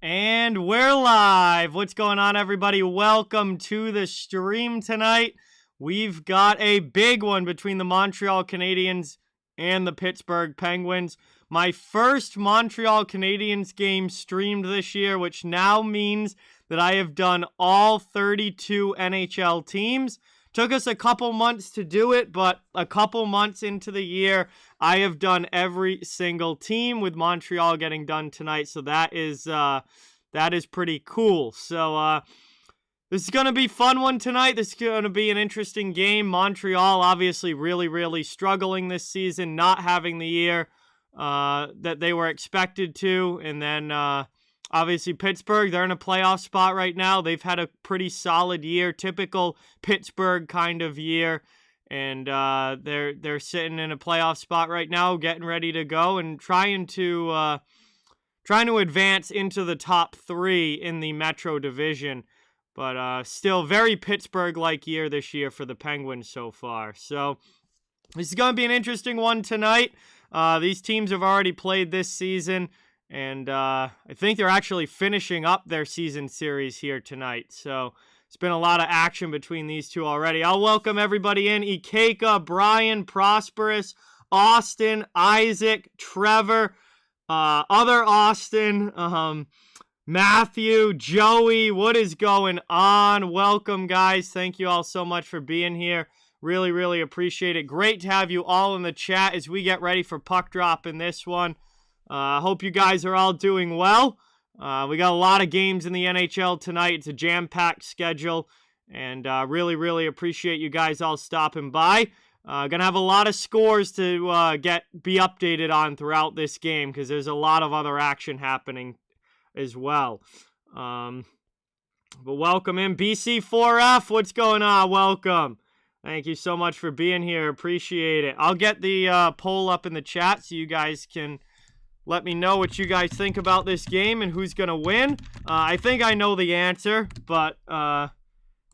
And we're live. What's going on, everybody? Welcome to the stream tonight. We've got a big one between the Montreal Canadiens and the Pittsburgh Penguins. My first Montreal Canadiens game streamed this year, which now means that I have done all 32 NHL teams. Took us a couple months to do it, but a couple months into the year, I have done every single team, with Montreal getting done tonight. So that is pretty cool. So this is going to be a fun one tonight. This is going to be an interesting game. Montreal obviously really struggling this season, not having the year that they were expected to. And then obviously Pittsburgh, they're in a playoff spot right now. They've had a pretty solid year, typical Pittsburgh kind of year. And they're sitting in a playoff spot right now, getting ready to go and trying to advance into the top 3 in the Metro Division. But still very Pittsburgh-like year this year for the Penguins so far. So this is going to be an interesting one tonight. These teams have already played this season, and I think they're actually finishing up their season series here tonight. So it's been a lot of action between these two already. I'll welcome everybody in. Ikeka, Brian, Prosperous, Austin, Isaac, Trevor, other Austin, Matthew, Joey. What is going on? Welcome, guys. Thank you all so much for being here. Really appreciate it. Great to have you all in the chat as we get ready for puck drop in this one. Hope you guys are all doing well. We got a lot of games in the NHL tonight. It's a jam-packed schedule, and really appreciate you guys all stopping by. Gonna have a lot of scores to be updated on throughout this game, because there's a lot of other action happening as well. But welcome in, BC4F. What's going on? Welcome. Thank you so much for being here. Appreciate it. I'll get the poll up in the chat so you guys can let me know what you guys think about this game and who's going to win. I think I know the answer, but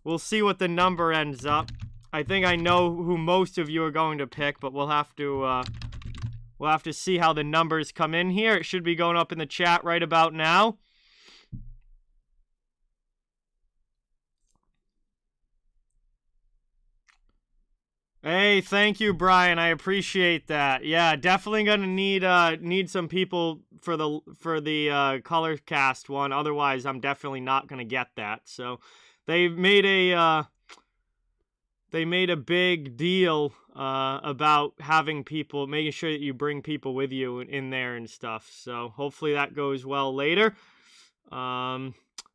we'll see what the number ends up. I think I know who most of you are going to pick, but we'll have to see how the numbers come in here. It should be going up in the chat right about now. Hey, thank you, Brian. I appreciate that. Yeah, definitely gonna need some people for the color cast one. Otherwise, I'm definitely not gonna get that. So, they made a big deal about having people, making sure that you bring people with you in there and stuff. So hopefully that goes well later.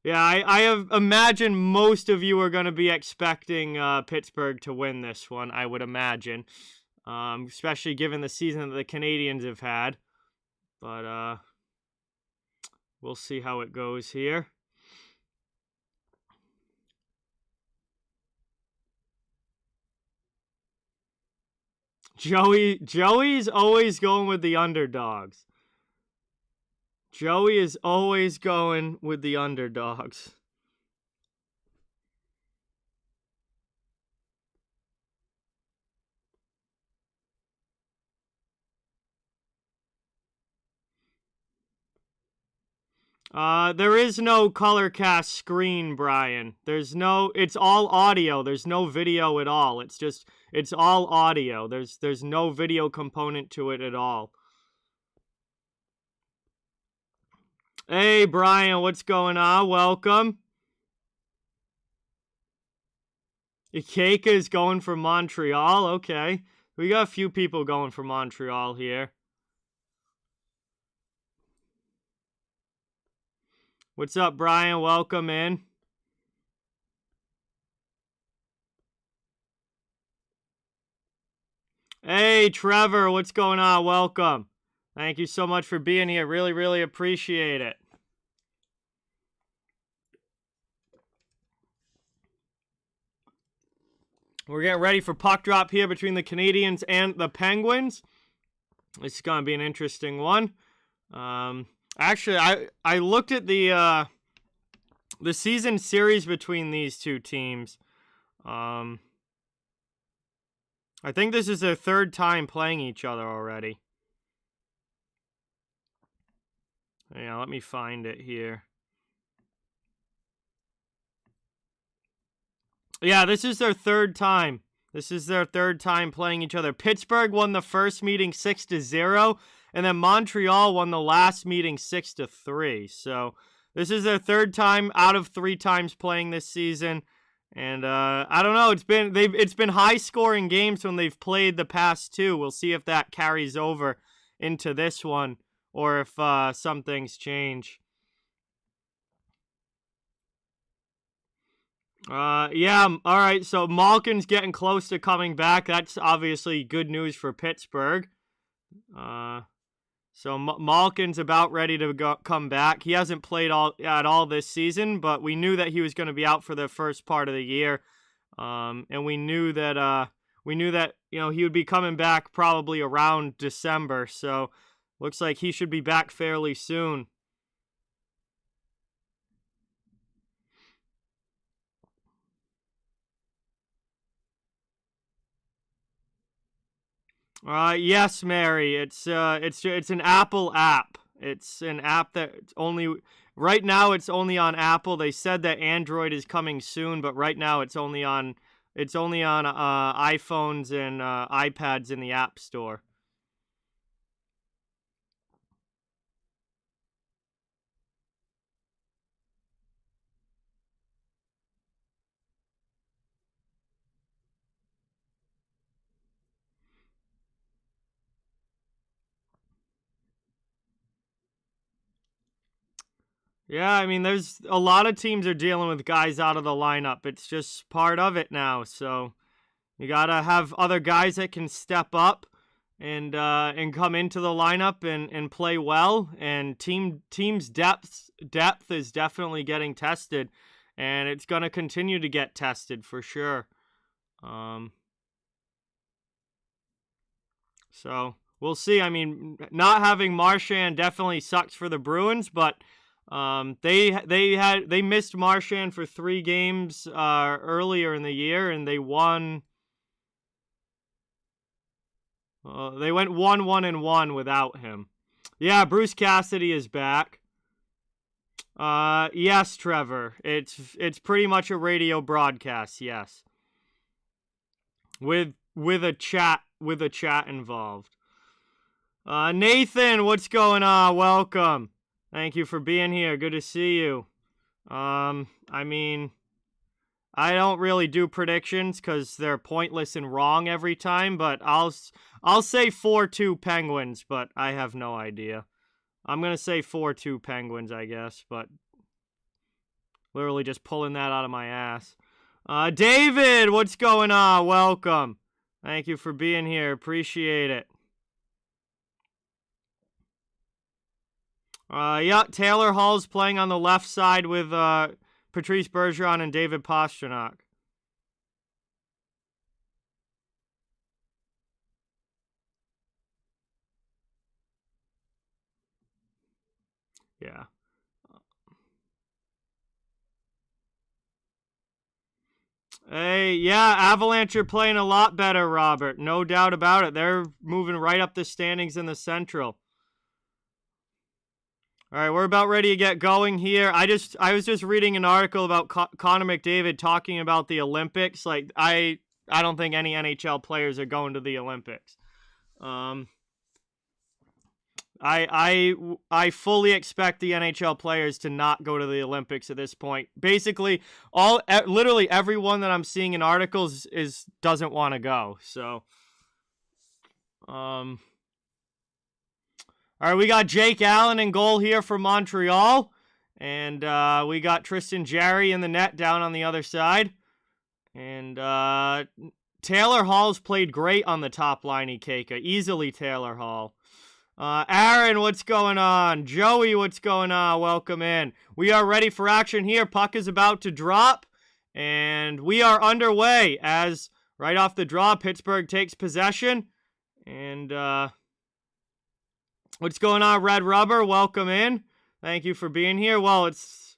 Yeah, I have imagined most of you are going to be expecting Pittsburgh to win this one, I would imagine. Especially given the season that the Canadiens have had. But we'll see how it goes here. Joey's always going with the underdogs. Joey is always going with the underdogs. There is no color cast screen, Brian. It's all audio. There's no video at all. It's all audio. There's no video component to it at all. Hey, Brian, what's going on? Welcome. Ikeka is going for Montreal. Okay. We got a few people going for Montreal here. What's up, Brian? Welcome in. Hey, Trevor, what's going on? Welcome. Thank you so much for being here. Really appreciate it. We're getting ready for puck drop here between the Canadiens and the Penguins. This is going to be an interesting one. Actually, I looked at the season series between these two teams. I think this is their third time playing each other already. Yeah, let me find it here. Yeah, this is their third time. This is their third time playing each other. Pittsburgh won the first meeting 6-0, and then Montreal won the last meeting 6-3. So this is their third time out of 3 times playing this season. And I don't know. It's been high scoring games when they've played the past 2. We'll see if that carries over into this one or if some things change. Yeah, all right, so Malkin's getting close to coming back. That's obviously good news for Pittsburgh. So Malkin's about ready to come back. He hasn't played at all this season, but we knew that he was going to be out for the first part of the year. And we knew that he would be coming back probably around December. So looks like he should be back fairly soon. Yes, Mary. It's an Apple app. It's an app that right now it's only on Apple. They said that Android is coming soon, but right now it's only on iPhones and iPads in the App Store. Yeah, I mean, there's a lot of teams are dealing with guys out of the lineup. It's just part of it now. So you gotta have other guys that can step up and come into the lineup and play well. And team's depth is definitely getting tested, and it's gonna continue to get tested for sure. So we'll see. I mean, not having Marchand definitely sucks for the Bruins, but they missed Marchand for 3 games earlier in the year, and they won. They went 1-1-1 without him. Yeah, Bruce Cassidy is back. Yes, Trevor. It's pretty much a radio broadcast. Yes, with a chat involved. Nathan, what's going on? Welcome. Thank you for being here. Good to see you. I mean, I don't really do predictions because they're pointless and wrong every time, but I'll say 4-2 Penguins, but I have no idea. I'm going to say 4-2 Penguins, I guess, but literally just pulling that out of my ass. David, what's going on? Welcome. Thank you for being here. Appreciate it. Yeah, Taylor Hall's playing on the left side with Patrice Bergeron and David Pastrnak. Yeah. Hey, yeah, Avalanche are playing a lot better, Robert. No doubt about it. They're moving right up the standings in the Central. All right, we're about ready to get going here. I was just reading an article about Connor McDavid talking about the Olympics. Like, I don't think any NHL players are going to the Olympics. I fully expect the NHL players to not go to the Olympics at this point. Basically, literally everyone that I'm seeing in articles doesn't want to go. So, all right, we got Jake Allen in goal here for Montreal. And we got Tristan Gerry in the net down on the other side. And Taylor Hall's played great on the top line, Ikeka. Easily Taylor Hall. Aaron, what's going on? Joey, what's going on? Welcome in. We are ready for action here. Puck is about to drop. And we are underway as right off the draw, Pittsburgh takes possession. And what's going on, Red Rubber? Welcome in. Thank you for being here. Well, it's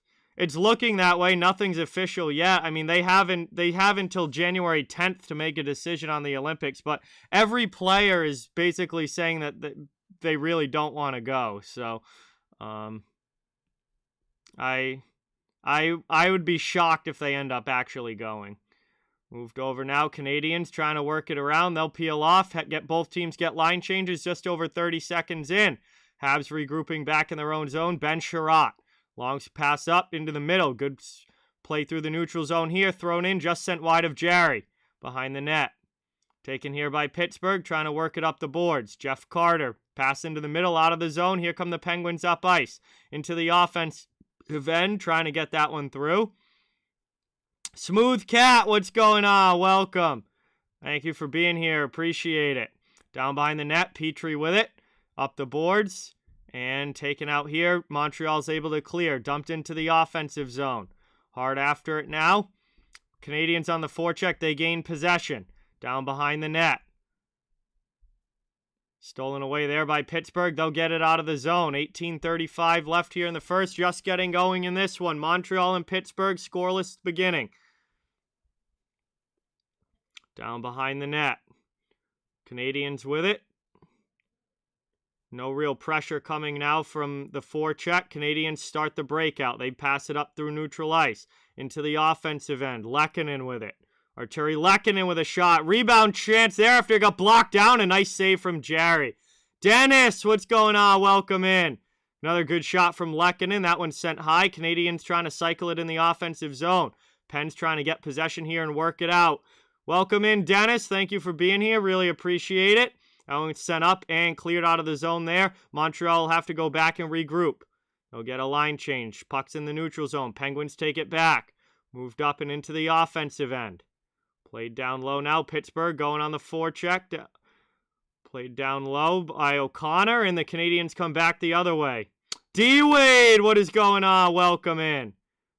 looking that way. Nothing's official yet. I mean, they have until January 10th to make a decision on the Olympics, but every player is basically saying that they really don't want to go. So, I would be shocked if they end up actually going. Moved over now. Canadiens trying to work it around. They'll peel off. Both teams get line changes just over 30 seconds in. Habs regrouping back in their own zone. Ben Sherratt. Long pass up into the middle. Good play through the neutral zone here. Thrown in. Just sent wide of Gerry. Behind the net. Taken here by Pittsburgh. Trying to work it up the boards. Jeff Carter. Pass into the middle. Out of the zone. Here come the Penguins up ice. Into the offensive end. Trying to get that one through. Smooth Cat, what's going on? Welcome. Thank you for being here. Appreciate it. Down behind the net, Petrie with it. Up the boards. And taken out here. Montreal's able to clear. Dumped into the offensive zone. Hard after it now. Canadiens on the forecheck. They gain possession. Down behind the net. Stolen away there by Pittsburgh. They'll get it out of the zone. 18:35 left here in the first. Just getting going in this one. Montreal and Pittsburgh scoreless beginning. Down behind the net. Canadiens with it. No real pressure coming now from the forecheck. Canadiens start the breakout. They pass it up through neutral ice. Into the offensive end. Lehkonen with it. Arturi Lehkonen with a shot. Rebound chance there after it got blocked down. A nice save from Gerry. Dennis, what's going on? Welcome in. Another good shot from Lehkonen. That one's sent high. Canadiens trying to cycle it in the offensive zone. Penn's trying to get possession here and work it out. Welcome in, Dennis. Thank you for being here. Really appreciate it. That one's sent up and cleared out of the zone there. Montreal will have to go back and regroup. They'll get a line change. Puck's in the neutral zone. Penguins take it back. Moved up and into the offensive end. Played down low now. Pittsburgh going on the forecheck. Played down low by O'Connor, and the Canadiens come back the other way. D-Wade, what is going on? Welcome in.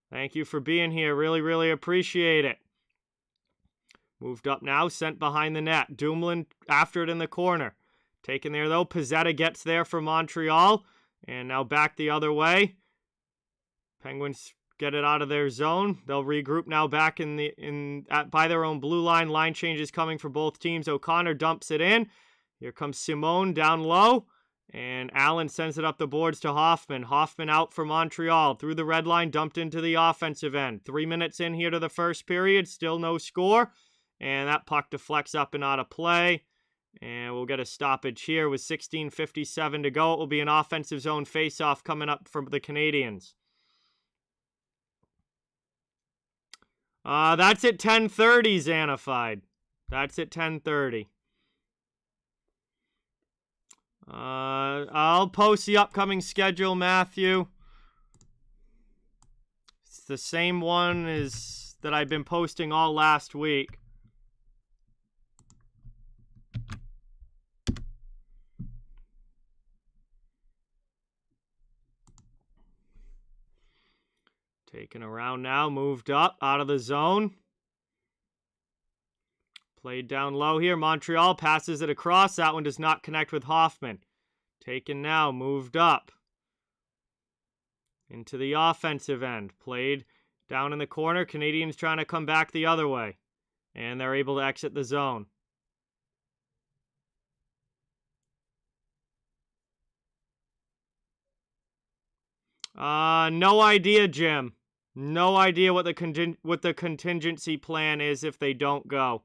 Thank you for being here. Really, really appreciate it. Moved up now. Sent behind the net. Dumoulin after it in the corner. Taken there, though. Pizzetta gets there for Montreal. And now back the other way. Penguins get it out of their zone. They'll regroup now back by their own blue line. Line changes coming for both teams. O'Connor dumps it in. Here comes Simone down low. And Allen sends it up the boards to Hoffman. Hoffman out for Montreal. Through the red line, dumped into the offensive end. 3 minutes in here to the first period. Still no score. And that puck deflects up and out of play. And we'll get a stoppage here with 16:57 to go. It will be an offensive zone face-off coming up for the Canadiens. That's at 10:30, Xanafied. That's at 10:30. I'll post the upcoming schedule, Matthew. It's the same one as that I've been posting all last week. Taken around now, moved up, out of the zone. Played down low here. Montreal passes it across. That one does not connect with Hoffman. Taken now, moved up. Into the offensive end. Played down in the corner. Canadiens trying to come back the other way. And they're able to exit the zone. No idea, Jim. No idea what the contingency plan is if they don't go.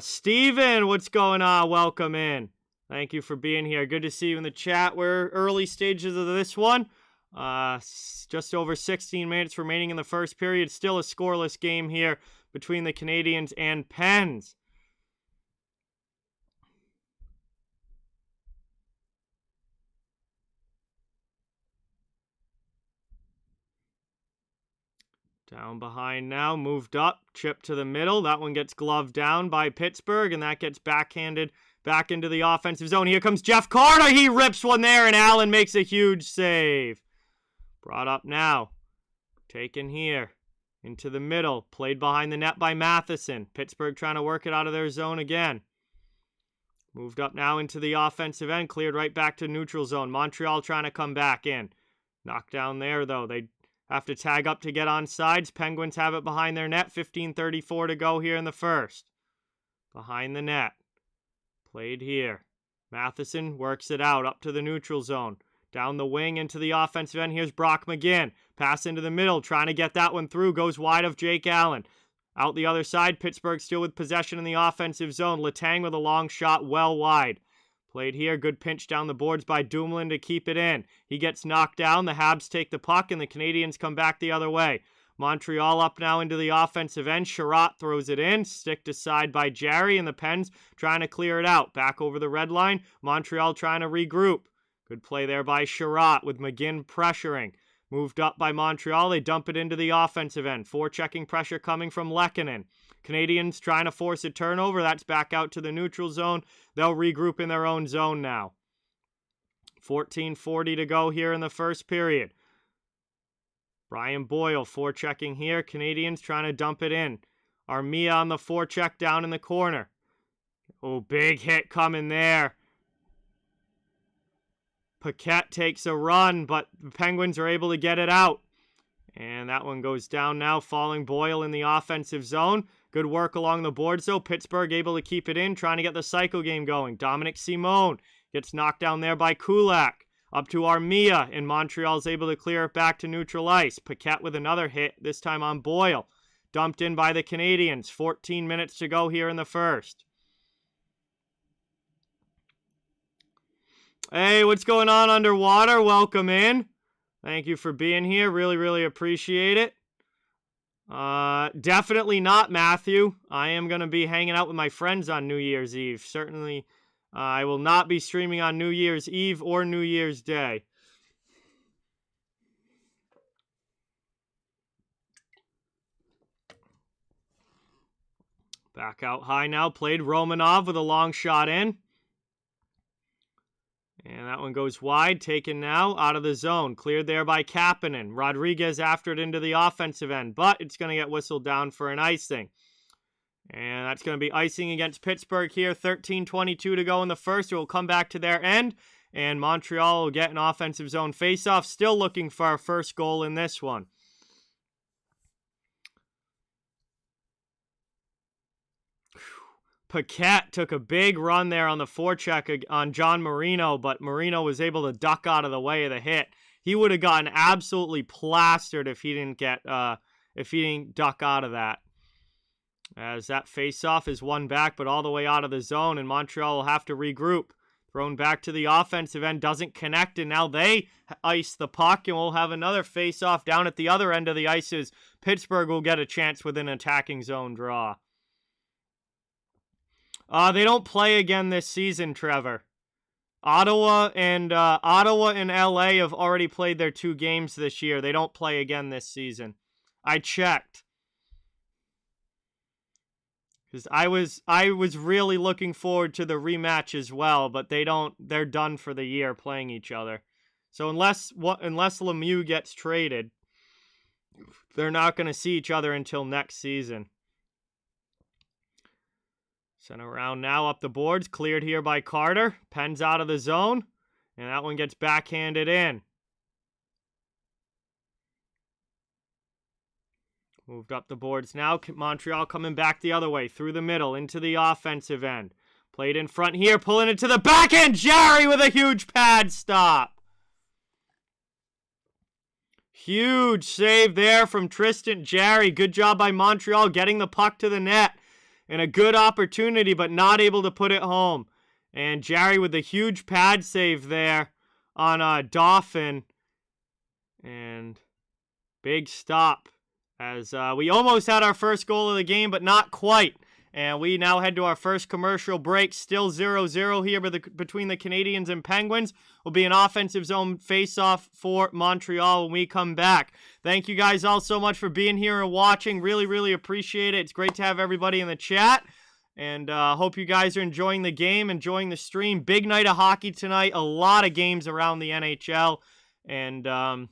Steven, what's going on? Welcome in. Thank you for being here. Good to see you in the chat. We're early stages of this one. Just over 16 minutes remaining in the first period. Still a scoreless game here between the Canadiens and Pens. Down behind now, moved up, chipped to the middle. That one gets gloved down by Pittsburgh, and that gets backhanded back into the offensive zone. Here comes Jeff Carter. He rips one there, and Allen makes a huge save. Brought up now. Taken here. Into the middle. Played behind the net by Matheson. Pittsburgh trying to work it out of their zone again. Moved up now into the offensive end. Cleared right back to neutral zone. Montreal trying to come back in. Knocked down there, though. They have to tag up to get on sides. Penguins have it behind their net. 15:34 to go here in the first. Behind the net. Played here. Matheson works it out up to the neutral zone. Down the wing into the offensive end. Here's Brock McGinn. Pass into the middle. Trying to get that one through. Goes wide of Jake Allen. Out the other side. Pittsburgh still with possession in the offensive zone. Letang with a long shot well wide. Played here. Good pinch down the boards by Dumoulin to keep it in. He gets knocked down. The Habs take the puck and the Canadiens come back the other way. Montreal up now into the offensive end. Gerry throws it in. Sticked aside by Gerry, and the Pens trying to clear it out. Back over the red line. Montreal trying to regroup. Good play there by Gerry with McGinn pressuring. Moved up by Montreal. They dump it into the offensive end. Forechecking pressure coming from Lehkonen. Canadiens trying to force a turnover. That's back out to the neutral zone. They'll regroup in their own zone now. 14:40 to go here in the first period. Brian Boyle forechecking here. Canadiens trying to dump it in. Armia on the forecheck down in the corner. Oh, big hit coming there. Paquette takes a run, but the Penguins are able to get it out. And that one goes down now, falling Boyle in the offensive zone. Good work along the boards, though. Pittsburgh able to keep it in, trying to get the cycle game going. Dominic Simone gets knocked down there by Kulak. Up to Armia, and Montreal's able to clear it back to neutral ice. Paquette with another hit, this time on Boyle. Dumped in by the Canadiens. 14 minutes to go here in the first. Hey, what's going on underwater? Welcome in. Thank you for being here. Really, really appreciate it. Definitely not Matthew. I am going to be hanging out with my friends on New Year's Eve. Certainly, I will not be streaming on New Year's Eve or New Year's Day. Back out high now. Played Romanov with a long shot in. And that one goes wide, taken now out of the zone. Cleared there by Kapanen. Rodriguez after it into the offensive end, but it's going to get whistled down for an icing. And that's going to be icing against Pittsburgh here. 13:22 to go in the first. It will come back to their end, and Montreal will get an offensive zone faceoff. Still looking for our first goal in this one. Paquette took a big run there on the forecheck on John Marino, but Marino was able to duck out of the way of the hit. He would have gotten absolutely plastered if he didn't duck out of that. As that faceoff is won back, but all the way out of the zone, and Montreal will have to regroup. Thrown back to the offensive end, doesn't connect, and now they ice the puck, and we'll have another faceoff down at the other end of the ice as Pittsburgh will get a chance with an attacking zone draw. They don't play again this season, Trevor. Ottawa and LA have already played their 2 games this year. They don't play again this season. I checked. Because I was really looking forward to the rematch as well, but they're done for the year playing each other. So unless Lemieux gets traded, they're not going to see each other until next season. Sent around now up the boards. Cleared here by Carter. Pens out of the zone. And that one gets backhanded in. Moved up the boards now. Montreal coming back the other way. Through the middle. Into the offensive end. Played in front here. Pulling it to the backhand. Gerry with a huge pad stop. Huge save there from Tristan Gerry. Good job by Montreal getting the puck to the net. And a good opportunity, but not able to put it home. And Gerry with a huge pad save there on Dauphin. And big stop. As we almost had our first goal of the game, but not quite. And we now head to our first commercial break. Still 0-0 here between the Canadiens and Penguins. Will be an offensive zone face-off for Montreal when we come back. Thank you guys all so much for being here and watching. Really, really appreciate it. It's great to have everybody in the chat. And hope you guys are enjoying the game, enjoying the stream. Big night of hockey tonight. A lot of games around the NHL. And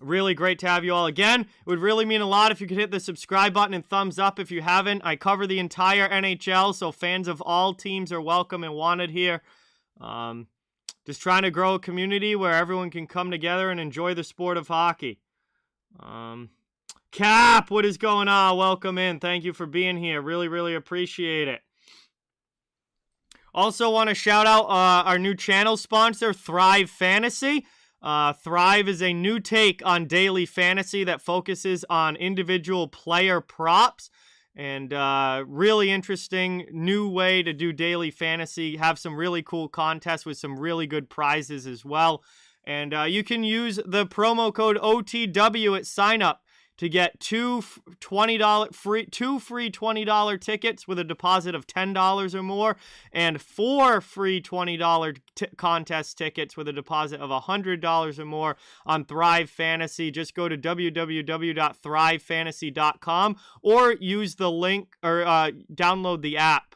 really great to have you all again. It would really mean a lot if you could hit the subscribe button and thumbs up if you haven't. I cover the entire NHL, so fans of all teams are welcome and wanted here. Just trying to grow a community where everyone can come together and enjoy the sport of hockey. Cap, what is going on? Welcome in. Thank you for being here. Really, really appreciate it. Also want to shout out our new channel sponsor, Thrive Fantasy. Thrive is a new take on daily fantasy that focuses on individual player props. And really interesting new way to do daily fantasy. Have some really cool contests with some really good prizes as well. And you can use the promo code OTW at sign up to get two free $20 tickets with a deposit of $10 or more, and 4 free $20 contest tickets with a deposit of $100 or more on Thrive Fantasy. Just go to www.thrivefantasy.com or use the link or download the app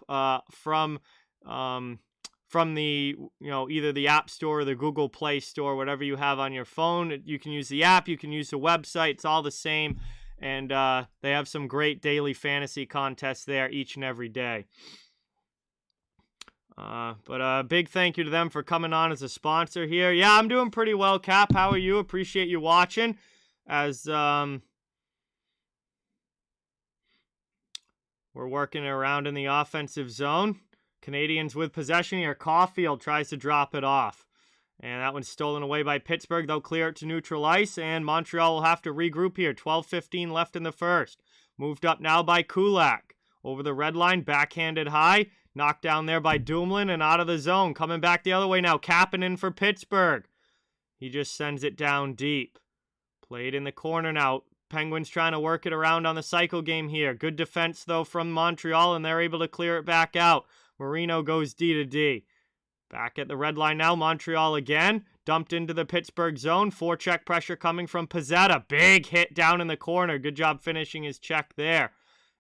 from the, either the App Store or the Google Play Store, whatever you have on your phone. You can use the app, you can use the website, it's all the same. And they have some great daily fantasy contests there each and every day. But a big thank you to them for coming on as a sponsor here. Yeah, I'm doing pretty well, Cap. How are you? Appreciate you watching. As we're working around in the offensive zone. Canadiens with possession here. Caulfield tries to drop it off. And that one's stolen away by Pittsburgh. They'll clear it to neutral ice, and Montreal will have to regroup here. 12:15 left in the first. Moved up now by Kulak. Over the red line, backhanded high. Knocked down there by Dumoulin and out of the zone. Coming back the other way now. Kapanen for Pittsburgh. He just sends it down deep. Played in the corner now. Penguins trying to work it around on the cycle game here. Good defense, though, from Montreal, and they're able to clear it back out. Marino goes D to D. Back at the red line now. Montreal again. Dumped into the Pittsburgh zone. Forecheck pressure coming from Pezzetta. Big hit down in the corner. Good job finishing his check there.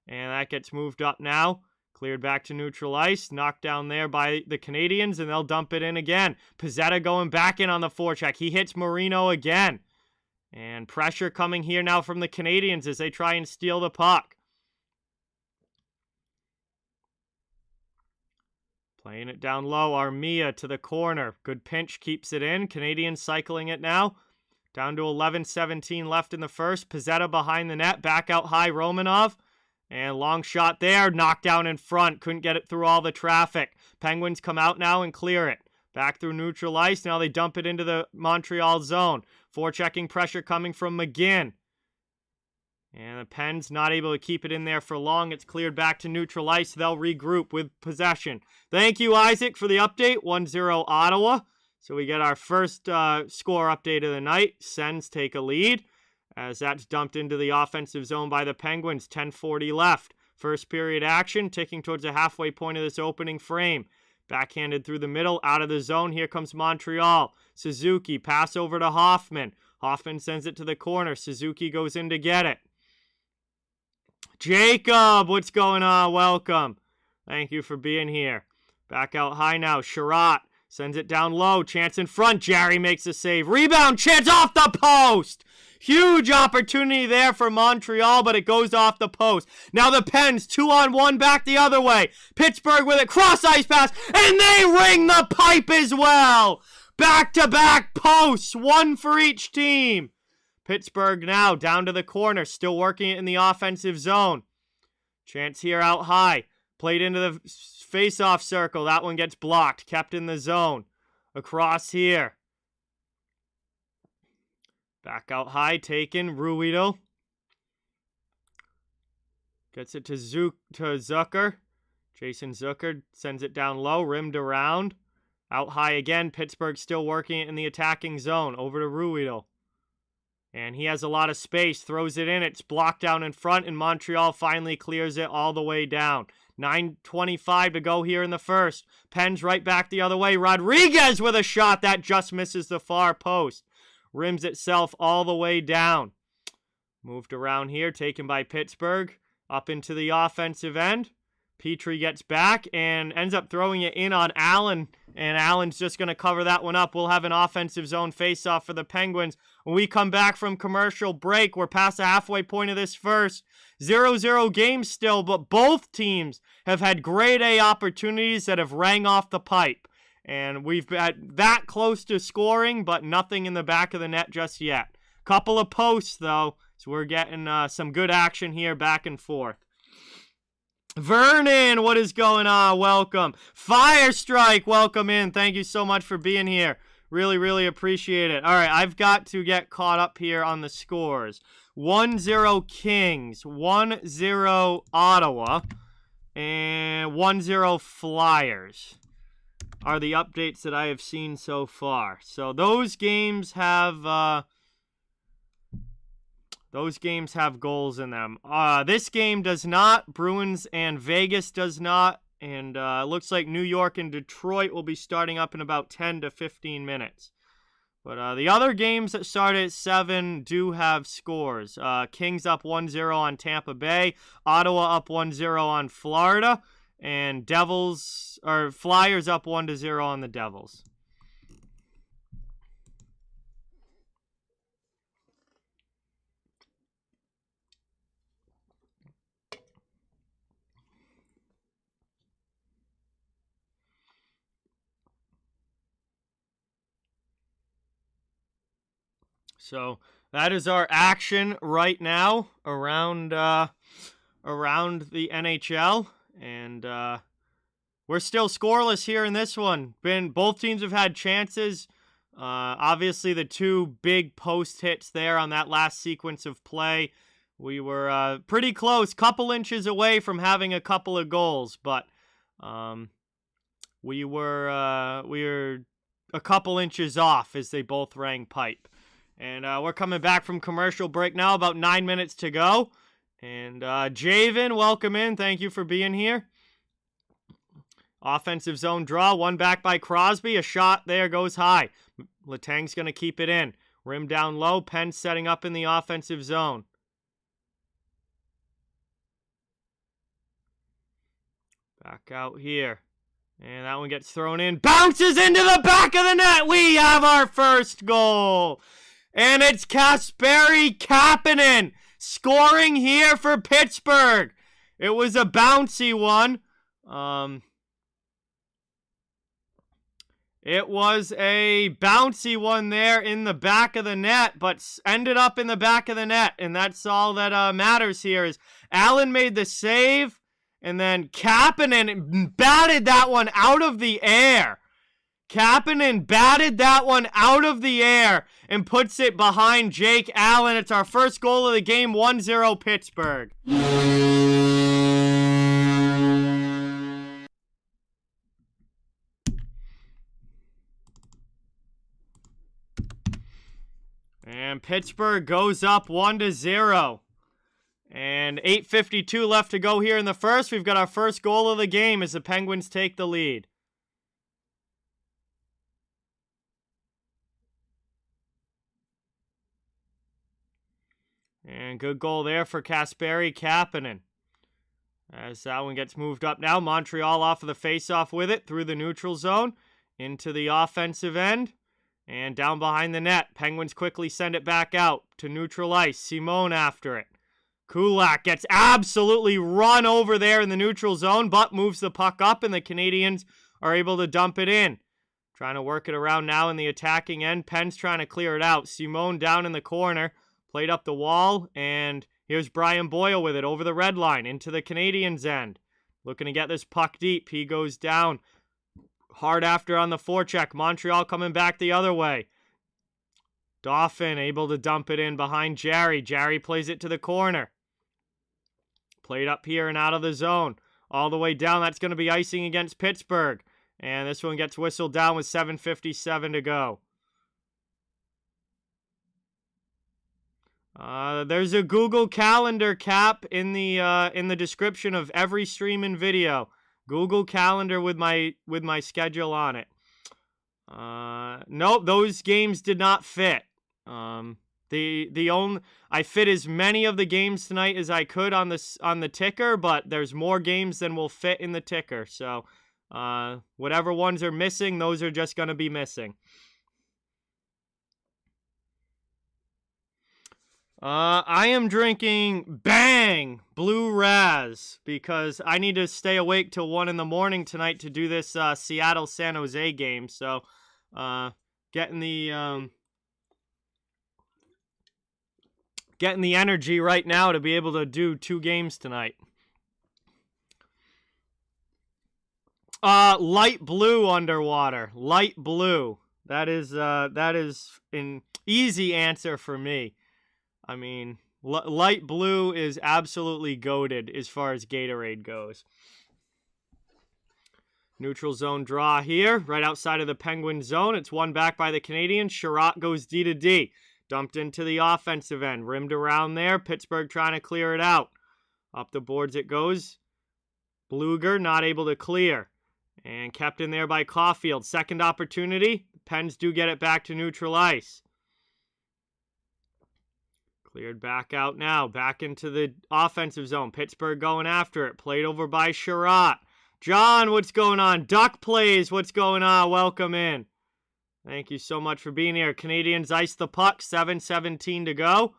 And that gets moved up now. Cleared back to neutral ice. Knocked down there by the Canadiens, and they'll dump it in again. Pezzetta going back in on the forecheck. He hits Marino again. And pressure coming here now from the Canadiens as they try and steal the puck. Playing it down low. Armia to the corner. Good pinch. Keeps it in. Canadiens cycling it now. Down to 11:17 left in the first. Pezzetta behind the net. Back out high. Romanov. And long shot there. Knocked down in front. Couldn't get it through all the traffic. Penguins come out now and clear it. Back through neutral ice. Now they dump it into the Montreal zone. Forechecking pressure coming from McGinn. And the Pens not able to keep it in there for long. It's cleared back to neutral ice. They'll regroup with possession. Thank you, Isaac, for the update. 1-0 Ottawa. So we get our first score update of the night. Sens take a lead as that's dumped into the offensive zone by the Penguins. 10:40 left. First period action, ticking towards the halfway point of this opening frame. Backhanded through the middle, out of the zone. Here comes Montreal. Suzuki, pass over to Hoffman. Hoffman sends it to the corner. Suzuki goes in to get it. Jacob, what's going on? Welcome. Thank you for being here. Back out high now. Sherratt sends it down low. Chance in front. Gerry makes a save. Rebound. Chance off the post. Huge opportunity there for Montreal, but it goes off the post. Now the Pens, 2-on-1 back the other way. Pittsburgh with a cross ice pass, and they ring the pipe as well. Back-to-back posts, one for each team. Pittsburgh now down to the corner, still working it in the offensive zone. Chance here out high. Played into the face-off circle. That one gets blocked. Kept in the zone. Across here. Back out high. Taken. Ruido. Gets it to Zucker. Jason Zucker sends it down low. Rimmed around. Out high again. Pittsburgh still working it in the attacking zone. Over to Ruido. And he has a lot of space, throws it in, it's blocked down in front, and Montreal finally clears it all the way down. 9:25 to go here in the first. Pens right back the other way. Rodriguez with a shot that just misses the far post. Rims itself all the way down. Moved around here, taken by Pittsburgh. Up into the offensive end. Petrie gets back and ends up throwing it in on Allen. And Allen's just going to cover that one up. We'll have an offensive zone faceoff for the Penguins. When we come back from commercial break, we're past the halfway point of this first. 0-0 game still, but both teams have had grade A opportunities that have rang off the pipe. And we've been that close to scoring, but nothing in the back of the net just yet. Couple of posts, though, so we're getting some good action here back and forth. Vernon, what is going on? Welcome. Fire Strike, welcome in. Thank you so much for being here. Really, really appreciate it. All right, I've got to get caught up here on the scores. 1-0 Kings, 1-0 Ottawa, and 1-0 Flyers are the updates that I have seen so far. So those games have goals in them. This game does not. Bruins and Vegas does not. And it looks like New York and Detroit will be starting up in about 10 to 15 minutes. But the other games that start at 7 do have scores. Kings up 1-0 on Tampa Bay. Ottawa up 1-0 on Florida. And Flyers up 1-0 on the Devils. So that is our action right now around the NHL, and we're still scoreless here in this one. Both teams have had chances. Obviously, the two big post hits there on that last sequence of play. We were pretty close, couple inches away from having a couple of goals, but we were a couple inches off as they both rang pipe. And we're coming back from commercial break now, about 9 minutes to go. And Javen, welcome in. Thank you for being here. Offensive zone draw, one back by Crosby. A shot there goes high. Letang's going to keep it in. Rim down low. Penn setting up in the offensive zone. Back out here. And that one gets thrown in. Bounces into the back of the net. We have our first goal. And it's Kasperi Kapanen scoring here for Pittsburgh. It was a bouncy one. It was a bouncy one there in the back of the net, but ended up in the back of the net. And that's all that matters here is Allen made the save, and then Kapanen batted that one out of the air. Kapanen batted that one out of the air and puts it behind Jake Allen. It's our first goal of the game, 1-0 Pittsburgh. And Pittsburgh goes up 1-0. And 8:52 left to go here in the first. We've got our first goal of the game as the Penguins take the lead. And good goal there for Kasperi Kapanen. As that one gets moved up now. Montreal off of the faceoff with it through the neutral zone into the offensive end. And down behind the net. Penguins quickly send it back out to neutral ice. Simone after it. Kulak gets absolutely run over there in the neutral zone, but moves the puck up, and the Canadiens are able to dump it in. Trying to work it around now in the attacking end. Penn's trying to clear it out. Simone down in the corner. Played up the wall, and here's Brian Boyle with it over the red line into the Canadiens' end. Looking to get this puck deep. He goes down hard after on the forecheck. Montreal coming back the other way. Dauphin able to dump it in behind Gerry. Gerry plays it to the corner. Played up here and out of the zone. All the way down. That's going to be icing against Pittsburgh. And this one gets whistled down with 7:57 to go. There's a Google Calendar cap in the description of every stream and video. Google Calendar with my schedule on it. Nope, those games did not fit. I fit as many of the games tonight as I could on the ticker, but there's more games than will fit in the ticker. So, whatever ones are missing, those are just going to be missing. I am drinking Bang Blue Raz because I need to stay awake till 1 in the morning tonight to do this Seattle-San Jose game. So, getting the energy right now to be able to do 2 games tonight. Light blue underwater. Light blue. That is an easy answer for me. I mean, light blue is absolutely goated as far as Gatorade goes. Neutral zone draw here, right outside of the Penguin zone. It's won back by the Canadiens. Gerry goes D to D. Dumped into the offensive end. Rimmed around there. Pittsburgh trying to clear it out. Up the boards it goes. Bluger not able to clear. And kept in there by Caulfield. Second opportunity. The Pens do get it back to neutral ice. Cleared back out now. Back into the offensive zone. Pittsburgh going after it. Played over by Gerry. John, what's going on? Duck plays, what's going on? Welcome in. Thank you so much for being here. Canadiens ice the puck. 7:17 to go.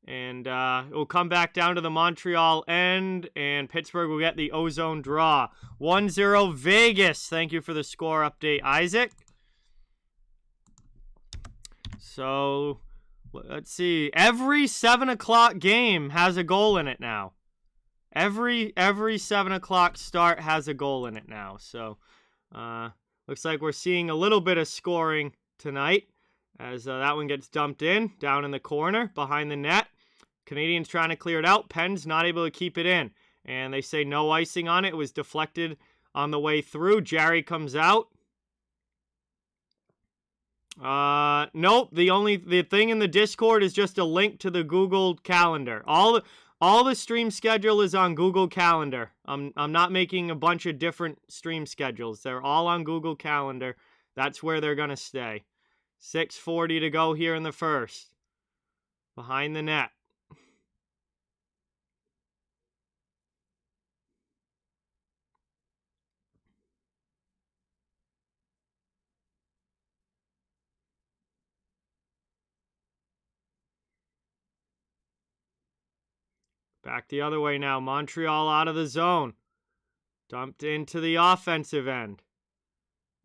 And we'll come back down to the Montreal end, and Pittsburgh will get the ozone draw. 1-0 Vegas. Thank you for the score update, Isaac. So, let's see. Every 7 o'clock game has a goal in it now. Every 7 o'clock start has a goal in it now. So, looks like we're seeing a little bit of scoring tonight as that one gets dumped in, down in the corner, behind the net. Canadiens trying to clear it out. Pens not able to keep it in. And they say no icing on it. It was deflected on the way through. Gerry comes out. Nope. The thing in the Discord is just a link to the Google Calendar. All the stream schedule is on Google Calendar. I'm not making a bunch of different stream schedules. They're all on Google Calendar. That's where they're going to stay. 6:40 to go here in the first. Behind the net. Back the other way now. Montreal out of the zone. Dumped into the offensive end.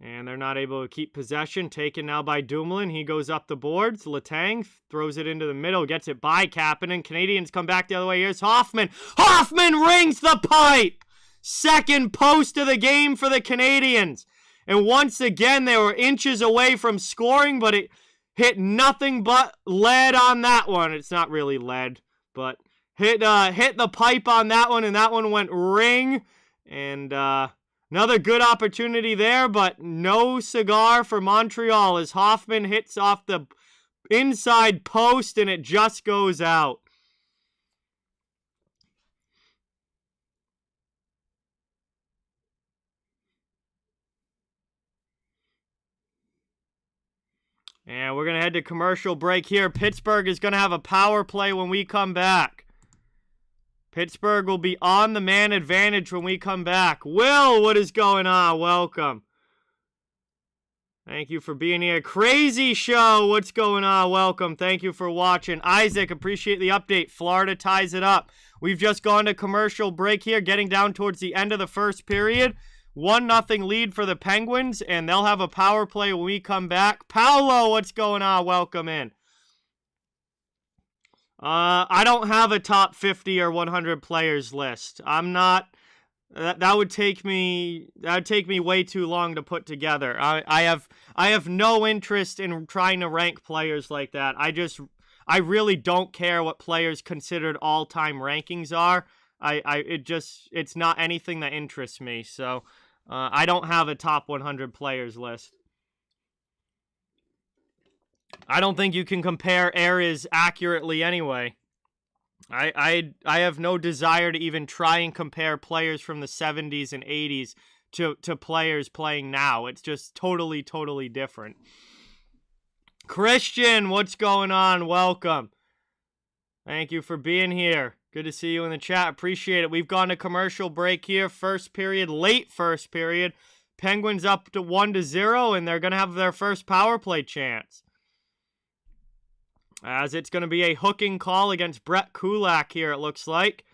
And they're not able to keep possession. Taken now by Dumoulin. He goes up the boards. Letang throws it into the middle. Gets it by Kapanen. Canadiens come back the other way. Here's Hoffman. Hoffman rings the pipe! Second post of the game for the Canadiens. And once again, they were inches away from scoring, but it hit nothing but lead on that one. It's not really lead, but hit the pipe on that one, and that one went ring. And another good opportunity there, but no cigar for Montreal as Hoffman hits off the inside post, and it just goes out. And we're going to head to commercial break here. Pittsburgh is going to have a power play when we come back. Pittsburgh will be on the man advantage when we come back. Will, what is going on? Welcome. Thank you for being here. Crazy Show, what's going on? Welcome. Thank you for watching. Isaac, appreciate the update. Florida ties it up. We've just gone to commercial break here, getting down towards the end of the first period. 1-0 lead for the Penguins, and they'll have a power play when we come back. Paolo, what's going on? Welcome in. I don't have a top 50 or 100 players list. I'm not. That would take me way too long to put together. I have no interest in trying to rank players like that. I really don't care what players considered all-time rankings are. It's not anything that interests me. So I don't have a top 100 players list. I don't think you can compare eras accurately anyway. I have no desire to even try and compare players from the 70s and 80s to players playing now. It's just totally, totally different. Christian, what's going on? Welcome. Thank you for being here. Good to see you in the chat. Appreciate it. We've gone to commercial break here. First period, late first period. Penguins up to 1-0, and they're going to have their first power play chance. As it's going to be a hooking call against Brett Kulak here, it looks like.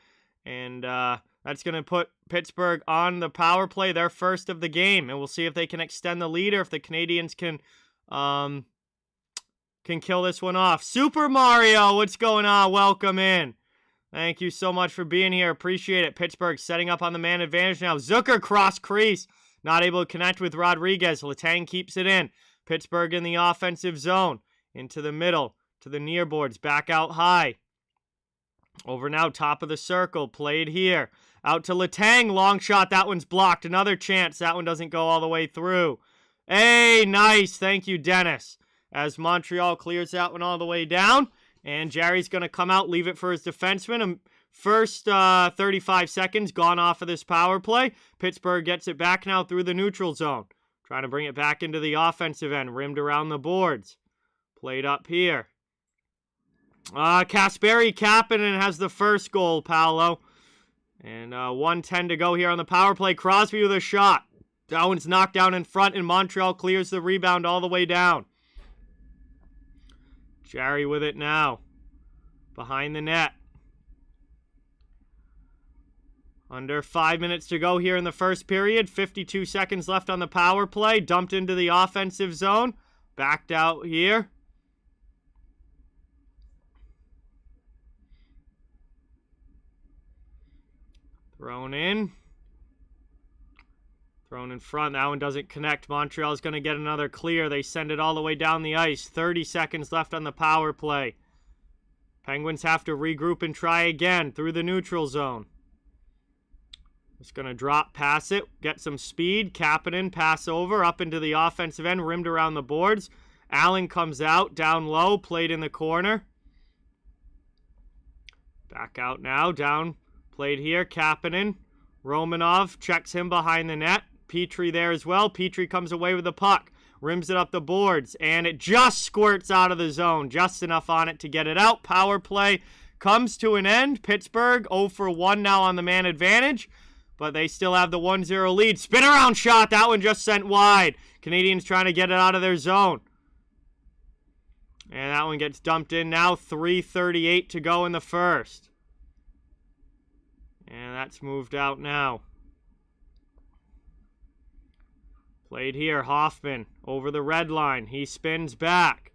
And that's going to put Pittsburgh on the power play, their first of the game. And we'll see if they can extend the lead or if the Canadiens can kill this one off. Super Mario, what's going on? Welcome in. Thank you so much for being here. Appreciate it. Pittsburgh setting up on the man advantage now. Zucker cross crease. Not able to connect with Rodriguez. Letang keeps it in. Pittsburgh in the offensive zone. Into the middle. To the near boards. Back out high. Over now, top of the circle. Played here. Out to Letang. Long shot. That one's blocked. Another chance. That one doesn't go all the way through. Hey, nice. Thank you, Dennis. As Montreal clears that one all the way down. And Gerry's going to come out, leave it for his defenseman. First 35 seconds gone off of this power play. Pittsburgh gets it back now through the neutral zone. Trying to bring it back into the offensive end. Rimmed around the boards. Played up here. Kasperi Kapanen has the first goal, Paolo. And 1:10 to go here on the power play. Crosby with a shot. That one's knocked down in front, and Montreal clears the rebound all the way down. Gerry with it now. Behind the net. Under 5 minutes to go here in the first period. 52 seconds left on the power play. Dumped into the offensive zone. Backed out here. Thrown in. Thrown in front. That one doesn't connect. Montreal's going to get another clear. They send it all the way down the ice. 30 seconds left on the power play. Penguins have to regroup and try again through the neutral zone. Just going to drop, pass it, get some speed. Kapanen, pass over, up into the offensive end, rimmed around the boards. Allen comes out, down low, played in the corner. Back out now, down, played here. Kapanen, Romanov checks him behind the net. Petrie there as well. Petrie comes away with the puck. Rims it up the boards. And it just squirts out of the zone. Just enough on it to get it out. Power play comes to an end. Pittsburgh 0 for 1 now on the man advantage. But they still have the 1-0 lead. Spin around shot. That one just sent wide. Canadiens trying to get it out of their zone. And that one gets dumped in now. 3:38 to go in the first. And that's moved out now. Played here, Hoffman over the red line. He spins back.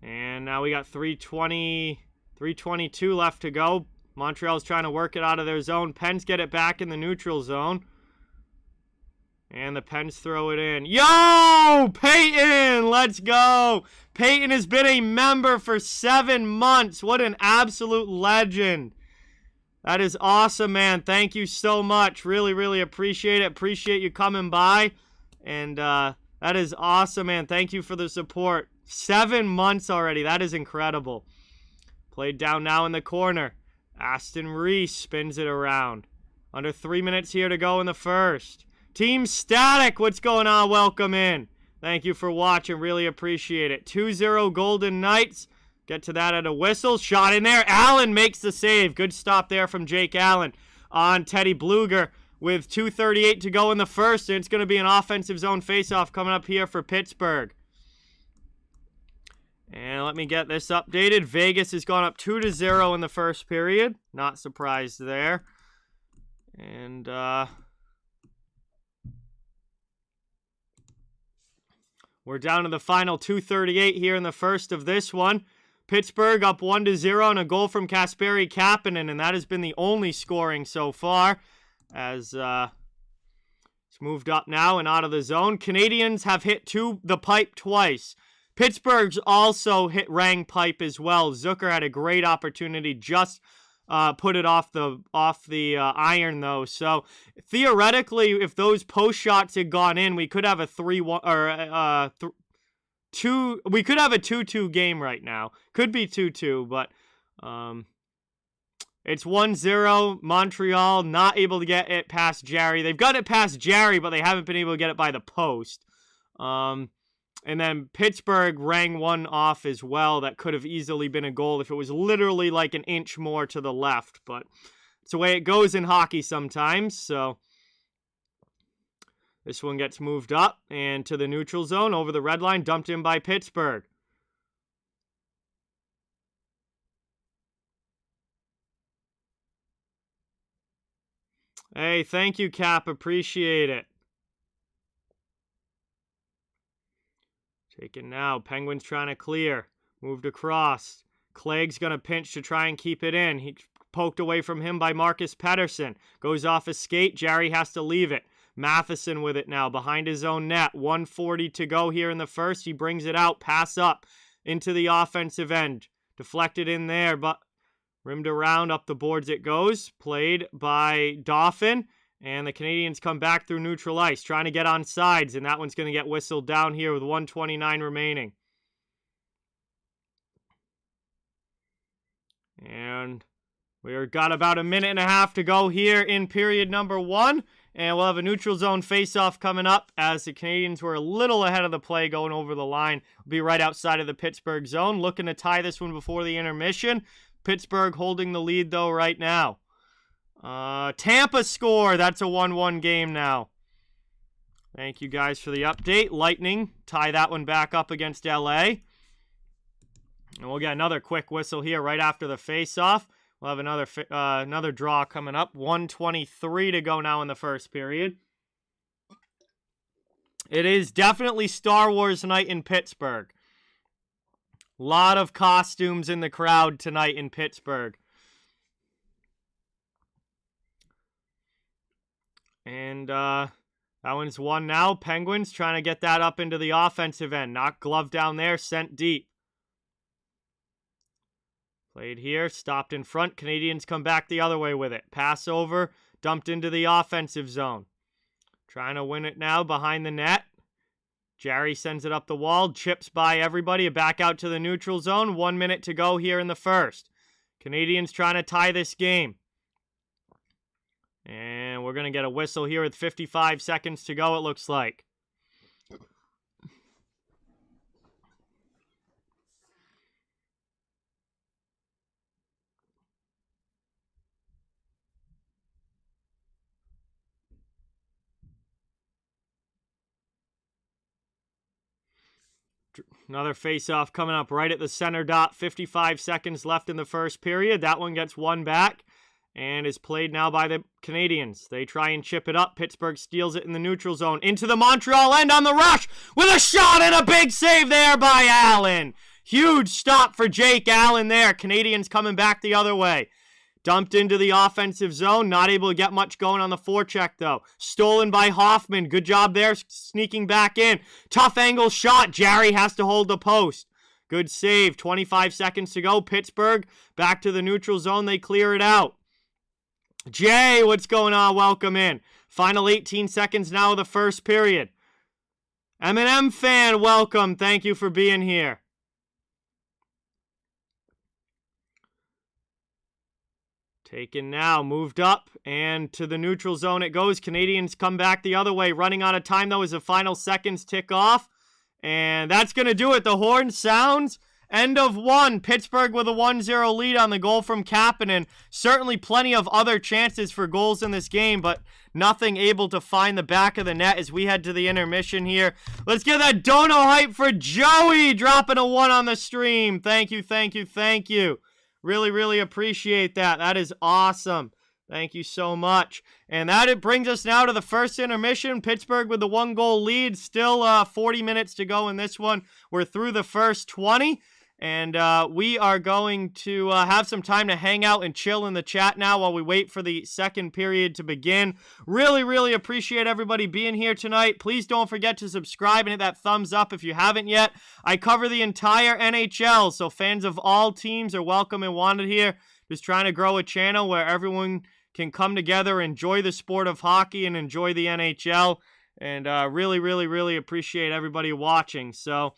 And now we got 3:22 left to go. Montreal's trying to work it out of their zone. Pens get it back in the neutral zone. And the Pens throw it in. Yo! Peyton! Let's go! Peyton has been a member for 7 months. What an absolute legend. That is awesome, man. Thank you so much. Really, really appreciate it. Appreciate you coming by. And that is awesome, man. Thank you for the support. 7 months already. That is incredible. Played down now in the corner. Aston Reese spins it around. Under 3 minutes here to go in the first. Team Static, what's going on? Welcome in. Thank you for watching. Really appreciate it. 2-0 Golden Knights. Get to that at a whistle. Shot in there. Allen makes the save. Good stop there from Jake Allen on Teddy Bluger with 2:38 to go in the first. And it's going to be an offensive zone faceoff coming up here for Pittsburgh. And let me get this updated. Vegas has gone up 2-0 in the first period. Not surprised there. And we're down to the final 2:38 here in the first of this one. Pittsburgh up 1-0 and a goal from Kasperi Kapanen, and that has been the only scoring so far as it's moved up now and out of the zone. Canadiens have hit the pipe twice. Pittsburgh's also rang pipe as well. Zucker had a great opportunity, just put it off the iron though. So theoretically, if those post shots had gone in, we could have a 3-1 or we could have a 2-2 game right now. Could be 2-2, but it's 1-0. Montreal not able to get it past Gerry. They've got it past Gerry, but they haven't been able to get it by the post. And then Pittsburgh rang one off as well that could have easily been a goal if it was literally like an inch more to the left. But it's the way it goes in hockey sometimes. So this one gets moved up and to the neutral zone over the red line, dumped in by Pittsburgh. Hey, thank you, Cap. Appreciate it. Taken now. Penguins trying to clear. Moved across. Clegg's going to pinch to try and keep it in. He poked away from him by Marcus Pettersson. Goes off his skate. Gerry has to leave it. Matheson with it now behind his own net. 1:40 to go here in the first. He brings it out. Pass up into the offensive end. Deflected in there, but rimmed around up the boards it goes. Played by Dauphin. And the Canadiens come back through neutral ice, trying to get on sides, and that one's going to get whistled down here with 1:29 remaining. And we've got about a minute and a half to go here in period number 1. And we'll have a neutral zone face-off coming up as the Canadiens were a little ahead of the play going over the line. We'll be right outside of the Pittsburgh zone, looking to tie this one before the intermission. Pittsburgh holding the lead, though, right now. Tampa score. That's a 1-1 game now. Thank you guys for the update. Lightning tie that one back up against LA. And we'll get another quick whistle here right after the face-off. We'll have another draw coming up. 1:23 to go now in the first period. It is definitely Star Wars night in Pittsburgh. A lot of costumes in the crowd tonight in Pittsburgh. And that one's won now. Penguins trying to get that up into the offensive end. Knocked glove down there, sent deep. Played here, stopped in front. Canadiens come back the other way with it. Pass over, dumped into the offensive zone. Trying to win it now behind the net. Gerry sends it up the wall, chips by everybody, back out to the neutral zone. 1 minute to go here in the first. Canadiens trying to tie this game. And we're going to get a whistle here with 55 seconds to go, it looks like. Another face-off coming up right at the center dot. 55 seconds left in the first period. That one gets one back and is played now by the Canadiens. They try and chip it up. Pittsburgh steals it in the neutral zone. Into the Montreal end on the rush with a shot and a big save there by Allen. Huge stop for Jake Allen there. Canadiens coming back the other way. Dumped into the offensive zone. Not able to get much going on the forecheck, though. Stolen by Hoffman. Good job there, sneaking back in. Tough angle shot. Gerry has to hold the post. Good save. 25 seconds to go. Pittsburgh back to the neutral zone. They clear it out. Jay, what's going on? Welcome in. Final 18 seconds now of the first period. M&M fan, welcome. Thank you for being here. Taken now, moved up, and to the neutral zone it goes. Canadiens come back the other way. Running out of time, though, as the final seconds tick off. And that's going to do it. The horn sounds. End of one. Pittsburgh with a 1-0 lead on the goal from Kapanen. Certainly plenty of other chances for goals in this game, but nothing able to find the back of the net as we head to the intermission here. Let's get that dono hype for Joey dropping a 1 on the stream. Thank you, thank you, thank you. Really, really appreciate that. That is awesome. Thank you so much. And that brings us now to the first intermission. Pittsburgh with the 1-goal lead. Still 40 minutes to go in this one. We're through the first 20. And we are going to have some time to hang out and chill in the chat now while we wait for the second period to begin. Really, really appreciate everybody being here tonight. Please don't forget to subscribe and hit that thumbs up if you haven't yet. I cover the entire NHL, so fans of all teams are welcome and wanted here. Just trying to grow a channel where everyone can come together, enjoy the sport of hockey, and enjoy the NHL. And really, really, really appreciate everybody watching. So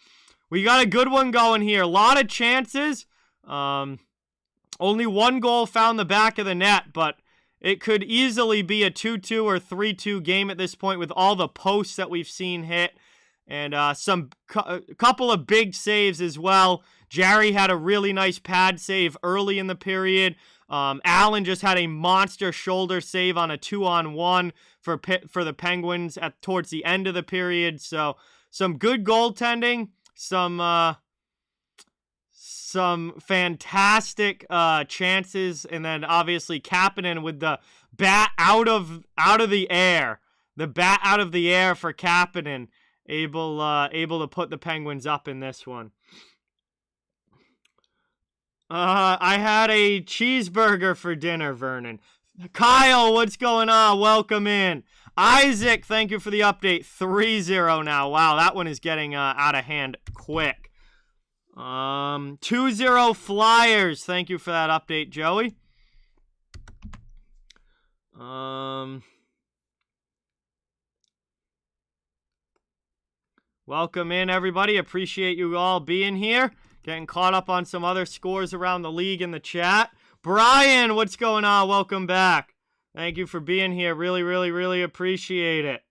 we got a good one going here. A lot of chances. Only 1 goal found the back of the net, but it could easily be a 2-2 or 3-2 game at this point with all the posts that we've seen hit. And a couple of big saves as well. Gerry had a really nice pad save early in the period. Allen just had a monster shoulder save on a 2-on-1 for the Penguins towards the end of the period. So some good goaltending. Some fantastic chances, and then obviously Kapanen with the bat out of the air. The bat out of the air for Kapanen, able to put the Penguins up in this one. I had a cheeseburger for dinner, Vernon. Kyle, what's going on? Welcome in. Isaac, thank you for the update. 3-0 now. Wow, that one is getting out of hand quick. 2-0 Flyers. Thank you for that update, Joey. Welcome in, everybody. Appreciate you all being here. Getting caught up on some other scores around the league in the chat. Brian, what's going on? Welcome back. Thank you for being here. Really, really, really appreciate it.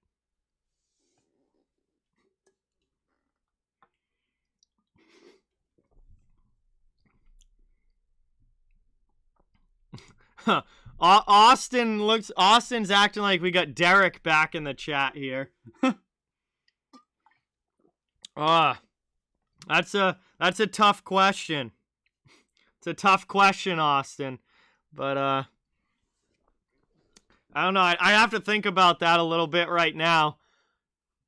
Austin's acting like we got Derek back in the chat here. That's a tough question. It's a tough question, Austin. But I don't know. I have to think about that a little bit right now.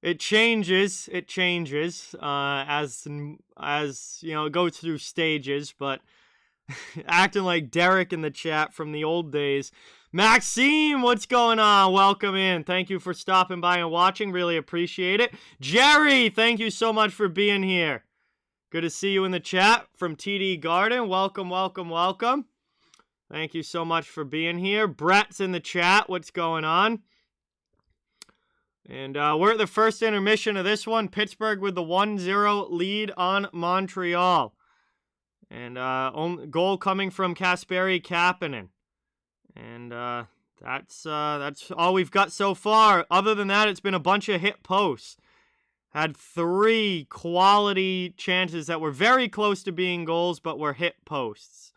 It changes. It changes as you know, it goes through stages, but acting like Derek in the chat from the old days. Maxime, what's going on? Welcome in. Thank you for stopping by and watching. Really appreciate it. Jerry, thank you so much for being here. Good to see you in the chat from TD Garden. Welcome, welcome, welcome. Thank you so much for being here. Brett's in the chat. What's going on? And we're at the first intermission of this one. Pittsburgh with the 1-0 lead on Montreal. And goal coming from Kasperi Kapanen. And that's all we've got so far. Other than that, it's been a bunch of hit posts. Had 3 quality chances that were very close to being goals, but were hit posts.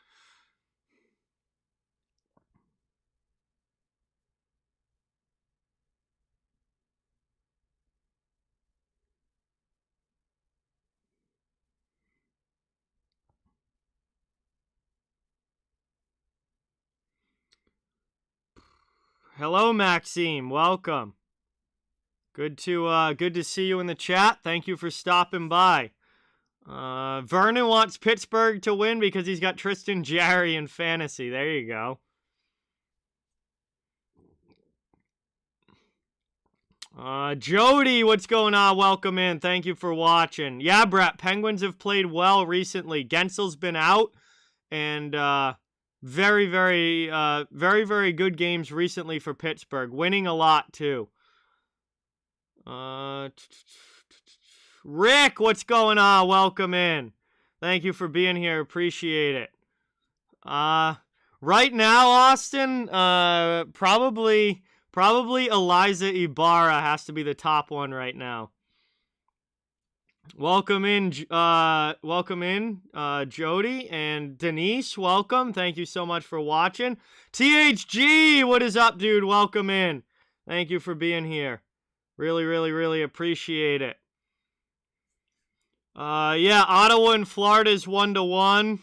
Hello, Maxime. Welcome. Good to see you in the chat. Thank you for stopping by. Vernon wants Pittsburgh to win because he's got Tristan Jarry in fantasy. There you go. Jody, what's going on? Welcome in. Thank you for watching. Yeah, Brett, Penguins have played well recently. Gensel's been out, and very, very good games recently for Pittsburgh. Winning a lot, too. Rick, what's going on? Welcome in. Thank you for being here. Appreciate it. Right now, Austin, probably Eliza Ibarra has to be the top one right now. Welcome in, Jody and Denise. Welcome. Thank you so much for watching. THG, what is up, dude? Welcome in. Thank you for being here. Really, really, really appreciate it. Yeah, Ottawa and Florida is 1-1.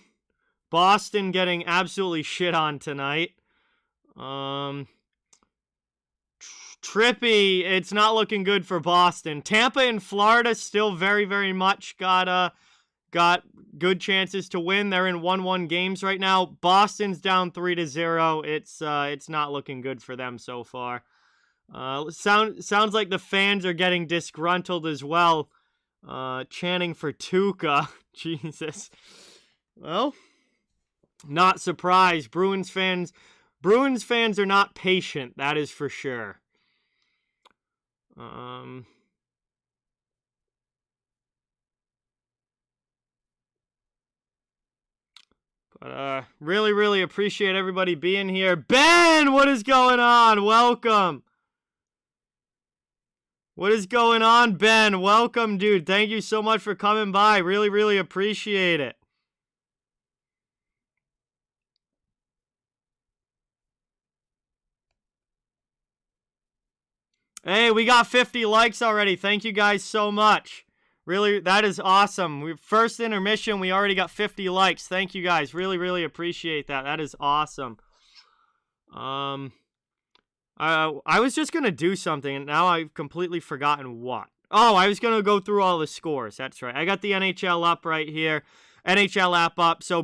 Boston getting absolutely shit on tonight. Trippy, it's not looking good for Boston. Tampa and Florida still very, very much got good chances to win. They're in 1-1 games right now. Boston's down 3-0. It's not looking good for them so far. Sounds like the fans are getting disgruntled as well. Chanting for Tuca. Jesus. Well, not surprised. Bruins fans are not patient, that is for sure. But really, really appreciate everybody being here. Ben, what is going on? Welcome. What is going on, Ben? Welcome, dude. Thank you so much for coming by. Really, really appreciate it. Hey, we got 50 likes already. Thank you guys so much. Really, that is awesome. First intermission, we already got 50 likes. Thank you guys. Really, really appreciate that. That is awesome. I was just going to do something, and now I've completely forgotten what. Oh, I was going to go through all the scores. That's right. I got the NHL up right here. NHL app up. So,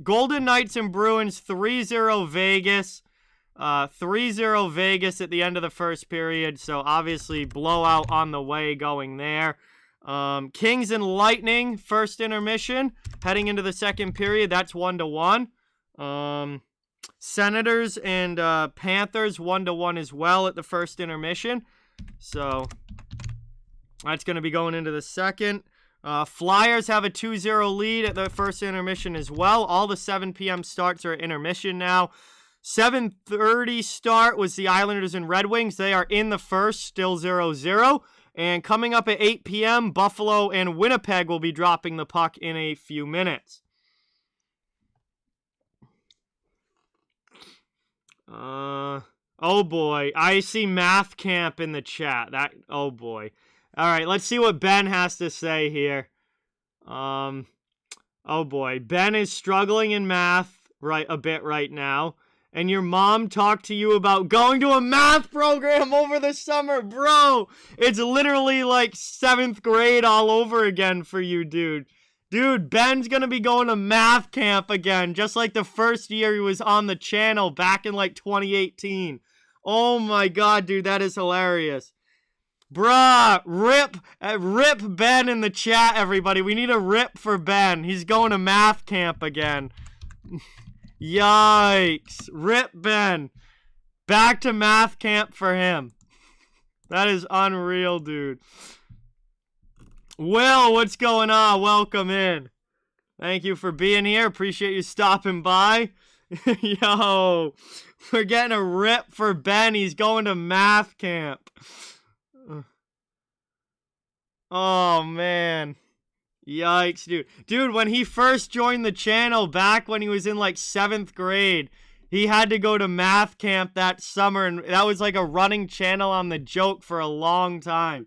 Golden Knights and Bruins, 3-0 Vegas. 3-0 Vegas at the end of the first period, so obviously blowout on the way going there. Kings and Lightning, first intermission, heading into the second period, that's 1-1. Senators and Panthers, 1-1 as well at the first intermission. So that's going to be going into the second. Flyers have a 2-0 lead at the first intermission as well. All the 7 p.m. starts are at intermission now. 7:30 start was the Islanders and Red Wings. They are in the first, still 0-0. And coming up at 8 p.m., Buffalo and Winnipeg will be dropping the puck in a few minutes. Oh boy, I see Math Camp in the chat. Oh boy. All right, let's see what Ben has to say here. Oh boy, Ben is struggling in math a bit right now. And your mom talked to you about going to a math program over the summer. Bro, it's literally like 7th grade all over again for you, dude. Dude, Ben's gonna be going to math camp again, just like the first year he was on the channel back in like 2018. Oh my god, dude, that is hilarious. Bruh, rip Ben in the chat, everybody. We need a rip for Ben. He's going to math camp again. Yikes. Rip Ben. Back to math camp for him. That is unreal, dude. Will, what's going on? Welcome in. Thank you for being here. Appreciate you stopping by. Yo, we're getting a rip for Ben. He's going to math camp. Oh, man. Yikes, dude. Dude, when he first joined the channel back when he was in like 7th grade, he had to go to math camp that summer, and that was like a running channel on the joke for a long time.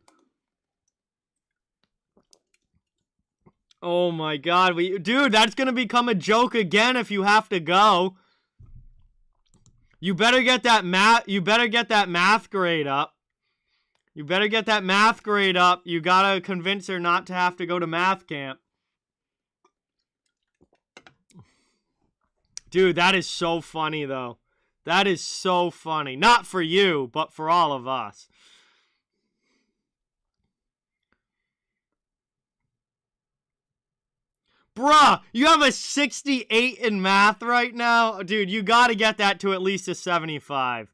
Oh my god, dude, that's gonna become a joke again if you have to go. You better get that math grade up. You better get that math grade up. You gotta convince her not to have to go to math camp. Dude, that is so funny, though. That is so funny. Not for you, but for all of us. Bruh, you have a 68 in math right now? Dude, you gotta get that to at least a 75.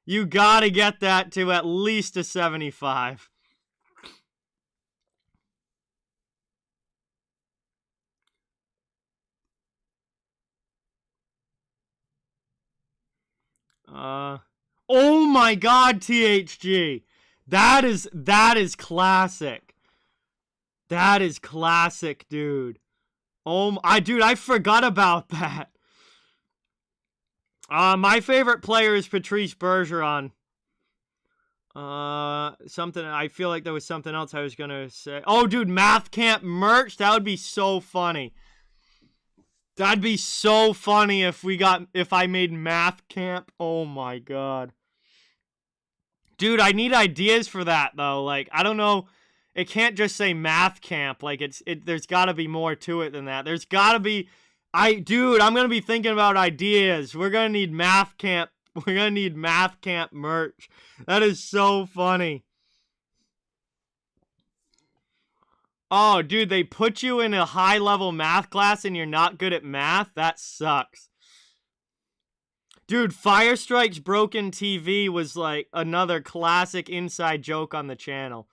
You gotta get that to at least a 75. Oh my god, THG. That is classic. That is classic, dude. Dude, I forgot about that. My favorite player is Patrice Bergeron. I feel like there was something else I was gonna say. Oh, dude, Math Camp merch. That would be so funny. That'd be so funny if I made Math Camp. Oh my god. Dude, I need ideas for that though. Like, I don't know. It can't just say Math Camp. Like, there's gotta be more to it than that. There's gotta be. Dude, I'm gonna be thinking about ideas. We're gonna need Math Camp. We're gonna need Math Camp merch. That is so funny. Oh, dude, they put you in a high-level math class and you're not good at math? That sucks. Dude, Fire Strike's broken TV was like another classic inside joke on the channel.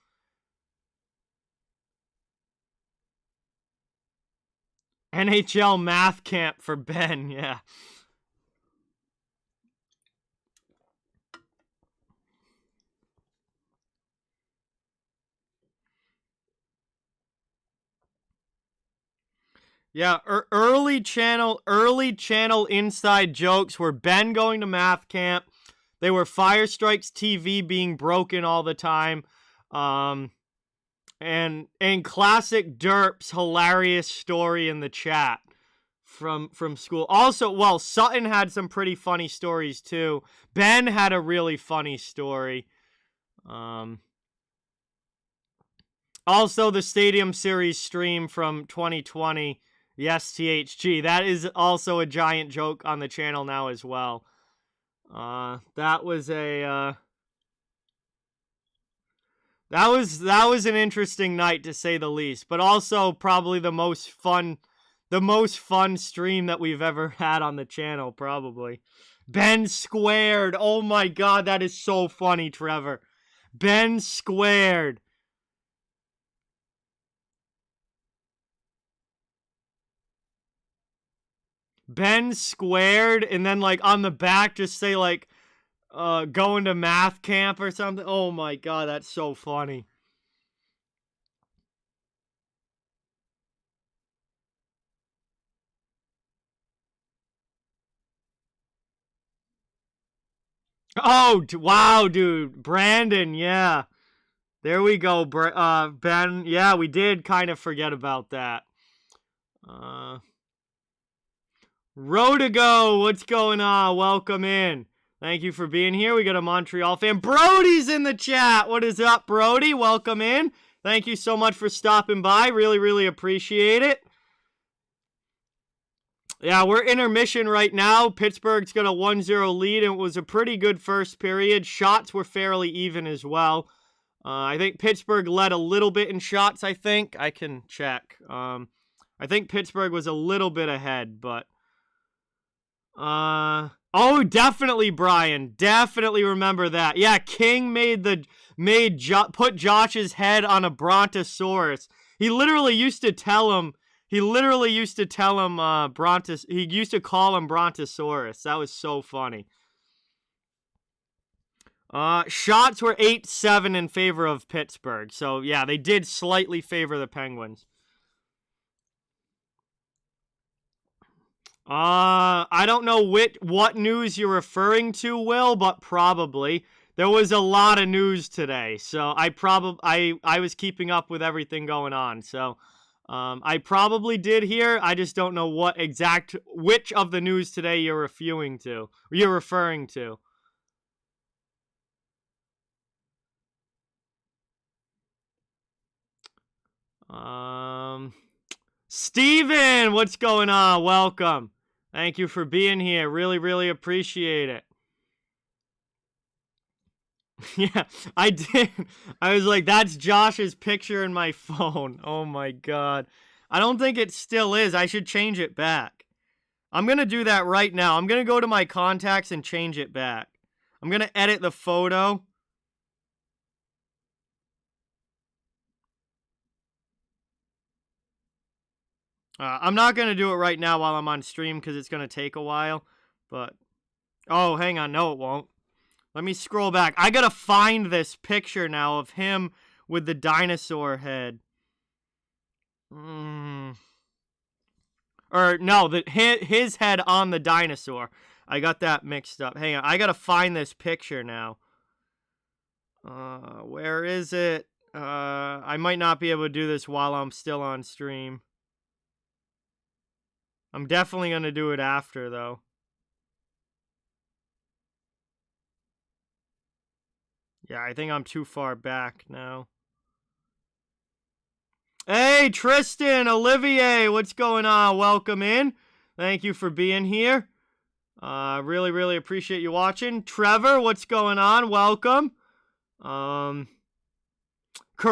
NHL math camp for Ben, yeah. Yeah, early channel inside jokes were Ben going to math camp. They were Fire Strike's TV being broken all the time. And classic Derp's hilarious story in the chat from school. Also, well, Sutton had some pretty funny stories too. Ben had a really funny story. Also, the Stadium Series stream from 2020. Yes, THG. That is also a giant joke on the channel now as well. That was a that was an interesting night to say the least, but also probably the most fun stream that we've ever had on the channel, probably. Ben squared. Oh my god, that is so funny, Trevor. Ben squared. Ben squared, and then like on the back just say like going to math camp or something. Oh my god, that's so funny. Oh, wow, dude. Brandon, yeah. There we go, Ben. Yeah, we did kind of forget about that. Rotigo, what's going on? Welcome in. Thank you for being here. We got a Montreal fan. Brody's in the chat. What is up, Brody? Welcome in. Thank you so much for stopping by. Really, really appreciate it. Yeah, we're intermission right now. Pittsburgh's got a 1-0 lead, and it was a pretty good first period. Shots were fairly even as well. I think Pittsburgh led a little bit in shots, I think. I can check. I think Pittsburgh was a little bit ahead, but... Oh, definitely, Brian. Definitely remember that. Yeah, King put Josh's head on a brontosaurus. He literally used to tell him... He used to call him Brontosaurus. That was so funny. Shots were 8-7 in favor of Pittsburgh. So, yeah, they did slightly favor the Penguins. I don't know what news you're referring to, Will, but probably. There was a lot of news today, so I was keeping up with everything going on, so... I probably did hear. I just don't know which of the news today you're referring to. Steven, what's going on? Welcome. Thank you for being here. Really, really appreciate it. Yeah, I did. I was like, that's Josh's picture in my phone. Oh my god. I don't think it still is. I should change it back. I'm going to do that right now. I'm going to go to my contacts and change it back. I'm going to edit the photo. I'm not going to do it right now while I'm on stream because it's going to take a while. But, oh, hang on. No, it won't. Let me scroll back. I gotta find this picture now of him with the dinosaur head. Or, no, his head on the dinosaur. I got that mixed up. Hang on. I gotta find this picture now. Where is it? I might not be able to do this while I'm still on stream. I'm definitely gonna do it after, though. Yeah, I think I'm too far back now. Hey, Tristan, Olivier, what's going on? Welcome in. Thank you for being here. Really, really appreciate you watching. Trevor, what's going on? Welcome.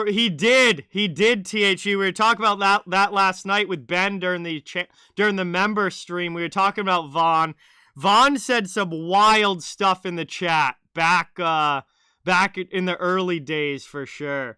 He did, THE. We were talking about that last night with Ben during the member stream. We were talking about Vaughn. Vaughn said some wild stuff in the chat back in the early days for sure.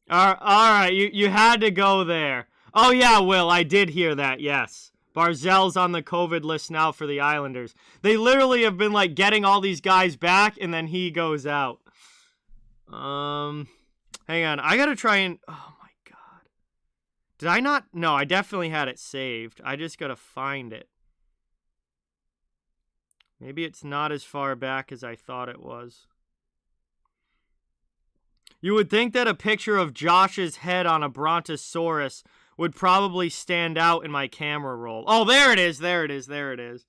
All right, you had to go there. Oh yeah, Will, I did hear that. Yes, Barzell's on the COVID list now for the Islanders. They literally have been like getting all these guys back, and then he goes out. Hang on, I gotta try and. Oh my god, did I not? No, I definitely had it saved. I just gotta find it. Maybe it's not as far back as I thought it was. You would think that a picture of Josh's head on a brontosaurus would probably stand out in my camera roll. Oh, there it is. There it is. There it is.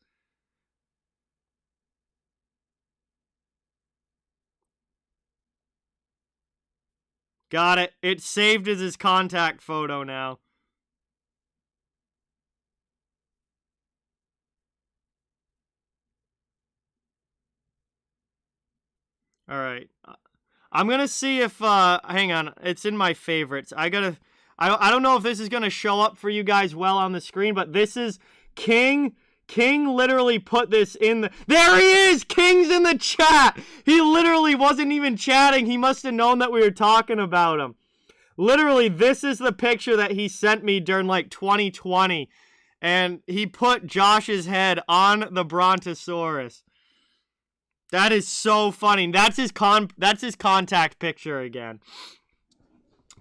Got it. It's saved as his contact photo now. All right. I'm going to see if, hang on, it's in my favorites. I don't know if this is going to show up for you guys well on the screen, but this is King. King literally put this in the... There he is! King's in the chat! He literally wasn't even chatting. He must have known that we were talking about him. Literally, this is the picture that he sent me during, like, 2020. And he put Josh's head on the Brontosaurus. That is so funny. That's his contact picture again.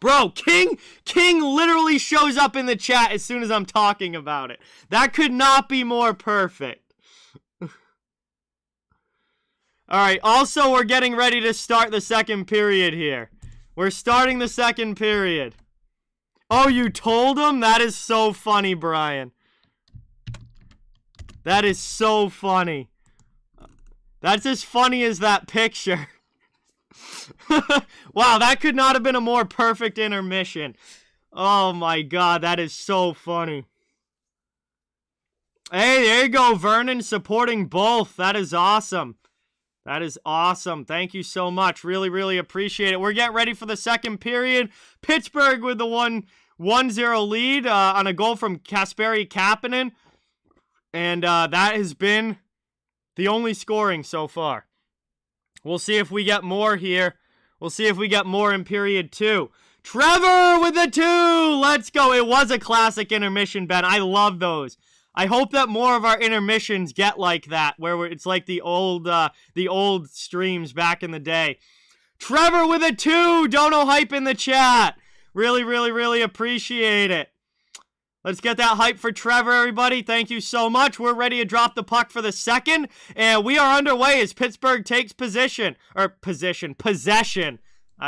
Bro, King literally shows up in the chat as soon as I'm talking about it. That could not be more perfect. Alright, also we're getting ready to start the second period here. We're starting the second period. Oh, you told him? That is so funny, Brian. That is so funny. That's as funny as that picture. Wow, that could not have been a more perfect intermission. Oh my god, that is so funny. Hey, there you go, Vernon, supporting both. That is awesome. That is awesome. Thank you so much. Really, really appreciate it. We're getting ready for the second period. Pittsburgh with the 1-0 lead on a goal from Kasperi Kapanen. And that has been the only scoring so far. We'll see if we get more here. We'll see if we get more in period 2. Trevor with the 2! Let's go. It was a classic intermission, Ben. I love those. I hope that more of our intermissions get like that, where it's like the old streams back in the day. Trevor with a 2! Dono hype in the chat. Really, really, really appreciate it. Let's get that hype for Trevor, everybody. Thank you so much. We're ready to drop the puck for the second. And we are underway as Pittsburgh takes possession. I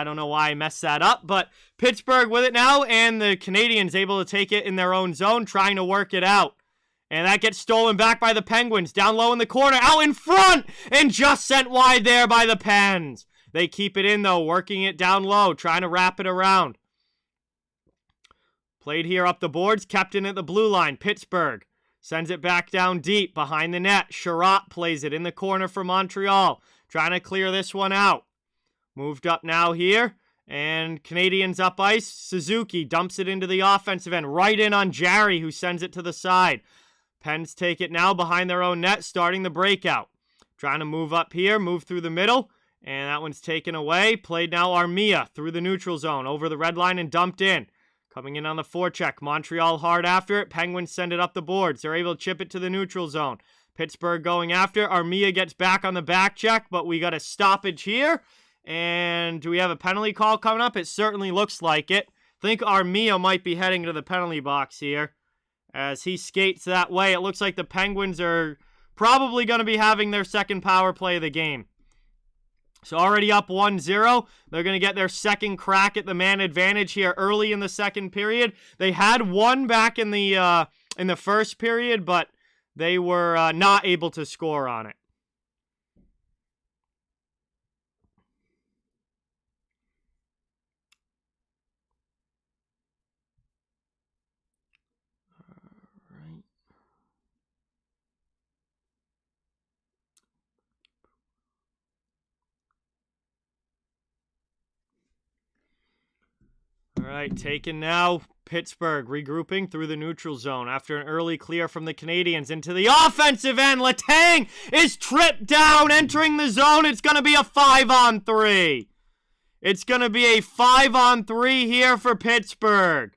don't know why I messed that up. But Pittsburgh with it now. And the Canadiens able to take it in their own zone, trying to work it out. And that gets stolen back by the Penguins. Down low in the corner. Out in front. And just sent wide there by the Pens. They keep it in, though. Working it down low. Trying to wrap it around. Played here up the boards, kept in at the blue line. Pittsburgh sends it back down deep behind the net. Gerry plays it in the corner for Montreal. Trying to clear this one out. Moved up now here. And Canadiens up ice. Suzuki dumps it into the offensive end. Right in on Gerry, who sends it to the side. Pens take it now behind their own net, starting the breakout. Trying to move up here, move through the middle. And that one's taken away. Played now Armia through the neutral zone. Over the red line and dumped in. Coming in on the forecheck. Montreal hard after it. Penguins send it up the boards. They're able to chip it to the neutral zone. Pittsburgh going after. Armia gets back on the back check, but we got a stoppage here. And do we have a penalty call coming up? It certainly looks like it. I think Armia might be heading to the penalty box here. As he skates that way, it looks like the Penguins are probably going to be having their second power play of the game. So already up 1-0. They're going to get their second crack at the man advantage here early in the second period. They had one back in the first period, but they were not able to score on it. All right, taken now. Pittsburgh regrouping through the neutral zone after an early clear from the Canadiens into the offensive end. Letang is tripped down, entering the zone. It's going to be a 5-on-3. It's going to be a 5-on-3 here for Pittsburgh.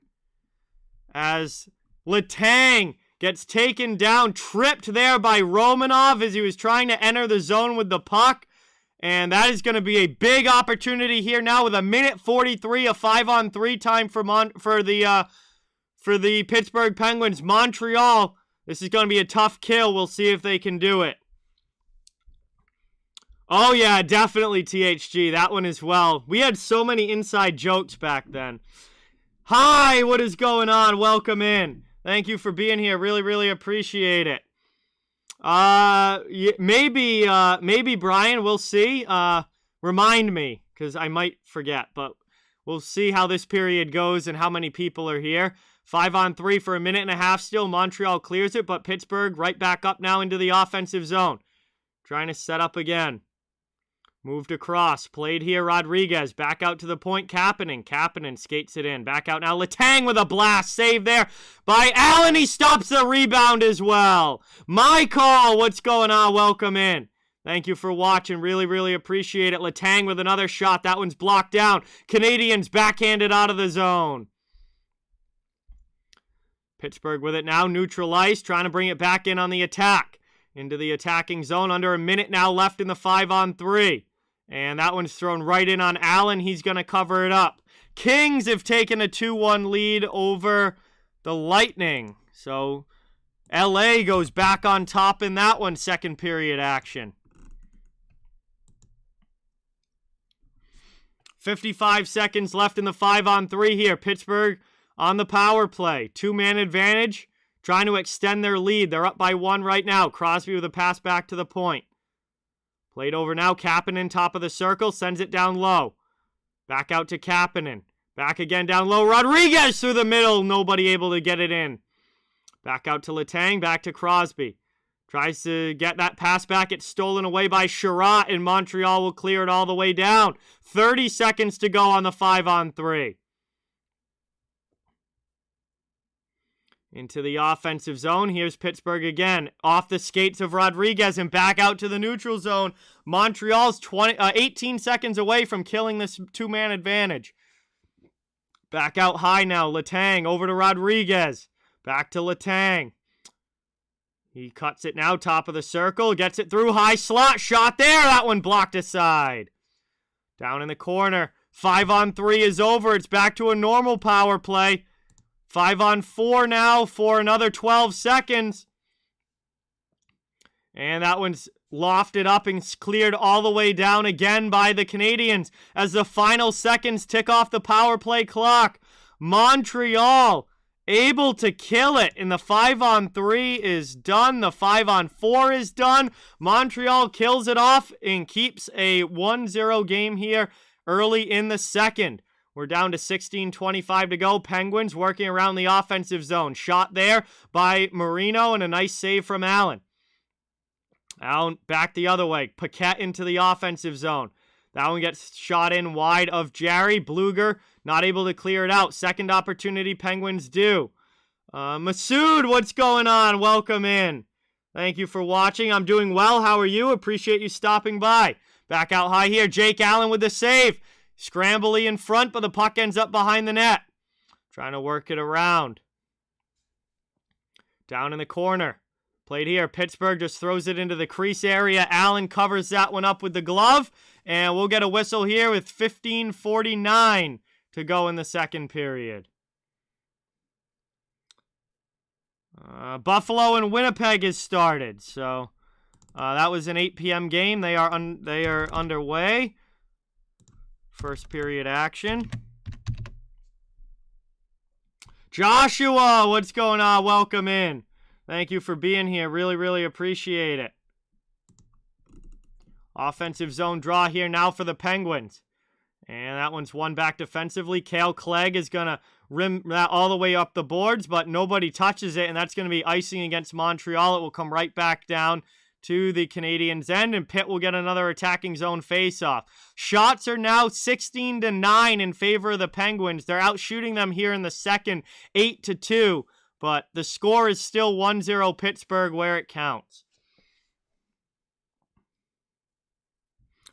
As Letang gets taken down, tripped there by Romanov as he was trying to enter the zone with the puck. And that is going to be a big opportunity here now with a minute 43, a 5-on-3 time for the Pittsburgh Penguins. Montreal, this is going to be a tough kill. We'll see if they can do it. Oh yeah, definitely THG. That one as well. We had so many inside jokes back then. Hi, what is going on? Welcome in. Thank you for being here. Really, really appreciate it. Maybe Brian, we'll see. Remind me, because I might forget, but we'll see how this period goes and how many people are here. 5-on-3 for a minute and a half still. Montreal clears it, but Pittsburgh right back up now into the offensive zone. Trying to set up again. Moved across. Played here. Rodriguez. Back out to the point. Kapanen. Kapanen skates it in. Back out now. Letang with a blast. Save there by Allen. He stops the rebound as well. My call. What's going on? Welcome in. Thank you for watching. Really, really appreciate it. Letang with another shot. That one's blocked down. Canadiens backhanded out of the zone. Pittsburgh with it now. Neutral ice. Trying to bring it back in on the attack. Into the attacking zone. Under a minute now left in the 5-on-3. And that one's thrown right in on Allen. He's going to cover it up. Kings have taken a 2-1 lead over the Lightning. So LA goes back on top in that one. Second period action. 55 seconds left in the 5-on-3 here. Pittsburgh on the power play. 2-man advantage. Trying to extend their lead. They're up by 1 right now. Crosby with a pass back to the point. Played over now. Kapanen, top of the circle. Sends it down low. Back out to Kapanen. Back again down low. Rodriguez through the middle. Nobody able to get it in. Back out to Letang. Back to Crosby. Tries to get that pass back. It's stolen away by Gerry, and Montreal will clear it all the way down. 30 seconds to go on the 5-on-3. Into the offensive zone. Here's Pittsburgh again. Off the skates of Rodriguez and back out to the neutral zone. Montreal's 18 seconds away from killing this 2-man advantage. Back out high now. Letang over to Rodriguez. Back to Letang. He cuts it now. Top of the circle. Gets it through. High slot. Shot there. That one blocked aside. Down in the corner. 5-on-3 is over. It's back to a normal power play. 5-on-4 now for another 12 seconds. And that one's lofted up and cleared all the way down again by the Canadiens as the final seconds tick off the power play clock. Montreal able to kill it, and the 5-on-3 is done. The 5-on-4 is done. Montreal kills it off and keeps a 1-0 game here early in the second. We're down to 16:25 to go. Penguins working around the offensive zone. Shot there by Marino and a nice save from Allen. Allen back the other way. Paquette into the offensive zone. That one gets shot in wide of Gerry. Bluger not able to clear it out. Second opportunity Penguins do. Masood, what's going on? Welcome in. Thank you for watching. I'm doing well. How are you? Appreciate you stopping by. Back out high here. Jake Allen with the save. Scrambly in front, but the puck ends up behind the net. Trying to work it around. Down in the corner. Played here. Pittsburgh just throws it into the crease area. Allen covers that one up with the glove. And we'll get a whistle here with 15:49 to go in the second period. Buffalo and Winnipeg has started. So that was an 8 p.m. game. They are underway. First period action. Joshua, what's going on? Welcome in. Thank you for being here. Really, really appreciate it. Offensive zone draw here now for the Penguins. And that one's won back defensively. Cale Clegg is going to rim that all the way up the boards, but nobody touches it, and that's going to be icing against Montreal. It will come right back down to the Canadiens' end, and Pitt will get another attacking zone face-off. Shots are now 16-9 in favor of the Penguins. They're out shooting them here in the second, 8-2, but the score is still 1-0 Pittsburgh where it counts.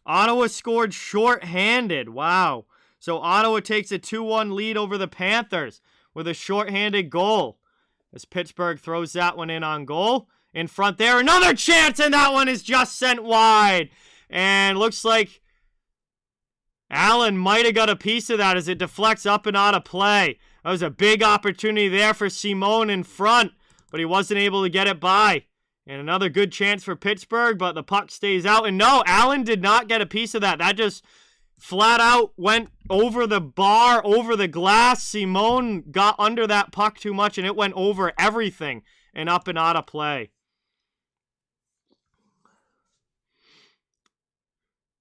Ottawa scored short-handed. Wow. So Ottawa takes a 2-1 lead over the Panthers with a short-handed goal as Pittsburgh throws that one in on goal. In front there, another chance, and that one is just sent wide. And looks like Allen might have got a piece of that as it deflects up and out of play. That was a big opportunity there for Simone in front, but he wasn't able to get it by. And another good chance for Pittsburgh, but the puck stays out. And no, Allen did not get a piece of that. That just flat out went over the bar, over the glass. Simone got under that puck too much, and it went over everything and up and out of play.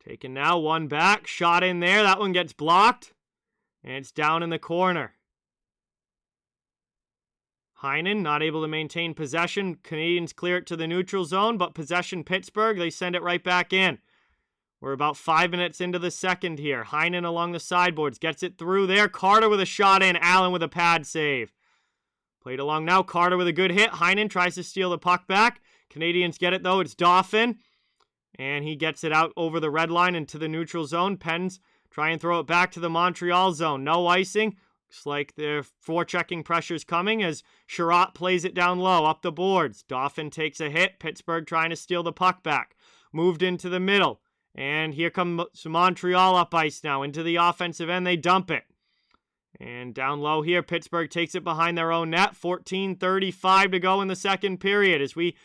Taken now, one back, shot in there. That one gets blocked, and it's down in the corner. Heinen not able to maintain possession. Canadiens clear it to the neutral zone, but possession Pittsburgh. They send it right back in. We're about 5 minutes into the second here. Heinen along the sideboards. Gets it through there. Carter with a shot in. Allen with a pad save. Played along now. Carter with a good hit. Heinen tries to steal the puck back. Canadiens get it, though. It's Dauphin. And he gets it out over the red line into the neutral zone. Pens try and throw it back to the Montreal zone. No icing. Looks like their forechecking pressure's coming as Gerry plays it down low, up the boards. Dauphin takes a hit. Pittsburgh trying to steal the puck back. Moved into the middle. And here comes Montreal up ice now. Into the offensive end, they dump it. And down low here, Pittsburgh takes it behind their own net. 14:35 to go in the second period as we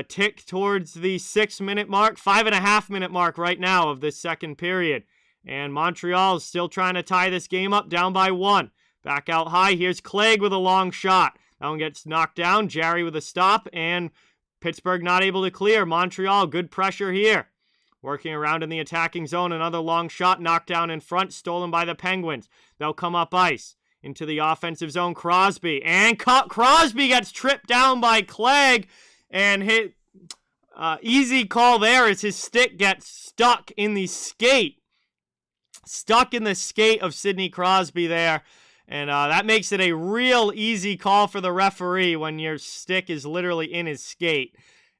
tick towards the 6-minute mark. 5.5-minute mark right now of this second period. And Montreal is still trying to tie this game up, down by 1. Back out high. Here's Clegg with a long shot. That one gets knocked down. Gerry with a stop. And Pittsburgh not able to clear. Montreal, good pressure here. Working around in the attacking zone. Another long shot knocked down in front. Stolen by the Penguins. They'll come up ice. Into the offensive zone. Crosby. And Crosby gets tripped down by Clegg. And hit. Easy call there as his stick gets stuck in the skate. Stuck in the skate of Sidney Crosby there. And that makes it a real easy call for the referee when your stick is literally in his skate.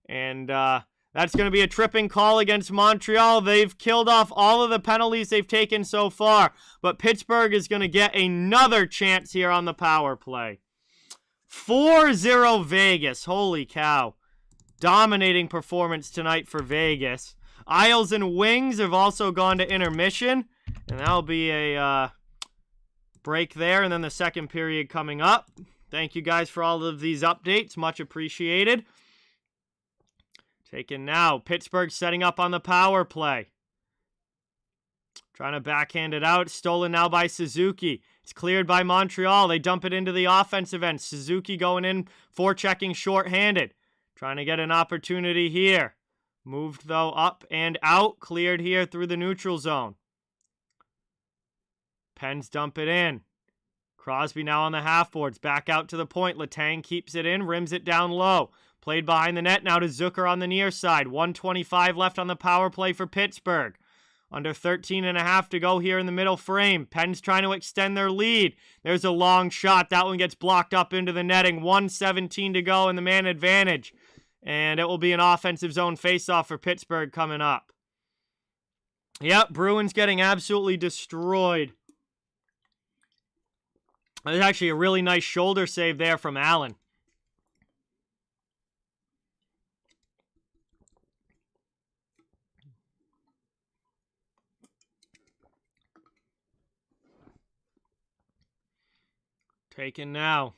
And that's going to be a tripping call against Montreal. They've killed off all of the penalties they've taken so far. But Pittsburgh is going to get another chance here on the power play. 4-0 Vegas. Holy cow. Dominating performance tonight for Vegas. Isles and Wings have also gone to intermission. And that'll be a break there, and then the second period coming up. Thank you guys for all of these updates. Much appreciated. Taken now. Pittsburgh setting up on the power play. Trying to backhand it out. Stolen now by Suzuki. It's cleared by Montreal. They dump it into the offensive end. Suzuki going in, forechecking shorthanded. Trying to get an opportunity here. Moved, though, up and out. Cleared here through the neutral zone. Pens dump it in. Crosby now on the half boards. Back out to the point. Letang keeps it in. Rims it down low. Played behind the net. Now to Zucker on the near side. 1:25 left on the power play for Pittsburgh. Under 13.5 to go here in the middle frame. Pens trying to extend their lead. There's a long shot. That one gets blocked up into the netting. 1:17 to go in the man advantage. And it will be an offensive zone faceoff for Pittsburgh coming up. Yep, Bruins getting absolutely destroyed. There's actually a really nice shoulder save there from Allen. Taken now.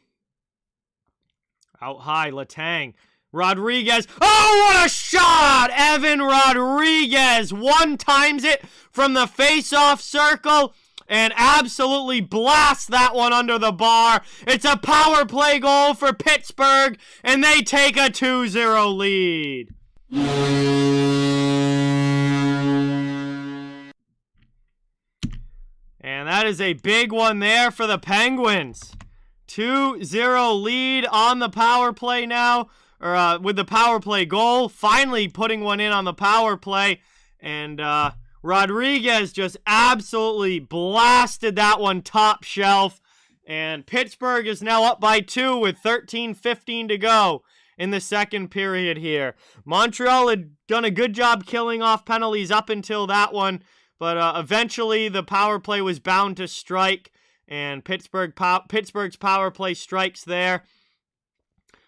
Out high, Letang. Rodriguez. Oh, what a shot! Evan Rodriguez one-times it from the face-off circle and absolutely blasts that one under the bar. It's a power play goal for Pittsburgh, and they take a 2-0 lead. And that is a big one there for the Penguins. 2-0 lead on the power play now, or with the power play goal. Finally putting one in on the power play, and Rodriguez just absolutely blasted that one top shelf. And Pittsburgh is now up by 2 with 13:15 to go in the second period here. Montreal had done a good job killing off penalties up until that one, but eventually the power play was bound to strike, and Pittsburgh's power play strikes there.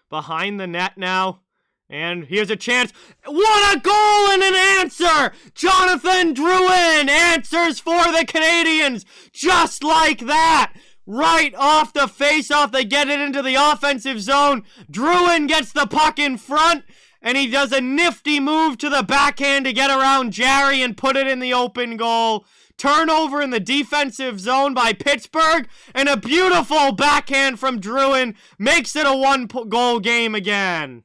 Behind the net now. And here's a chance. What a goal and an answer! Jonathan Drouin answers for the Canadiens. Just like that. Right off the face-off, they get it into the offensive zone. Drouin gets the puck in front, and he does a nifty move to the backhand to get around Gerry and put it in the open goal. Turnover in the defensive zone by Pittsburgh, and a beautiful backhand from Drouin makes it a one-goal game again.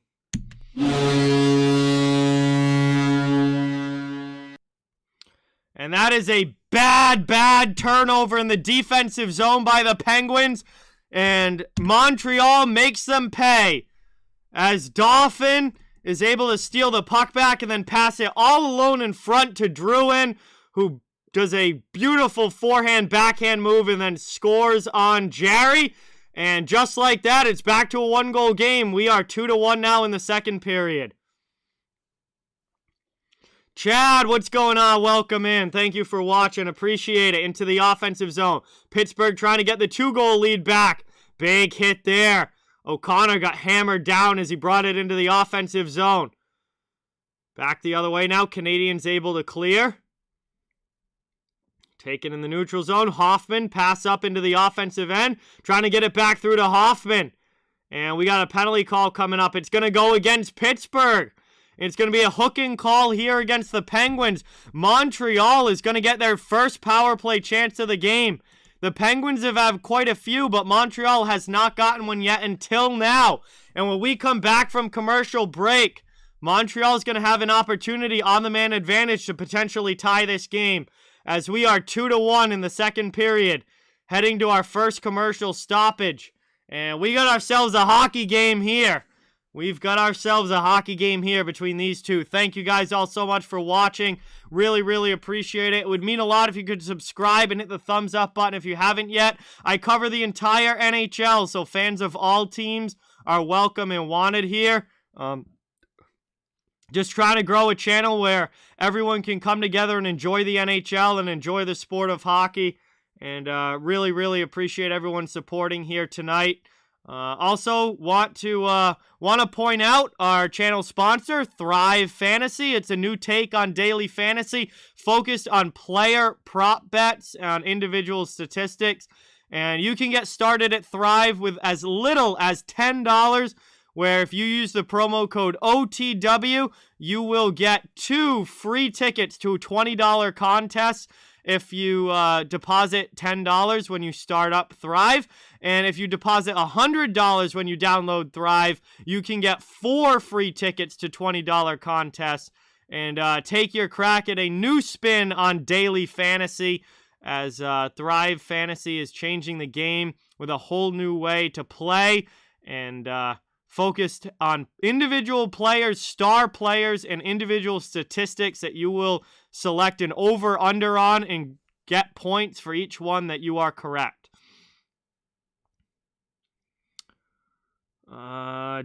And that is a bad turnover in the defensive zone by the Penguins, and Montreal makes them pay as Dauphin is able to steal the puck back and then pass it all alone in front to Drouin, who does a beautiful forehand backhand move and then scores on Gerry. And just like that, it's back to a one-goal game. We are 2-1 now in the second period. Chad, what's going on? Welcome in. Thank you for watching. Appreciate it. Into the offensive zone. Pittsburgh trying to get the 2-goal lead back. Big hit there. O'Connor got hammered down as he brought it into the offensive zone. Back the other way now. Canadiens able to clear. Taken in the neutral zone. Hoffman pass up into the offensive end. Trying to get it back through to Hoffman. And we got a penalty call coming up. It's going to go against Pittsburgh. It's going to be a hooking call here against the Penguins. Montreal is going to get their first power play chance of the game. The Penguins have had quite a few, but Montreal has not gotten one yet until now. And when we come back from commercial break, Montreal is going to have an opportunity on the man advantage to potentially tie this game, as we are 2-1 in the second period, heading to our first commercial stoppage. And we got ourselves a hockey game here. We've got ourselves a hockey game here between these two. Thank you guys all so much for watching. Really, really appreciate it. It would mean a lot if you could subscribe and hit the thumbs up button if you haven't yet. I cover the entire NHL, so fans of all teams are welcome and wanted here. Just trying to grow a channel where everyone can come together and enjoy the NHL and enjoy the sport of hockey. And really, really appreciate everyone supporting here tonight. Also want to point out our channel sponsor, Thrive Fantasy. It's a new take on daily fantasy focused on player prop bets on individual statistics. And you can get started at Thrive with as little as $10, where if you use the promo code OTW, you will get 2 free tickets to a $20 contest if you deposit $10 when you start up Thrive. And if you deposit $100 when you download Thrive, you can get 4 free tickets to $20 contests. And take your crack at a new spin on daily fantasy, as Thrive Fantasy is changing the game with a whole new way to play, and focused on individual players, star players, and individual statistics that you will select an over-under on and get points for each one that you are correct.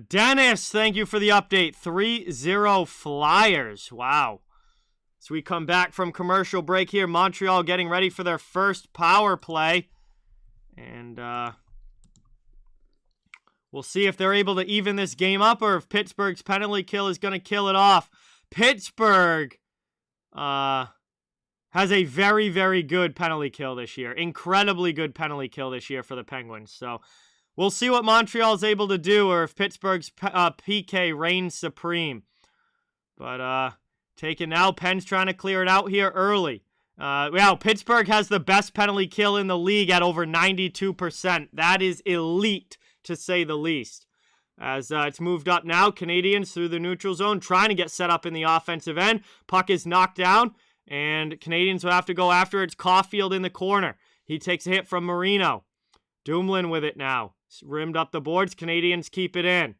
Dennis, thank you for the update. 3-0 Flyers. Wow. So we come back from commercial break here. Montreal getting ready for their first power play. And we'll see if they're able to even this game up or if Pittsburgh's penalty kill is going to kill it off. Pittsburgh has a very, very good penalty kill this year. Incredibly good penalty kill this year for the Penguins. So we'll see what Montreal is able to do, or if Pittsburgh's PK reigns supreme. But taken now. Penn's trying to clear it out here early. Pittsburgh has the best penalty kill in the league at over 92%. That is elite, to say the least. As it's moved up now, Canadiens through the neutral zone, trying to get set up in the offensive end. Puck is knocked down, and Canadiens will have to go after it. It's Caulfield in the corner. He takes a hit from Marino. Dumoulin with it now. Rimmed up the boards. Canadiens keep it in.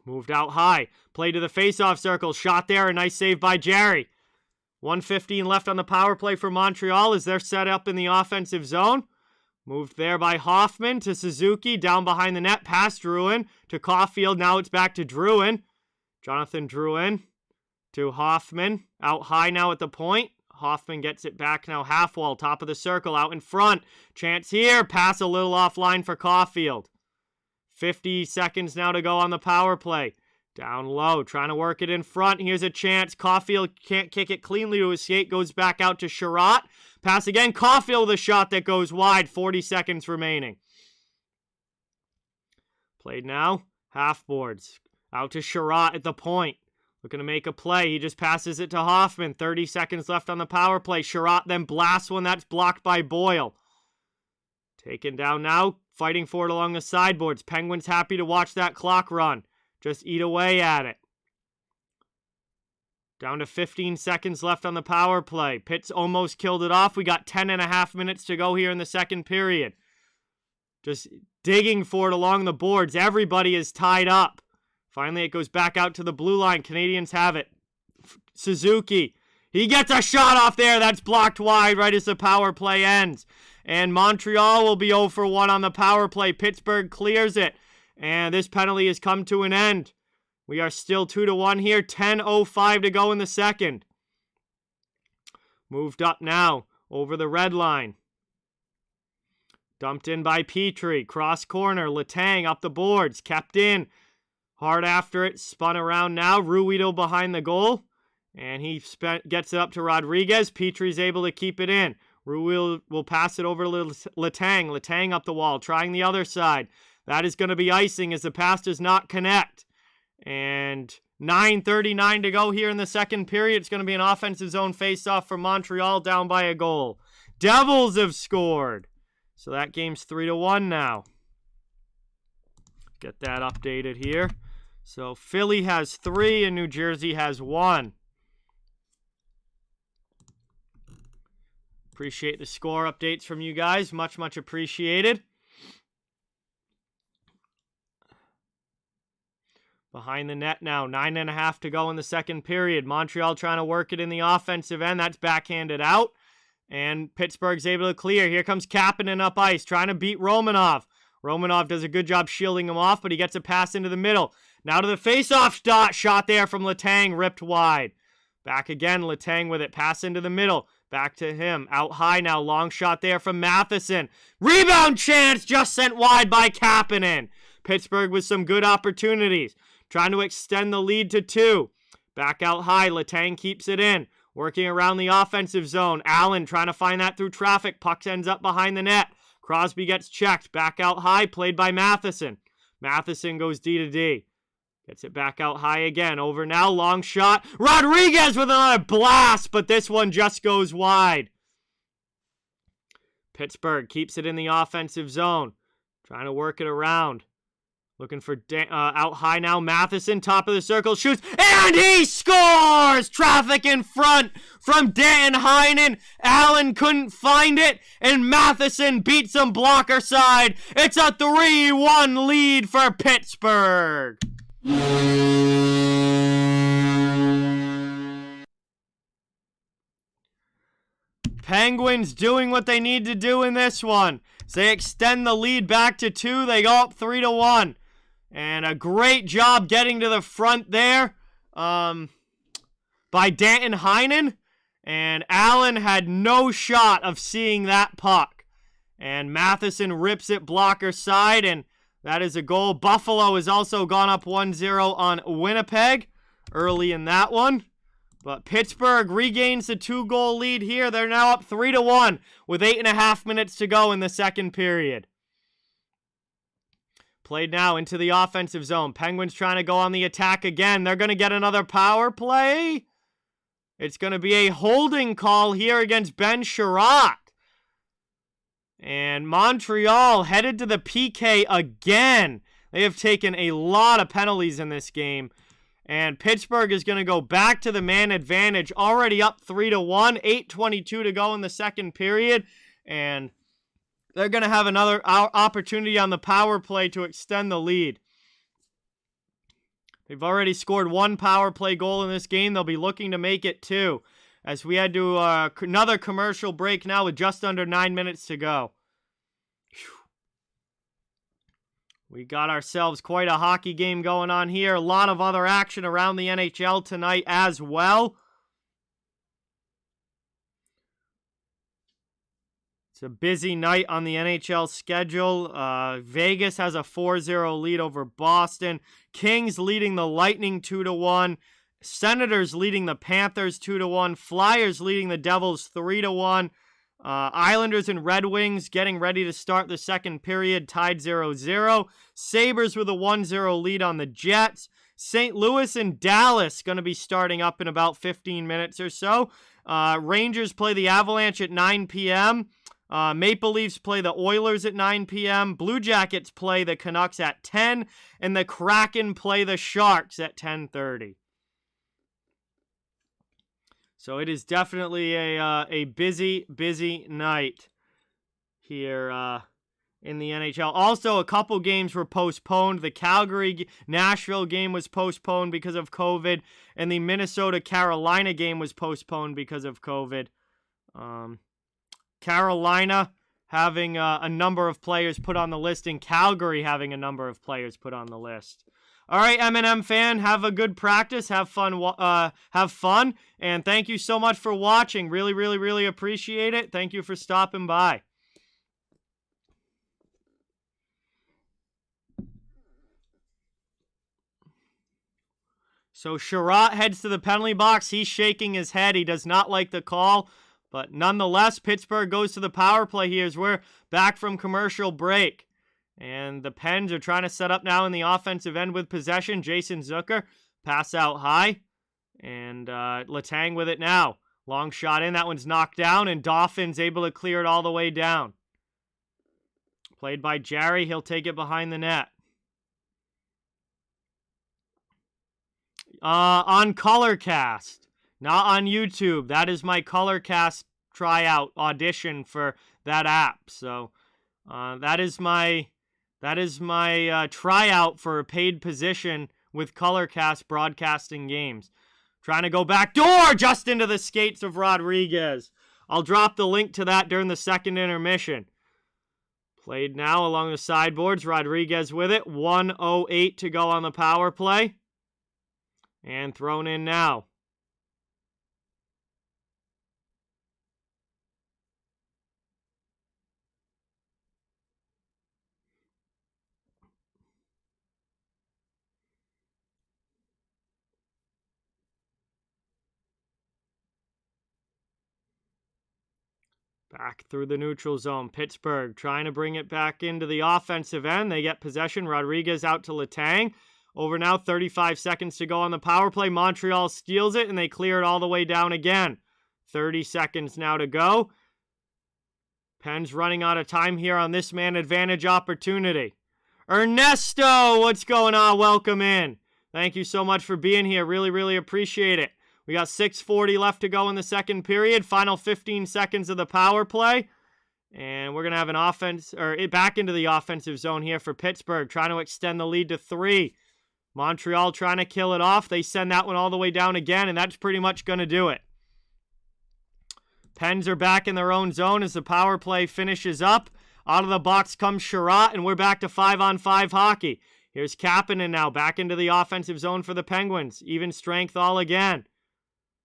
Moved out high. Play to the faceoff circle. Shot there. A nice save by Gerry. 1:15 left on the power play for Montreal as they're set up in the offensive zone. Moved there by Hoffman to Suzuki. Down behind the net. Past Drouin to Caulfield. Now it's back to Drouin. Jonathan Drouin to Hoffman. Out high now at the point. Hoffman gets it back now half wall. Top of the circle. Out in front. Chance here. Pass a little offline for Caulfield. 50 seconds now to go on the power play. Down low, trying to work it in front. Here's a chance. Caulfield can't kick it cleanly to his skate. Goes back out to Gerry. Pass again. Caulfield with a shot that goes wide. 40 seconds remaining. Played now. Half boards. Out to Gerry at the point. Looking to make a play. He just passes it to Hoffman. 30 seconds left on the power play. Gerry then blasts one that's blocked by Boyle. Taken down now. Fighting for it along the sideboards. Penguins happy to watch that clock run. Just eat away at it. Down to 15 seconds left on the power play. Pitts almost killed it off. We got 10.5 minutes to go here in the second period. Just digging for it along the boards. Everybody is tied up. Finally, it goes back out to the blue line. Canadiens have it. Suzuki. He gets a shot off there. That's blocked wide right as the power play ends. And Montreal will be 0 for 1 on the power play. Pittsburgh clears it. And this penalty has come to an end. We are still 2-1 here. 10:05 to go in the second. Moved up now over the red line. Dumped in by Petrie. Cross corner. Letang up the boards. Kept in. Hard after it. Spun around now. Ruido behind the goal. And he gets it up to Rodriguez. Petrie's able to keep it in. Ruido will pass it over to Letang. Letang up the wall. Trying the other side. That is going to be icing as the pass does not connect. And 9:39 to go here in the second period. It's going to be an offensive zone face-off for Montreal, down by a goal. Devils have scored. So that game's 3-1 now. Get that updated here. So Philly has 3 and New Jersey has 1. Appreciate the score updates from you guys. Much, much appreciated. Behind the net now. 9.5 to go in the second period. Montreal trying to work it in the offensive end. That's backhanded out. And Pittsburgh's able to clear. Here comes Kapanen up ice. Trying to beat Romanov. Romanov does a good job shielding him off, but he gets a pass into the middle. Now to the face-off shot there from Letang. Ripped wide. Back again. Letang with it. Pass into the middle. Back to him. Out high now. Long shot there from Matheson. Rebound chance just sent wide by Kapanen. Pittsburgh with some good opportunities. Trying to extend the lead to 2. Back out high. Letang keeps it in. Working around the offensive zone. Allen trying to find that through traffic. Puck ends up behind the net. Crosby gets checked. Back out high. Played by Matheson. Matheson goes D to D. Gets it back out high again. Over now. Long shot. Rodriguez with another blast, but this one just goes wide. Pittsburgh keeps it in the offensive zone. Trying to work it around. Looking for out high now. Matheson, top of the circle, shoots, and he scores! Traffic in front from Dan Heinen. Allen couldn't find it, and Matheson beats him blocker side. It's a 3-1 lead for Pittsburgh. Penguins doing what they need to do in this one. So they extend the lead back to 2. They go up 3-1. And a great job getting to the front there by Danton Heinen. And Allen had no shot of seeing that puck. And Matheson rips it blocker side, and that is a goal. Buffalo has also gone up 1-0 on Winnipeg early in that one. But Pittsburgh regains the 2-goal lead here. They're now up 3-1 with 8.5 minutes to go in the second period. Played now into the offensive zone. Penguins trying to go on the attack again. They're going to get another power play. It's going to be a holding call here against Ben Sherratt. And Montreal headed to the PK again. They have taken a lot of penalties in this game. And Pittsburgh is going to go back to the man advantage. Already up 3-1. 8:22 to go in the second period. And they're going to have another opportunity on the power play to extend the lead. They've already scored 1 power play goal in this game. They'll be looking to make it 2. As we head to another commercial break now with just under 9 minutes to go. We got ourselves quite a hockey game going on here. A lot of other action around the NHL tonight as well. It's a busy night on the NHL schedule. Vegas has a 4-0 lead over Boston. Kings leading the Lightning 2-1. Senators leading the Panthers 2-1. Flyers leading the Devils 3-1. Islanders and Red Wings getting ready to start the second period, tied 0-0. Sabres with a 1-0 lead on the Jets. St. Louis and Dallas going to be starting up in about 15 minutes or so. Rangers play the Avalanche at 9 p.m. Maple Leafs play the Oilers at 9 p.m. Blue Jackets play the Canucks at 10. And the Kraken play the Sharks at 10:30. So it is definitely a busy, busy night here in the NHL. Also, a couple games were postponed. The Calgary-Nashville game was postponed because of COVID, and the Minnesota-Carolina game was postponed because of COVID. Carolina having a number of players put on the list, and Calgary having a number of players put on the list. All right, M&M fan, have a good practice. Have fun, and thank you so much for watching. Really, really, really appreciate it. Thank you for stopping by. So Gerry heads to the penalty box. He's shaking his head. He does not like the call. But nonetheless, Pittsburgh goes to the power play here as we're back from commercial break. And the Pens are trying to set up now in the offensive end with possession. Jason Zucker, pass out high. And Letang with it now. Long shot in. That one's knocked down. And Dauphin's able to clear it all the way down. Played by Gerry. He'll take it behind the net. On Colorcast, not on YouTube. That is my Colorcast tryout audition for that app. So that is my tryout for a paid position with Colorcast broadcasting games. Trying to go back door just into the skates of Rodriguez. I'll drop the link to that during the second intermission. Played now along the sideboards. Rodriguez with it. 1:08 to go on the power play. And thrown in now. Back through the neutral zone. Pittsburgh trying to bring it back into the offensive end. They get possession. Rodriguez out to Letang. Over now, 35 seconds to go on the power play. Montreal steals it, and they clear it all the way down again. 30 seconds now to go. Pens running out of time here on this man advantage opportunity. Ernesto, what's going on? Welcome in. Thank you so much for being here. Really, really appreciate it. We got 6:40 left to go in the second period. Final 15 seconds of the power play. And we're going to have an offense, or back into the offensive zone here for Pittsburgh, trying to extend the lead to 3. Montreal trying to kill it off. They send that one all the way down again, and that's pretty much going to do it. Pens are back in their own zone as the power play finishes up. Out of the box comes Gerry, and we're back to 5-on-5 hockey. Here's Kapanen now back into the offensive zone for the Penguins. Even strength all again.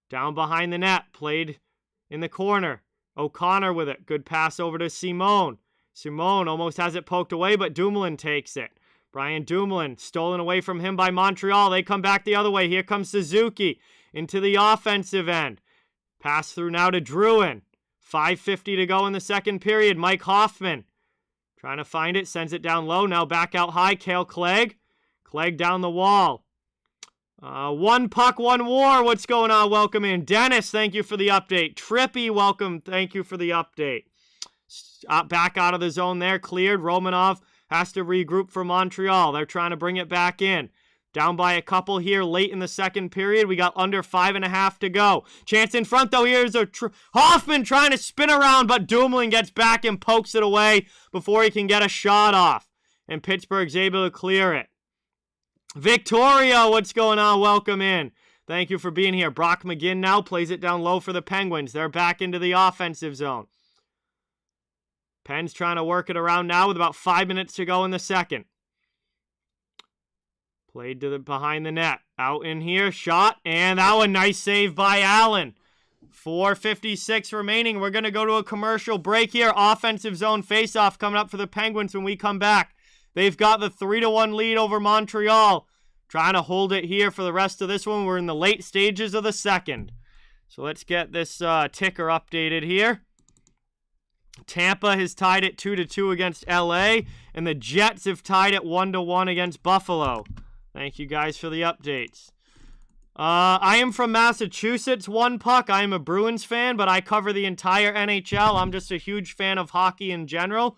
Down behind the net, played in the corner. O'Connor with it. Good pass over to Simone. Simone almost has it poked away, but Dumoulin takes it. Brian Dumoulin, stolen away from him by Montreal. They come back the other way. Here comes Suzuki into the offensive end. Pass through now to Drouin. 5:50 to go in the second period. Mike Hoffman trying to find it. Sends it down low. Now back out high. Cale Clegg. Clegg down the wall. One puck, one war. What's going on? Welcome in. Dennis, thank you for the update. Trippy, welcome. Thank you for the update. Back out of the zone there. Cleared. Romanov has to regroup for Montreal. They're trying to bring it back in. Down by a couple here late in the second period. We got under 5.5 to go. Chance in front, though. Here's Hoffman trying to spin around, but Dumoulin gets back and pokes it away before he can get a shot off. And Pittsburgh's able to clear it. Victoria, what's going on? Welcome in. Thank you for being here. Brock McGinn now plays it down low for the Penguins. They're back into the offensive zone. Pens trying to work it around now with about 5 minutes to go in the second. Played to the behind the net. Out in here, shot, and that one, nice save by Allen. 4:56 remaining. We're going to go to a commercial break here. Offensive zone faceoff coming up for the Penguins when we come back. They've got the 3-1 lead over Montreal. Trying to hold it here for the rest of this one. We're in the late stages of the second. So let's get this ticker updated here. Tampa has tied it 2-2 against LA, and the Jets have tied it 1-1 against Buffalo. Thank you guys for the updates. I am from Massachusetts, one puck. I am a Bruins fan, but I cover the entire NHL. I'm just a huge fan of hockey in general,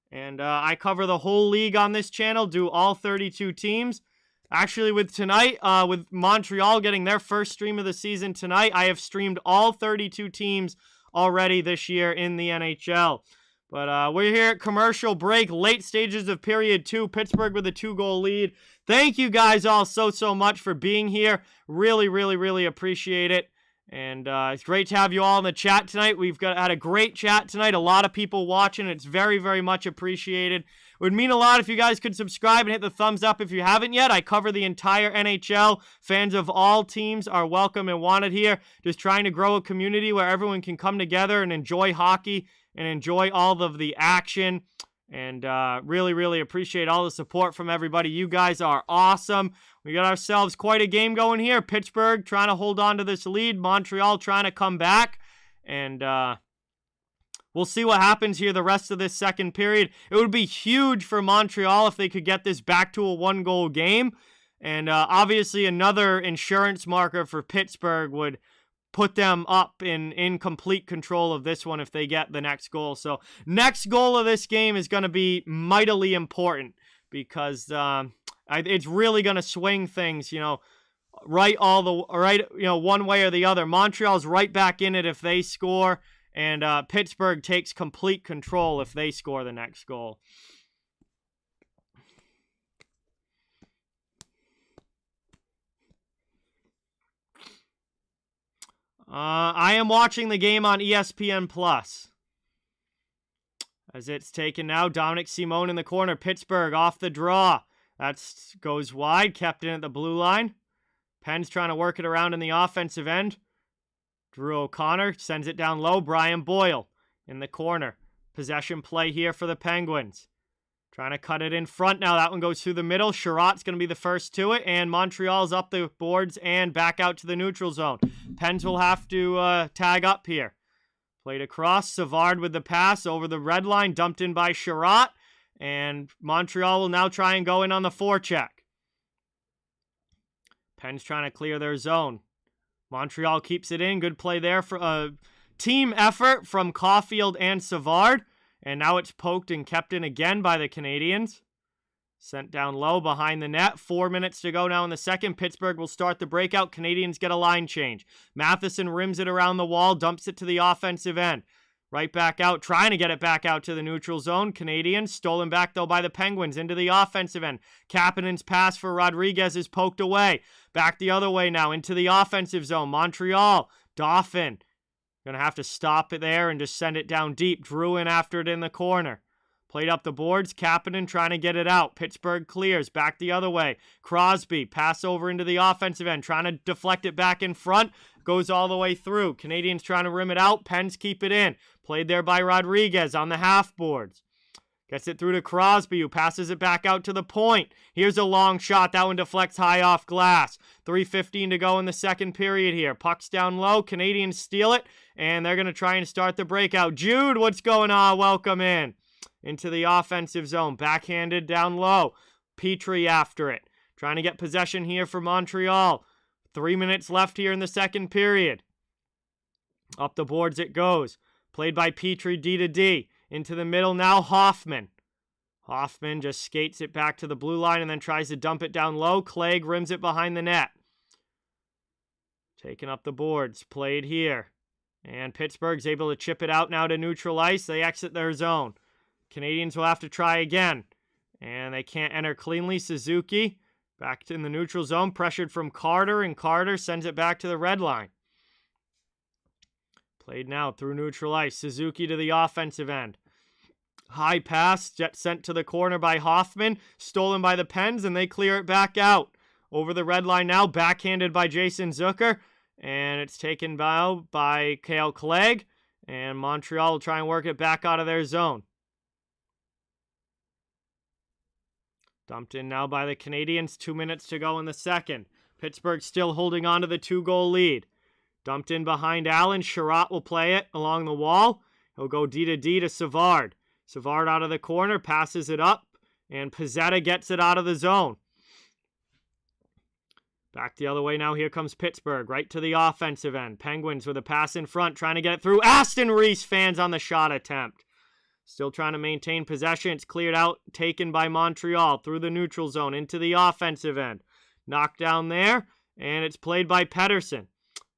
and I cover the whole league on this channel, do all 32 teams. Actually, with tonight, with Montreal getting their first stream of the season tonight, I have streamed all 32 teams already this year in the NHL. But we're here at commercial break, late stages of period 2. Pittsburgh with a 2-goal lead. Thank you guys all so much for being here. Really appreciate it. And it's great to have you all in the chat tonight. We've had a great chat tonight. A lot of people watching. It's very much appreciated. It would mean a lot if you guys could subscribe and hit the thumbs up if you haven't yet. I cover the entire NHL. Fans of all teams are welcome and wanted here. Just trying to grow a community where everyone can come together and enjoy hockey and enjoy all of the action. And really appreciate all the support from everybody. You guys are awesome. We got ourselves quite a game going here. Pittsburgh trying to hold on to this lead. Montreal trying to come back. And we'll see what happens here the rest of this second period. It would be huge for Montreal if they could get this back to a 1-goal game. And obviously another insurance marker for Pittsburgh would put them up in complete control of this one if they get the next goal. So next goal of this game is going to be mightily important because it's really going to swing things, one way or the other. Montreal's right back in it if they score, and Pittsburgh takes complete control if they score the next goal. I am watching the game on ESPN+. As it's taken now, Dominic Simone in the corner. Pittsburgh off the draw. That goes wide, kept in at the blue line. Penn's trying to work it around in the offensive end. Drew O'Connor sends it down low. Brian Boyle in the corner. Possession play here for the Penguins. Trying to cut it in front now. That one goes through the middle. Sherratt's going to be the first to it. And Montreal's up the boards and back out to the neutral zone. Pens will have to tag up here. Played across. Savard with the pass over the red line. Dumped in by Sherratt. And Montreal will now try and go in on the forecheck. Pens trying to clear their zone. Montreal keeps it in. Good play there for a team effort from Caulfield and Savard. And now it's poked and kept in again by the Canadiens. Sent down low behind the net. 4 minutes to go now in the second. Pittsburgh will start the breakout. Canadiens get a line change. Matheson rims it around the wall. Dumps it to the offensive end. Right back out. Trying to get it back out to the neutral zone. Canadiens stolen back though by the Penguins into the offensive end. Kapanen's pass for Rodriguez is poked away. Back the other way now into the offensive zone. Montreal. Dauphin. Going to have to stop it there and just send it down deep. Drew in after it in the corner. Played up the boards. Kapanen trying to get it out. Pittsburgh clears. Back the other way. Crosby. Pass over into the offensive end. Trying to deflect it back in front. Goes all the way through. Canadiens trying to rim it out. Pens keep it in. Played there by Rodriguez on the half boards. Gets it through to Crosby, who passes it back out to the point. Here's a long shot. That one deflects high off glass. 3:15 to go in the second period here. Puck's down low. Canadiens steal it, and they're going to try and start the breakout. Jude, what's going on? Welcome in. Into the offensive zone. Backhanded down low. Petrie after it. Trying to get possession here for Montreal. 3 minutes left here in the second period. Up the boards it goes. Played by Petrie, D to D. Into the middle now, Hoffman. Hoffman just skates it back to the blue line and then tries to dump it down low. Clegg rims it behind the net. Taking up the boards. Played here. And Pittsburgh's able to chip it out now to neutral ice. They exit their zone. Canadiens will have to try again. And they can't enter cleanly. Suzuki back in the neutral zone. Pressured from Carter, and Carter sends it back to the red line. Played now through neutral ice. Suzuki to the offensive end. High pass, sent to the corner by Hoffman. Stolen by the Pens, and they clear it back out. Over the red line now, backhanded by Jason Zucker. And it's taken by Kale Clegg. And Montreal will try and work it back out of their zone. Dumped in now by the Canadiens. 2 minutes to go in the second. Pittsburgh still holding on to the 2-goal lead. Dumped in behind Allen. Sherratt will play it along the wall. He'll go D to D to Savard. Savard out of the corner, passes it up, and Pizzetta gets it out of the zone. Back the other way now. Here comes Pittsburgh, right to the offensive end. Penguins with a pass in front, trying to get it through. Aston Reese fans on the shot attempt. Still trying to maintain possession. It's cleared out, taken by Montreal through the neutral zone into the offensive end. Knocked down there, and it's played by Pettersson.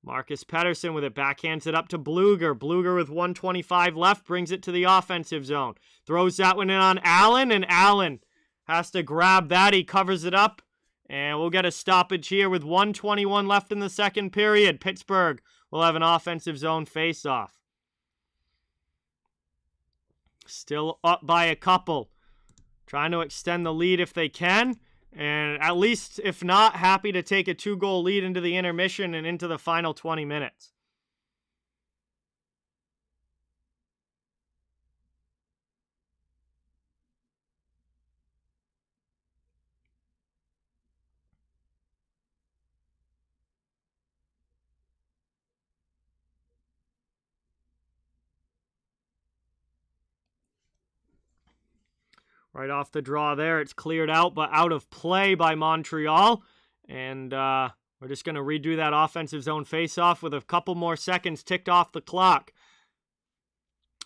Marcus Pettersson with it, backhands it up to Bluger. Bluger with 1:25 left, brings it to the offensive zone. Throws that one in on Allen, and Allen has to grab that. He covers it up, and we'll get a stoppage here with 1:21 left in the second period. Pittsburgh will have an offensive zone face-off. Still up by a couple. Trying to extend the lead if they can. And at least, if not, happy to take a 2-goal lead into the intermission and into the final 20 minutes. Right off the draw there, it's cleared out, but out of play by Montreal. And we're just going to redo that offensive zone faceoff with a couple more seconds ticked off the clock.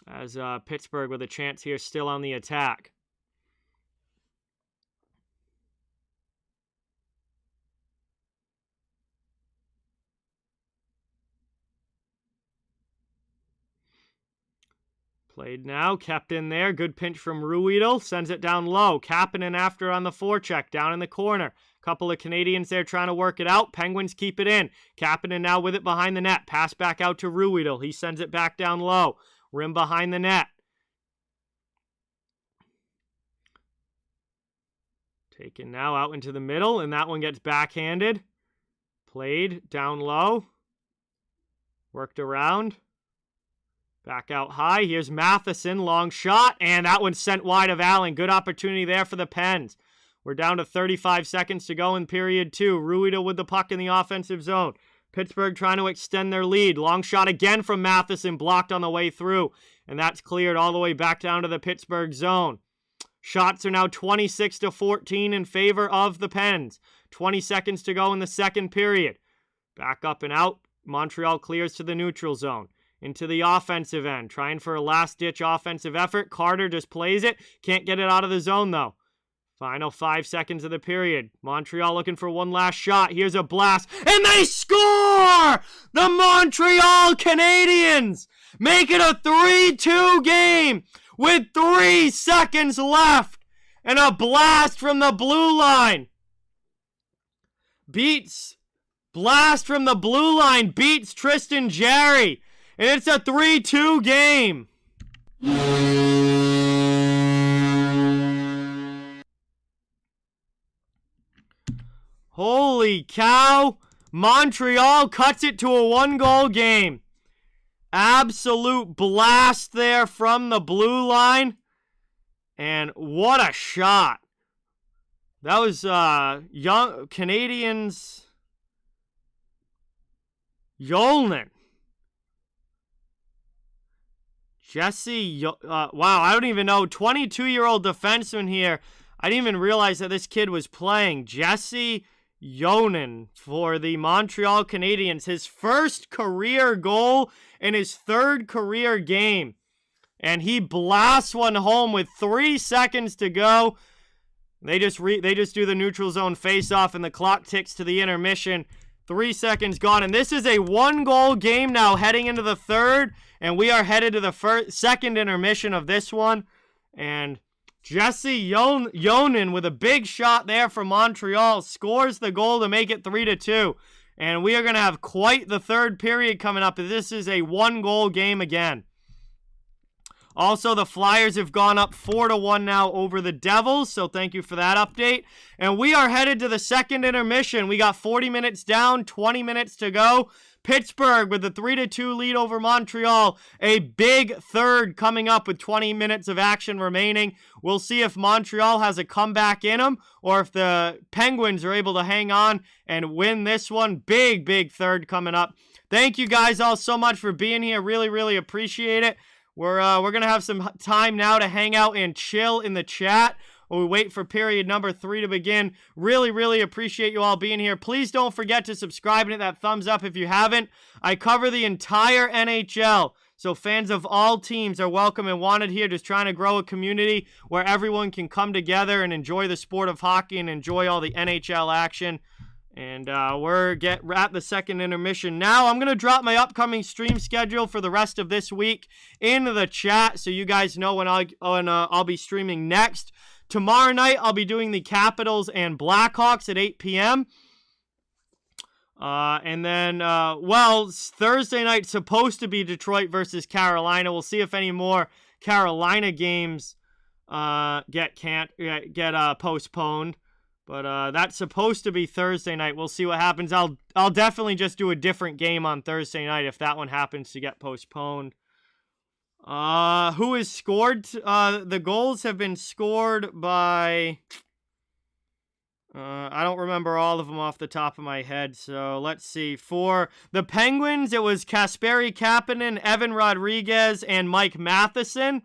As Pittsburgh with a chance here still on the attack. Played now, kept in there. Good pinch from Ruhwedel. Sends it down low. Kapanen after on the forecheck, down in the corner. Couple of Canadians there trying to work it out. Penguins keep it in. Kapanen now with it behind the net. Pass back out to Ruhwedel. He sends it back down low. Rim behind the net. Taken now out into the middle, and that one gets backhanded. Played down low. Worked around. Back out high. Here's Matheson. Long shot. And that one's sent wide of Allen. Good opportunity there for the Pens. We're down to 35 seconds to go in period 2. Ruhwedel with the puck in the offensive zone. Pittsburgh trying to extend their lead. Long shot again from Matheson. Blocked on the way through. And that's cleared all the way back down to the Pittsburgh zone. Shots are now 26-14 in favor of the Pens. 20 seconds to go in the second period. Back up and out. Montreal clears to the neutral zone. Into the offensive end. Trying for a last-ditch offensive effort. Carter just plays it. Can't get it out of the zone, though. Final 5 seconds of the period. Montreal looking for one last shot. Here's a blast. And they score! The Montreal Canadiens make it a 3-2 game with 3 seconds left. And a blast from the blue line. Blast from the blue line beats Tristan Gerry. And it's a 3-2 game. Holy cow. Montreal cuts it to a 1-goal game. Absolute blast there from the blue line. And what a shot. That was young Canadiens. Yolnen. Wow, I don't even know. 22-year-old defenseman here. I didn't even realize that this kid was playing. Jesse Yolnen for the Montreal Canadiens. His first career goal in his 3rd career game. And he blasts one home with 3 seconds to go. They just do the neutral zone face-off, and the clock ticks to the intermission. 3 seconds gone, and this is a 1-goal game now heading into the 3rd, and we are headed to the second intermission of this one. And Jesse Yolnen with a big shot there for Montreal scores the goal to make it 3-2. And we are going to have quite the 3rd period coming up. This is a 1-goal game again. Also, the Flyers have gone up 4-1 now over the Devils, so thank you for that update. And we are headed to the second intermission. We got 40 minutes down, 20 minutes to go. Pittsburgh with the 3-2 lead over Montreal. A big 3rd coming up with 20 minutes of action remaining. We'll see if Montreal has a comeback in them or if the Penguins are able to hang on and win this one. Big 3rd coming up. Thank you guys all so much for being here. Really, really appreciate it. We're going to have some time now to hang out and chill in the chat while we wait for period number 3 to begin. Really, really appreciate you all being here. Please don't forget to subscribe and hit that thumbs up if you haven't. I cover the entire NHL, so fans of all teams are welcome and wanted here, just trying to grow a community where everyone can come together and enjoy the sport of hockey and enjoy all the NHL action. And we're at the second intermission now. I'm going to drop my upcoming stream schedule for the rest of this week into the chat so you guys know when I'll be streaming next. Tomorrow night, I'll be doing the Capitals and Blackhawks at 8 p.m. And then, Thursday night's supposed to be Detroit versus Carolina. We'll see if any more Carolina games get postponed. But that's supposed to be Thursday night. We'll see what happens. I'll definitely just do a different game on Thursday night if that one happens to get postponed. Who has scored? The goals have been scored by... I don't remember all of them off the top of my head, so let's see. For the Penguins, it was Kasperi Kapanen, Evan Rodriguez, and Mike Matheson.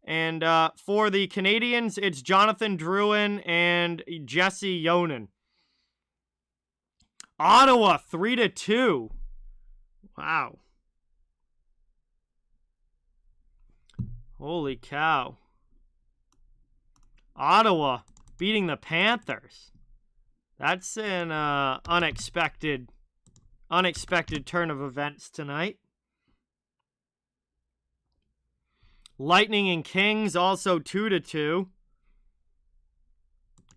And for the Canadiens, it's Jonathan Drouin and Jesse Yonan. Ottawa, 3-2. Wow. Holy cow. Ottawa beating the Panthers. That's an unexpected turn of events tonight. Lightning and Kings also 2-2.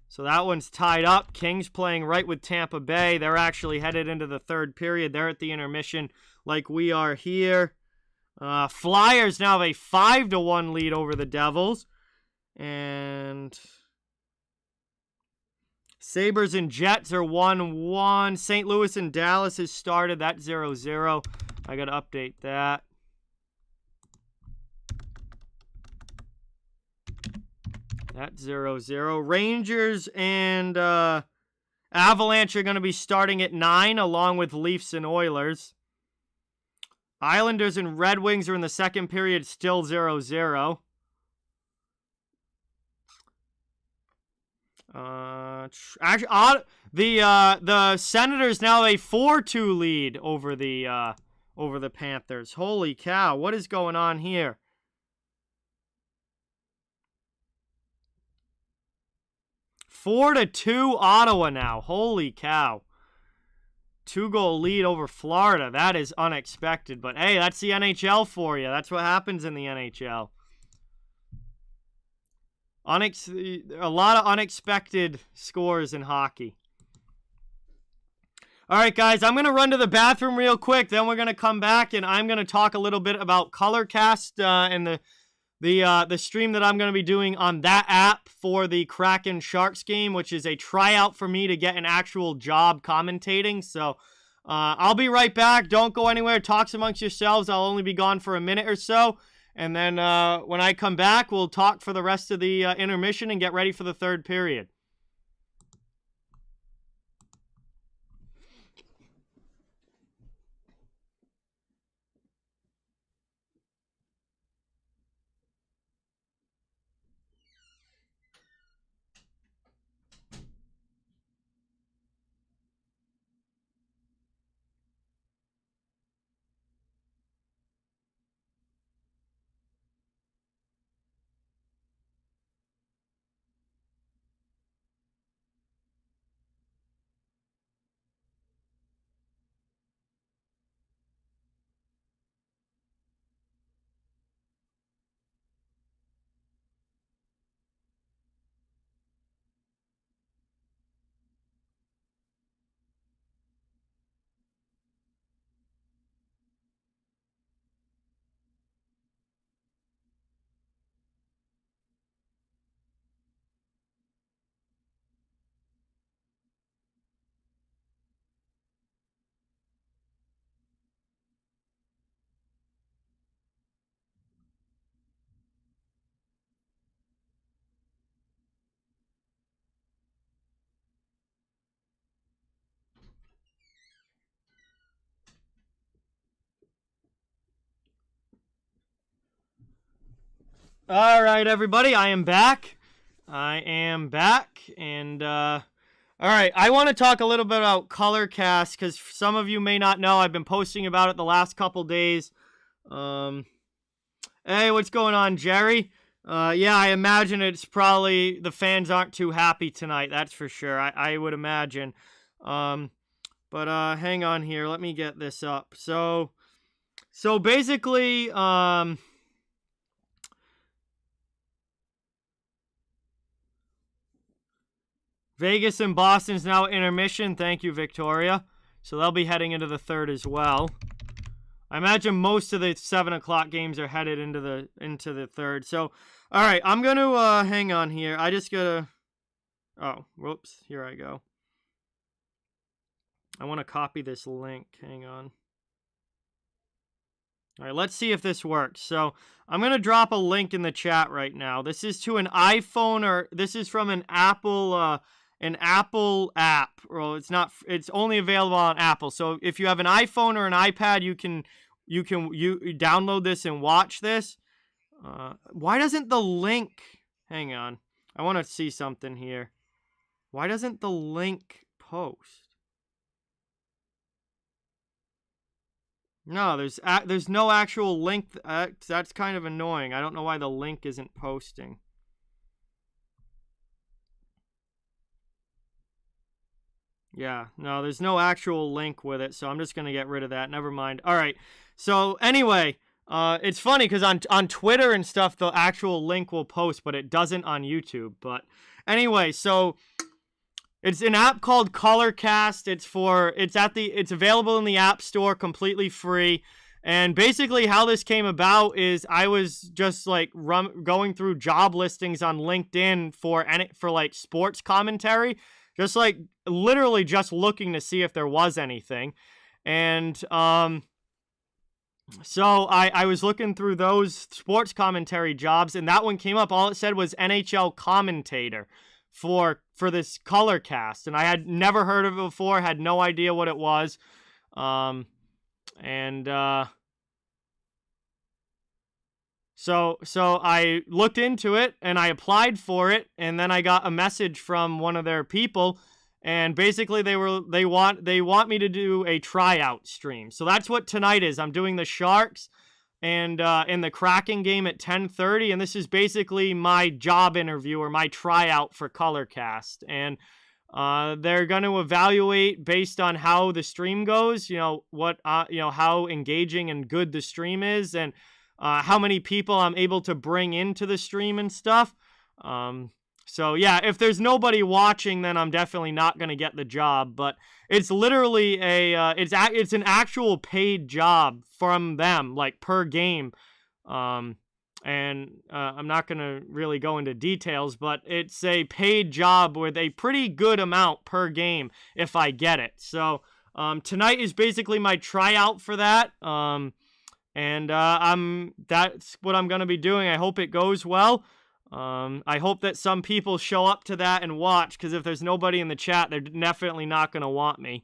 So that one's tied up. Kings playing right with Tampa Bay. They're actually headed into the third period. They're at the intermission like we are here. Flyers now have a 5-1 lead over the Devils. And Sabres and Jets are 1-1. St. Louis and Dallas has started. That's 0-0. I got to update that. That's 0-0. Rangers and Avalanche are going to be starting at 9, along with Leafs and Oilers. Islanders and Red Wings are in the second period, still 0-0. Actually, the Senators now have a 4-2 lead over the Panthers. Holy cow! What is going on here? 4-2 Ottawa now. Holy cow. 2-goal lead over Florida. That is unexpected. But hey, that's the NHL for you. That's what happens in the NHL. A lot of unexpected scores in hockey. All right, guys, I'm going to run to the bathroom real quick. Then we're going to come back, and I'm going to talk a little bit about ColorCast and the stream that I'm going to be doing on that app for the Kraken Sharks game, which is a tryout for me to get an actual job commentating. So I'll be right back. Don't go anywhere. Talks amongst yourselves. I'll only be gone for a minute or so. And then when I come back, we'll talk for the rest of the intermission and get ready for the third period. All right, everybody, I am back. And, all right, I want to talk a little bit about ColorCast, because some of you may not know, I've been posting about it the last couple days. Hey, what's going on, Gerry? Yeah, I imagine it's probably, the fans aren't too happy tonight, that's for sure, I would imagine. But hang on here. Let me get this up. So basically, Vegas and Boston's now intermission. Thank you, Victoria. So they'll be heading into the third as well. I imagine most of the 7 o'clock games are headed into the third. So, all right, I'm going to hang on here. I just got to... Oh, whoops. Here I go. I want to copy this link. Hang on. All right, let's see if this works. So I'm going to drop a link in the chat right now. This is to an iPhone, or this is from an Apple app. Well, it's only available on Apple. So if you have an iPhone or an iPad, you can download this and watch this. Why doesn't the link... Hang on. I want to see something here. Why doesn't the link post? No, there's no actual link. That's kind of annoying. I don't know why the link isn't posting. Yeah, no, there's no actual link with it, so I'm just going to get rid of that. Never mind. All right. So anyway, it's funny because on Twitter and stuff, the actual link will post, but it doesn't on YouTube. But anyway, so it's an app called Colorcast. It's available in the App Store, completely free. And basically how this came about is I was just like going through job listings on LinkedIn for like sports commentary, just like literally just looking to see if there was anything. And so I was looking through those sports commentary jobs, and that one came up. All it said was NHL commentator for this Colorcast, and I had never heard of it before, had no idea what it was. So I looked into it and I applied for it, and then I got a message from one of their people, and basically they want me to do a tryout stream. So that's what tonight is. I'm doing the Sharks and in the Kraken game at 10:30, and this is basically my job interview or my tryout for Colorcast. And they're going to evaluate based on how the stream goes, how engaging and good the stream is, and how many people I'm able to bring into the stream and stuff. So yeah, if there's nobody watching, then I'm definitely not going to get the job. But it's literally it's an actual paid job from them, like per game. I'm not going to really go into details, but it's a paid job with a pretty good amount per game if I get it. So tonight is basically my tryout for that. That's what I'm going to be doing. I hope it goes well. I hope that some people show up to that and watch, because if there's nobody in the chat, they're definitely not going to want me.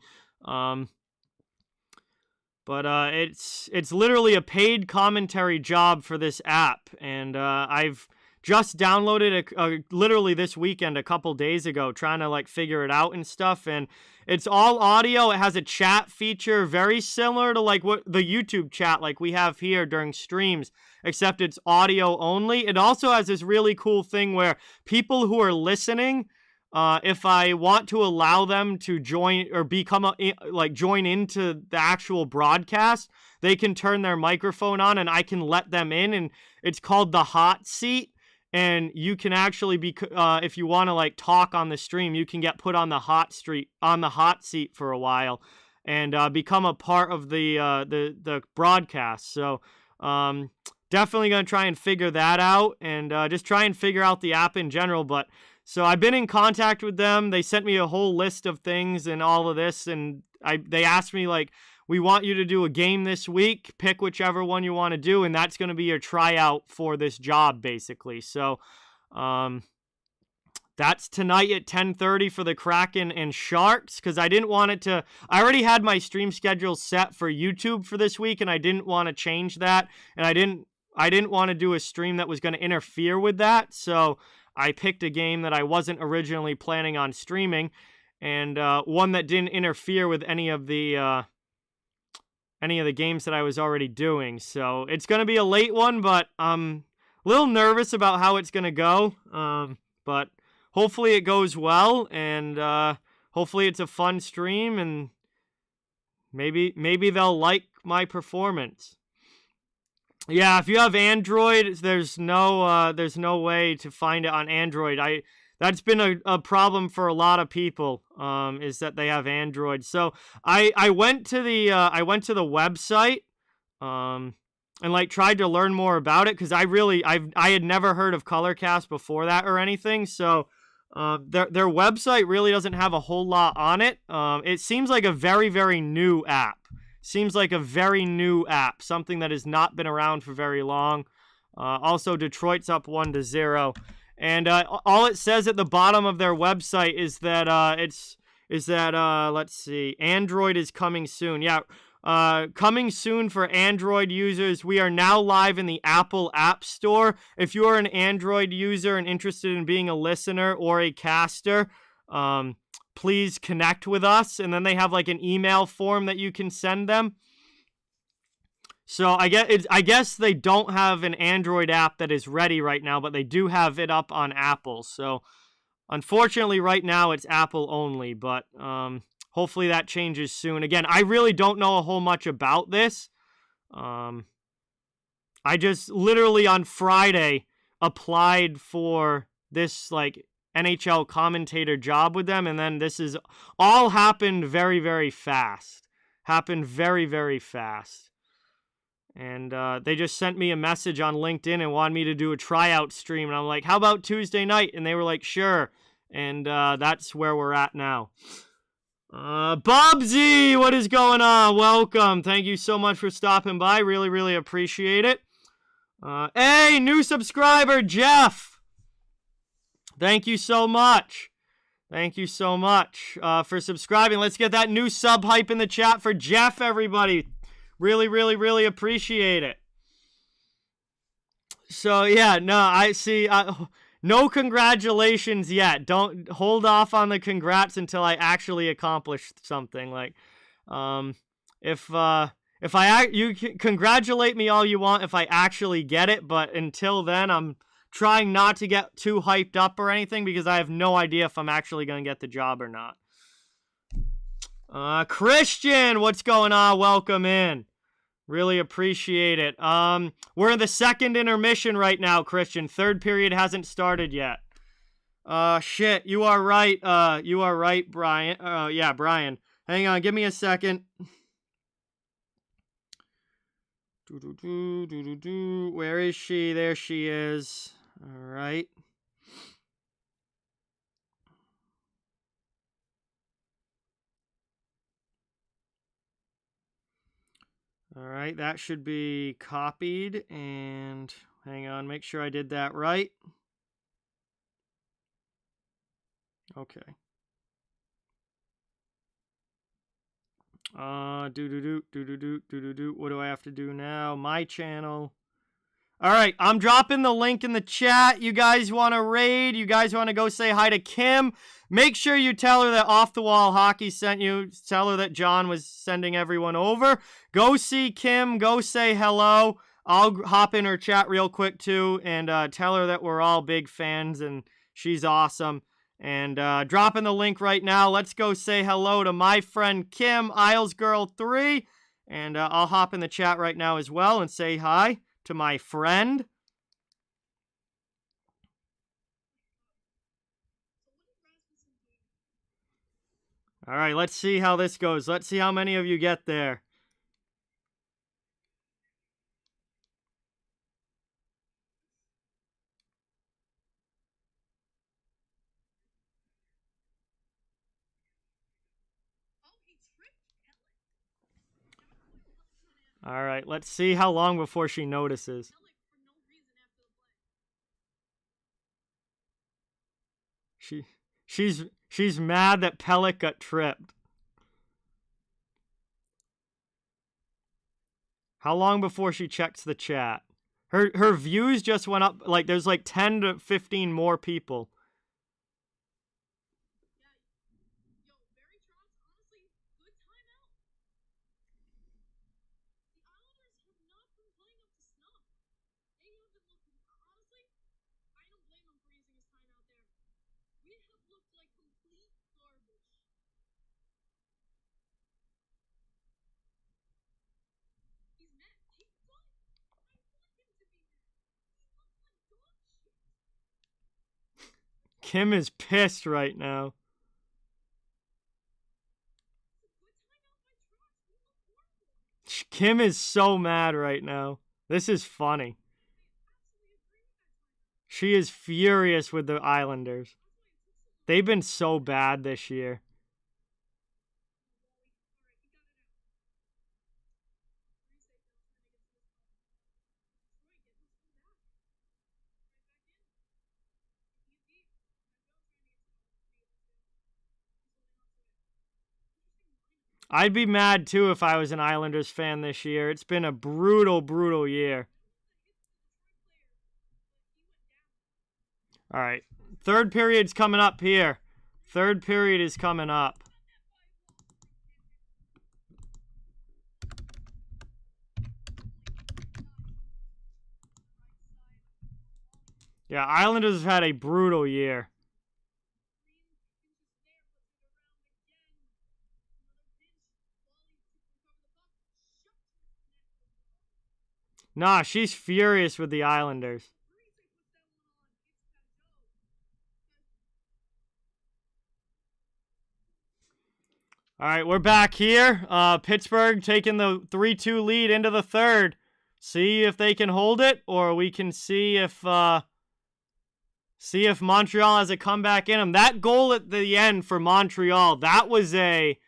It's literally a paid commentary job for this app, and I've just downloaded it literally this weekend, a couple days ago, trying to like figure it out and stuff. And it's all audio. It has a chat feature very similar to like what the YouTube chat like we have here during streams, except it's audio only. It also has this really cool thing where people who are listening, if I want to allow them to join or join into the actual broadcast, they can turn their microphone on and I can let them in, and it's called the hot seat. And you can actually be, if you want to like talk on the stream, you can get put on the hot seat for a while, and become a part of the broadcast. So definitely gonna try and figure that out, and just try and figure out the app in general. But so I've been in contact with them. They sent me a whole list of things and all of this, and they asked me like, we want you to do a game this week. Pick whichever one you want to do, and that's going to be your tryout for this job, basically. So that's tonight at 10:30 for the Kraken and Sharks, because I didn't want it to... I already had my stream schedule set for YouTube for this week, and I didn't want to change that, and I didn't want to do a stream that was going to interfere with that, so I picked a game that I wasn't originally planning on streaming, and one that didn't interfere with any of the games that I was already doing. So it's going to be a late one, but I'm a little nervous about how it's going to go. But hopefully it goes well, and hopefully it's a fun stream, and maybe they'll like my performance. Yeah, if you have Android, there's no way to find it on Android. That's been a problem for a lot of people, is that they have Android. So I went to the website, and like tried to learn more about it, because I had never heard of Colorcast before that or anything. So their website really doesn't have a whole lot on it. It seems like a very, very new app. Seems like a very new app, something that has not been around for very long. Also, Detroit's up 1-0. And all it says at the bottom of their website is that let's see, Android is coming soon. Yeah, coming soon for Android users. We are now live in the Apple App Store. If you are an Android user and interested in being a listener or a caster, please connect with us. And then they have like an email form that you can send them. So I guess they don't have an Android app that is ready right now, but they do have it up on Apple. So unfortunately right now it's Apple only, but hopefully that changes soon. Again, I really don't know a whole much about this. I just literally on Friday applied for this like NHL commentator job with them, and then this is all happened very, very fast. Happened very, very fast. And they just sent me a message on LinkedIn and wanted me to do a tryout stream. And I'm like, how about Tuesday night? And they were like, sure. And that's where we're at now. Bubsy, what is going on? Welcome. Thank you so much for stopping by. Really, really appreciate it. Hey, new subscriber, Jeff. Thank you so much. Thank you so much for subscribing. Let's get that new sub hype in the chat for Jeff, everybody. Really, really, really appreciate it. So, yeah, no, I see. No congratulations yet. Don't hold off on the congrats until I actually accomplish something. Like, you can congratulate me all you want if I actually get it, but until then, I'm trying not to get too hyped up or anything, because I have no idea if I'm actually going to get the job or not. Christian, what's going on? Welcome in. Really appreciate it. We're in the second intermission right now, Christian. Third period hasn't started yet. Shit, you are right. You are right, Brian. Yeah, Brian. Hang on, give me a second. Where is she? There she is. All right. All right, that should be copied, and hang on, make sure I did that right. Okay. What do I have to do now? My channel. All right, I'm dropping the link in the chat. You guys want to raid? You guys want to go say hi to Kim? Make sure you tell her that Off the Wall Hockey sent you. Tell her that John was sending everyone over. Go see Kim. Go say hello. I'll hop in her chat real quick too and tell her that we're all big fans and she's awesome. And dropping the link right now. Let's go say hello to my friend Kim, IslesGirl3. And I'll hop in the chat right now as well and say hi to my friend. All right, let's see how this goes. Let's see how many of you get there. All right, let's see how long before she notices. She's mad that Pellick got tripped. How long before she checks the chat? Her views just went up. Like, there's like 10 to 15 more people. Kim is pissed right now. Kim is so mad right now. This is funny. She is furious with the Islanders. They've been so bad this year. I'd be mad too if I was an Islanders fan this year. It's been a brutal, brutal year. All right. Third period's coming up here. Third period is coming up. Yeah, Islanders have had a brutal year. Nah, she's furious with the Islanders. All right, we're back here. Pittsburgh taking the 3-2 lead into the third. See if they can hold it, or we can see if Montreal has a comeback in them. That goal at the end for Montreal, that was a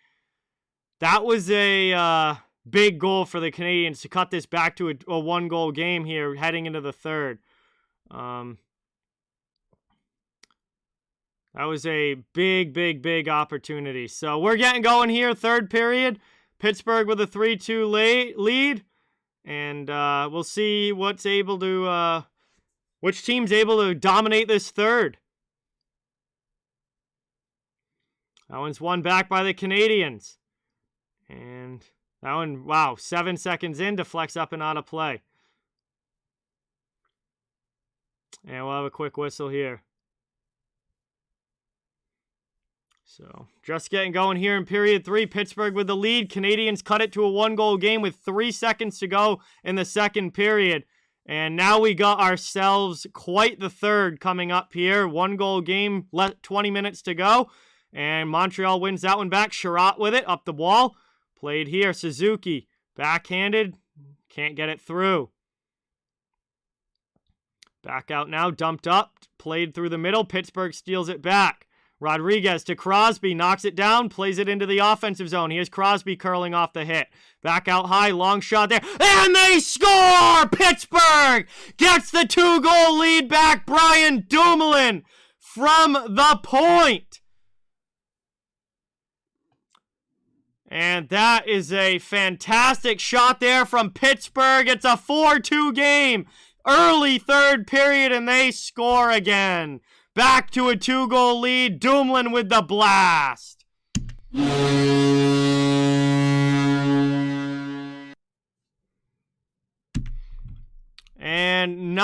big goal for the Canadiens to cut this back to a one-goal game here heading into the third. That was a big, big, big opportunity. So we're getting going here, third period. Pittsburgh with a 3-2 lead. And we'll see which team's able to dominate this third. That one's won back by the Canadiens. And that one, wow, 7 seconds in, deflects up and out of play. And we'll have a quick whistle here. So, just getting going here in period 3. Pittsburgh with the lead. Canadiens cut it to a one-goal game with 3 seconds to go in the second period. And now we got ourselves quite the third coming up here. One-goal game, 20 minutes to go. And Montreal wins that one back. Gerry with it, up the wall. Played here. Suzuki, backhanded. Can't get it through. Back out now, dumped up. Played through the middle. Pittsburgh steals it back. Rodriguez to Crosby, knocks it down, plays it into the offensive zone. Here's Crosby curling off the hit. Back out high, long shot there, and they score! Pittsburgh gets the 2-goal lead back. Brian Dumoulin from the point. And that is a fantastic shot there from Pittsburgh. It's a 4-2 game. Early third period, and they score again. Back to a 2-goal lead. Dumoulin with the blast. And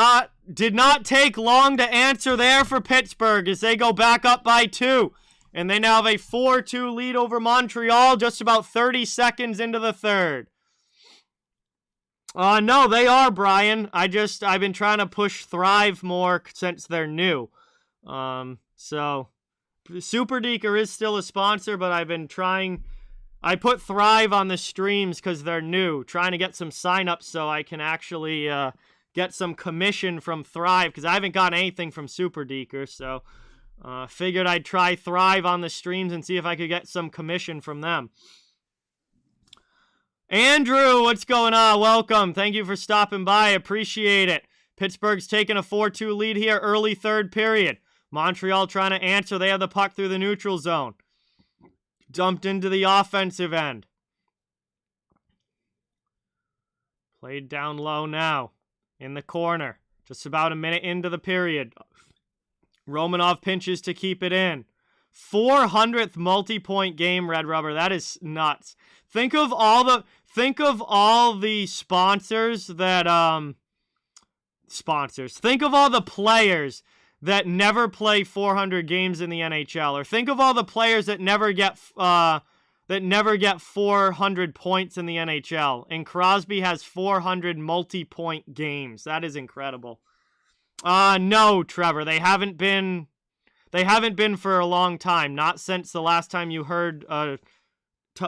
did not take long to answer there for Pittsburgh as they go back up by 2. And they now have a 4-2 lead over Montreal just about 30 seconds into the third. No, they are, Brian. I've been trying to push Thrive more since they're new. So Super Deeker is still a sponsor, but I've been trying. I put Thrive on the streams because they're new, trying to get some signups so I can actually get some commission from Thrive because I haven't gotten anything from Super Deeker. So figured I'd try Thrive on the streams and see if I could get some commission from them. Andrew, what's going on? Welcome. Thank you for stopping by. Appreciate it. Pittsburgh's taking a 4-2 lead here, early third period. Montreal trying to answer. They have the puck through the neutral zone. Dumped into the offensive end. Played down low now. In the corner. Just about a minute into the period. Romanov pinches to keep it in. 400th multi-point game, Red Rubber. That is nuts. Think of all the sponsors that Think of all the players that never play 400 games in the NHL, or think of all the players that never get 400 points in the NHL. And Crosby has 400 multi-point games. That is incredible. No, Trevor, they haven't been They haven't been for a long time, not since the last time you heard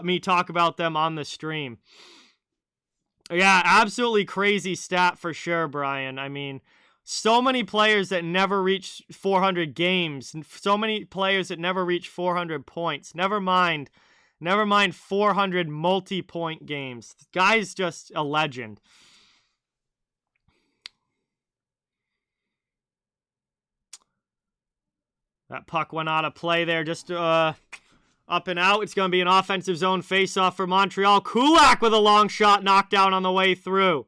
me talk about them on the stream. Yeah, absolutely crazy stat for sure, Brian. I mean, so many players that never reach 400 games, so many players that never reach 400 points. Never mind 400 multi-point games. The guy's just a legend. That puck went out of play there, just up and out. It's going to be an offensive zone faceoff for Montreal. Kulak with a long shot knocked down on the way through.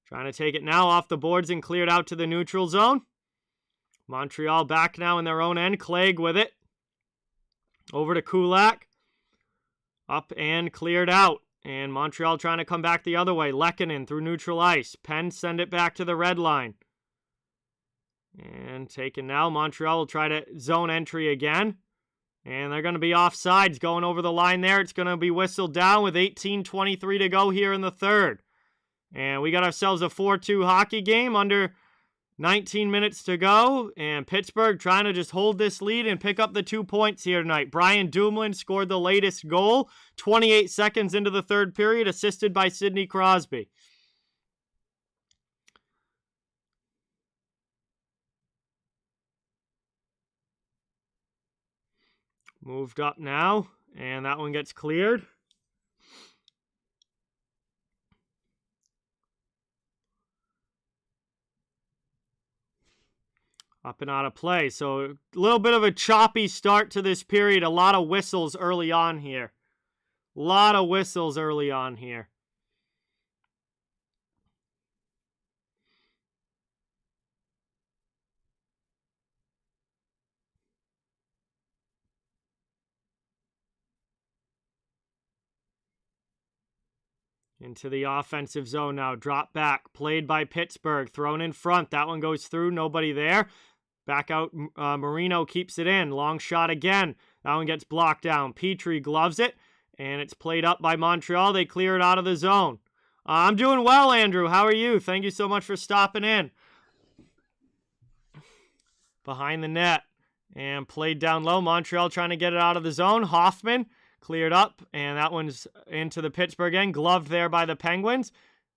Trying to take it now off the boards and cleared out to the neutral zone. Montreal back now in their own end. Clegg with it. Over to Kulak. Up and cleared out. And Montreal trying to come back the other way. Lehkonen through neutral ice. Penn send it back to the red line. And taken now. Montreal will try to zone entry again. And they're going to be offsides going over the line there. It's going to be whistled down with 18:23 to go here in the third. And we got ourselves a 4-2 hockey game under 19 minutes to go. And Pittsburgh trying to just hold this lead and pick up the 2 points here tonight. Brian Dumoulin scored the latest goal 28 seconds into the third period, assisted by Sidney Crosby. Moved up now, and that one gets cleared. Up and out of play. So a little bit of a choppy start to this period. A lot of whistles early on here. A lot of whistles early on here. Into the offensive zone now. Drop back. Played by Pittsburgh. Thrown in front. That one goes through. Nobody there. Back out. Marino keeps it in. Long shot again. That one gets blocked down. Petrie gloves it. And it's played up by Montreal. They clear it out of the zone. I'm doing well, Andrew. How are you? Thank you so much for stopping in. Behind the net. And played down low. Montreal trying to get it out of the zone. Hoffman cleared up, and that one's into the Pittsburgh end. Gloved there by the Penguins.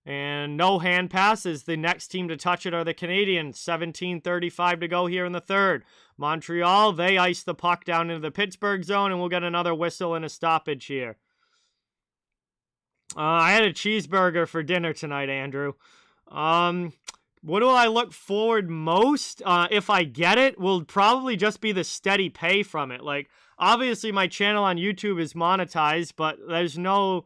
And no hand pass, as the next team to touch it are the Canadiens. 17:35 to go here in the third. Montreal, they ice the puck down into the Pittsburgh zone, and we'll get another whistle and a stoppage here. I had a cheeseburger for dinner tonight, Andrew. What do I look forward most? If I get it, will probably just be the steady pay from it. Like, obviously my channel on YouTube is monetized, but there's no,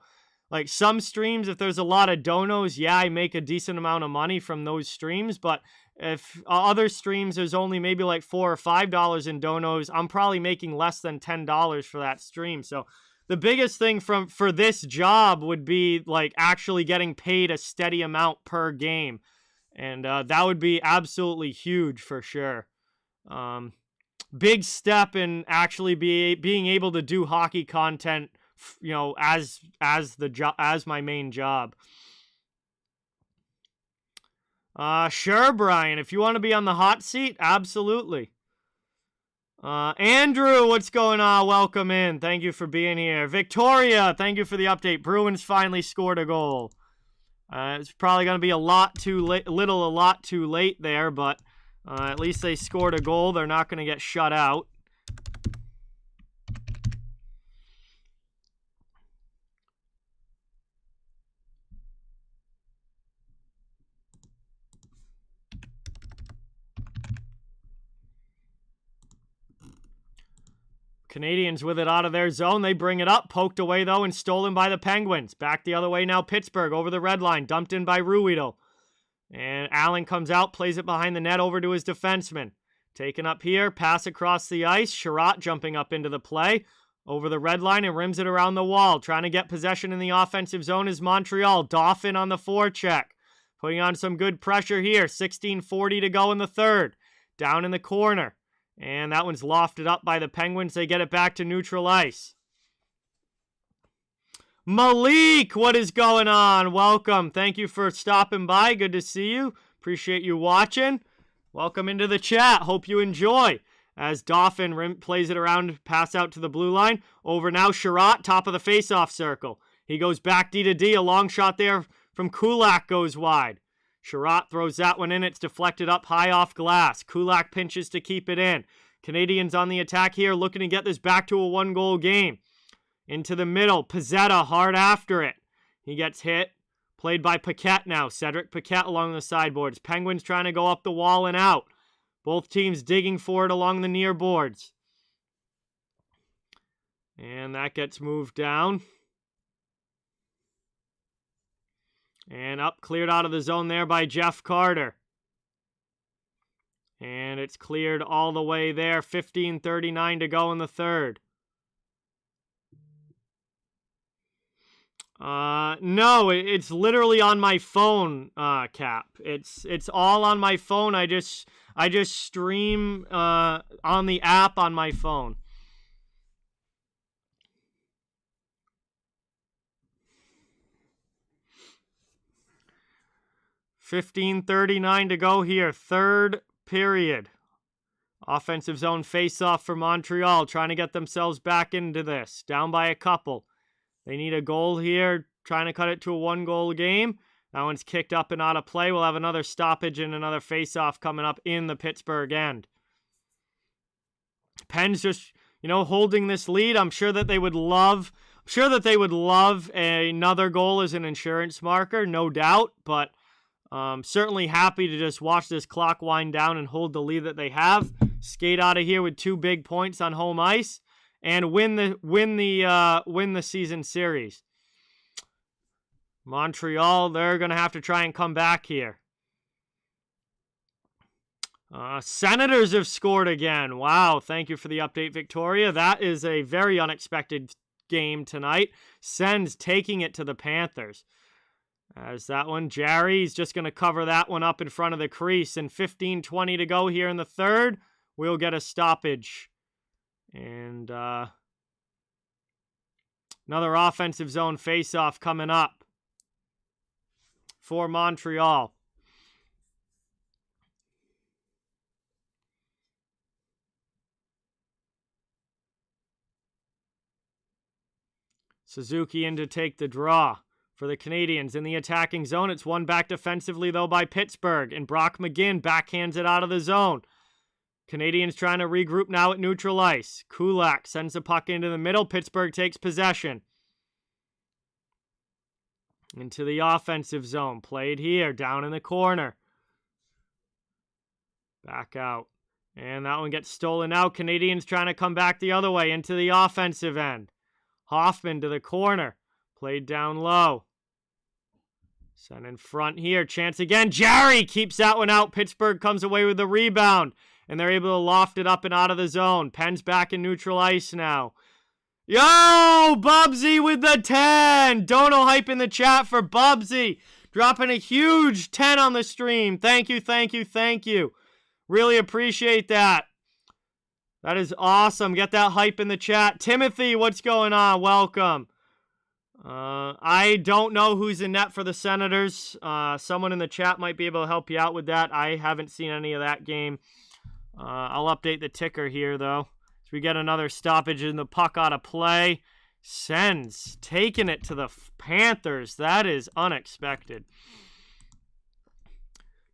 like, some streams, if there's a lot of donos, yeah, I make a decent amount of money from those streams, but if other streams there's only maybe like $4 or $5 in donos, I'm probably making less than $10 for that stream. So the biggest thing for this job would be like actually getting paid a steady amount per game. And that would be absolutely huge for sure. Big step in actually being able to do hockey content, you know, as my main job. Sure, Brian. If you want to be on the hot seat, absolutely. Andrew, what's going on? Welcome in. Thank you for being here. Victoria, thank you for the update. Bruins finally scored a goal. It's probably going to be a lot too late there, but at least they scored a goal. They're not going to get shut out. Canadiens with it out of their zone. They bring it up. Poked away, though, and stolen by the Penguins. Back the other way now. Pittsburgh over the red line. Dumped in by Ruhwedel. And Allen comes out, plays it behind the net over to his defenseman. Taken up here. Pass across the ice. Sherratt jumping up into the play. Over the red line and rims it around the wall. Trying to get possession in the offensive zone is Montreal. Dauphin on the forecheck. Putting on some good pressure here. 16:40 to go in the third. Down in the corner. And that one's lofted up by the Penguins. They get it back to neutral ice. Malik, what is going on? Welcome. Thank you for stopping by. Good to see you. Appreciate you watching. Welcome into the chat. Hope you enjoy. as Dauphin plays it around, pass out to the blue line. Over now, Gerry, top of the faceoff circle. He goes back D to D. A long shot there from Kulak goes wide. Gerry throws that one in. It's deflected up high off glass. Kulak pinches to keep it in. Canadiens on the attack here, looking to get this back to a one-goal game. Into the middle. Pizzetta hard after it. He gets hit. Played by Paquette now. Cedric Paquette along the sideboards. Penguins trying to go up the wall and out. Both teams digging for it along the near boards. And that gets moved down. And up, cleared out of the zone there by Jeff Carter. And it's cleared all the way there. 15:39 to go in the third. No, it's literally on my phone, Cap. It's all on my phone. I just stream on the app on my phone. $15:39 to go here. Third period. Offensive zone face-off for Montreal, trying to get themselves back into this. Down by a couple. They need a goal here, trying to cut it to a one-goal game. That one's kicked up and out of play. We'll have another stoppage and another face-off coming up in the Pittsburgh end. Pens just, holding this lead. I'm sure that they would love another goal as an insurance marker, no doubt. But certainly happy to just watch this clock wind down and hold the lead that they have. Skate out of here with 2 big points on home ice and win the season series. Montreal, they're going to have to try and come back here. Senators have scored again. Wow, thank you for the update, Victoria. That is a very unexpected game tonight. Sens taking it to the Panthers. As that one, Gerry's just going to cover that one up in front of the crease. And 15:20 to go here in the third. We'll get a stoppage. And another offensive zone face-off coming up for Montreal. Suzuki in to take the draw for the Canadiens. In the attacking zone, it's won back defensively, though, by Pittsburgh. And Brock McGinn backhands it out of the zone. Canadiens trying to regroup now at neutral ice. Kulak sends the puck into the middle. Pittsburgh takes possession. Into the offensive zone. Played here, down in the corner. Back out. And that one gets stolen out. Canadiens trying to come back the other way into the offensive end. Hoffman to the corner. Played down low. Sent in front here. Chance again. Gerry keeps that one out. Pittsburgh comes away with the rebound. And they're able to loft it up and out of the zone. Penn's back in neutral ice now. Yo, Bubsy with the 10. Dono hype in the chat for Bubsy. Dropping a huge 10 on the stream. Thank you, thank you, thank you. Really appreciate that. That is awesome. Get that hype in the chat. Timothy, what's going on? Welcome. I don't know who's in net for the Senators. Someone in the chat might be able to help you out with that. I haven't seen any of that game. I'll update the ticker here, though. So we get another stoppage in the puck out of play. Sens taking it to the Panthers. That is unexpected.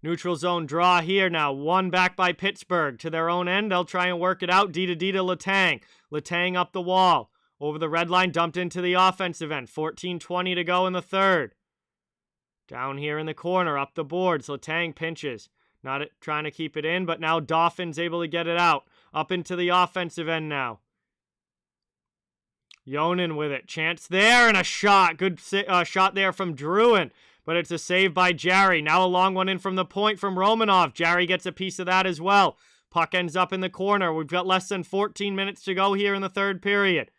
Neutral zone draw here now. One back by Pittsburgh to their own end. They'll try and work it out. D to D to Letang. Letang up the wall. Over the red line, dumped into the offensive end. 14:20 to go in the third. Down here in the corner, up the boards. Letang pinches. Not trying to keep it in, but now Dauphin's able to get it out. Up into the offensive end now. Yonan with it. Chance there and a shot. Good shot there from Drouin. But it's a save by Gerry. Now a long one in from the point from Romanov. Gerry gets a piece of that as well. Puck ends up in the corner. We've got less than 14 minutes to go here in the third period.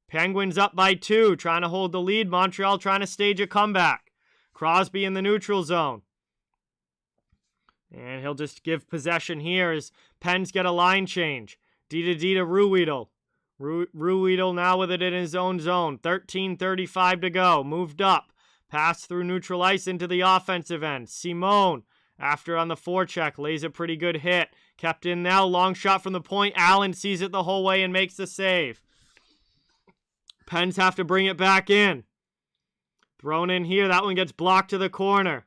Penguins up by 2. Trying to hold the lead. Montreal trying to stage a comeback. Crosby in the neutral zone. And he'll just give possession here as Pens get a line change. D to D to Ruhwedel. Ruhwedel now with it in his own zone. 13:35 to go. Moved up. Pass through neutral ice into the offensive end. Simone, after on the forecheck, lays a pretty good hit. Kept in now. Long shot from the point. Allen sees it the whole way and makes the save. Pens have to bring it back in. Thrown in here. That one gets blocked to the corner.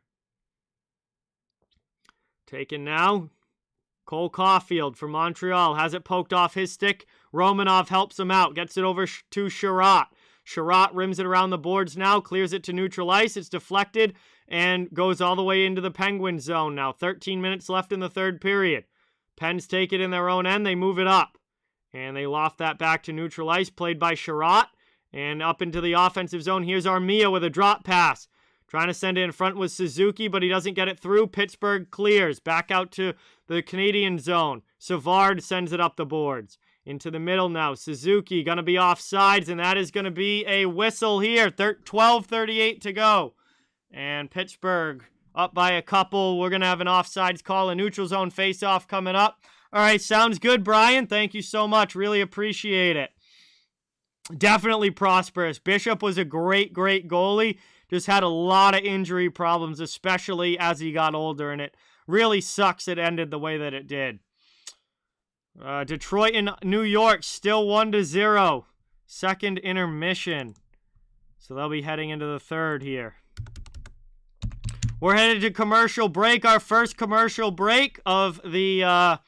Taken now. Cole Caulfield from Montreal has it poked off his stick. Romanov helps him out. Gets it over to Sherratt. Sherratt rims it around the boards now. Clears it to neutral ice. It's deflected and goes all the way into the Penguin zone now. 13 minutes left in the third period. Pens take it in their own end. They move it up. And they loft that back to neutral ice. Played by Sherratt. And up into the offensive zone. Here's Armia with a drop pass. Trying to send it in front with Suzuki, but he doesn't get it through. Pittsburgh clears. Back out to the Canadian zone. Savard sends it up the boards. Into the middle now. Suzuki going to be offsides, and that is going to be a whistle here. 12:38 to go. And Pittsburgh up by a couple. We're going to have an offsides call. A neutral zone face-off coming up. All right, sounds good, Brian. Thank you so much. Really appreciate it. Definitely prosperous. Bishop was a great, great goalie. Just had a lot of injury problems, especially as he got older, and it really sucks it ended the way that it did. Detroit and New York still 1-0. Second intermission. So they'll be heading into the third here. We're headed to commercial break. Our first commercial break of the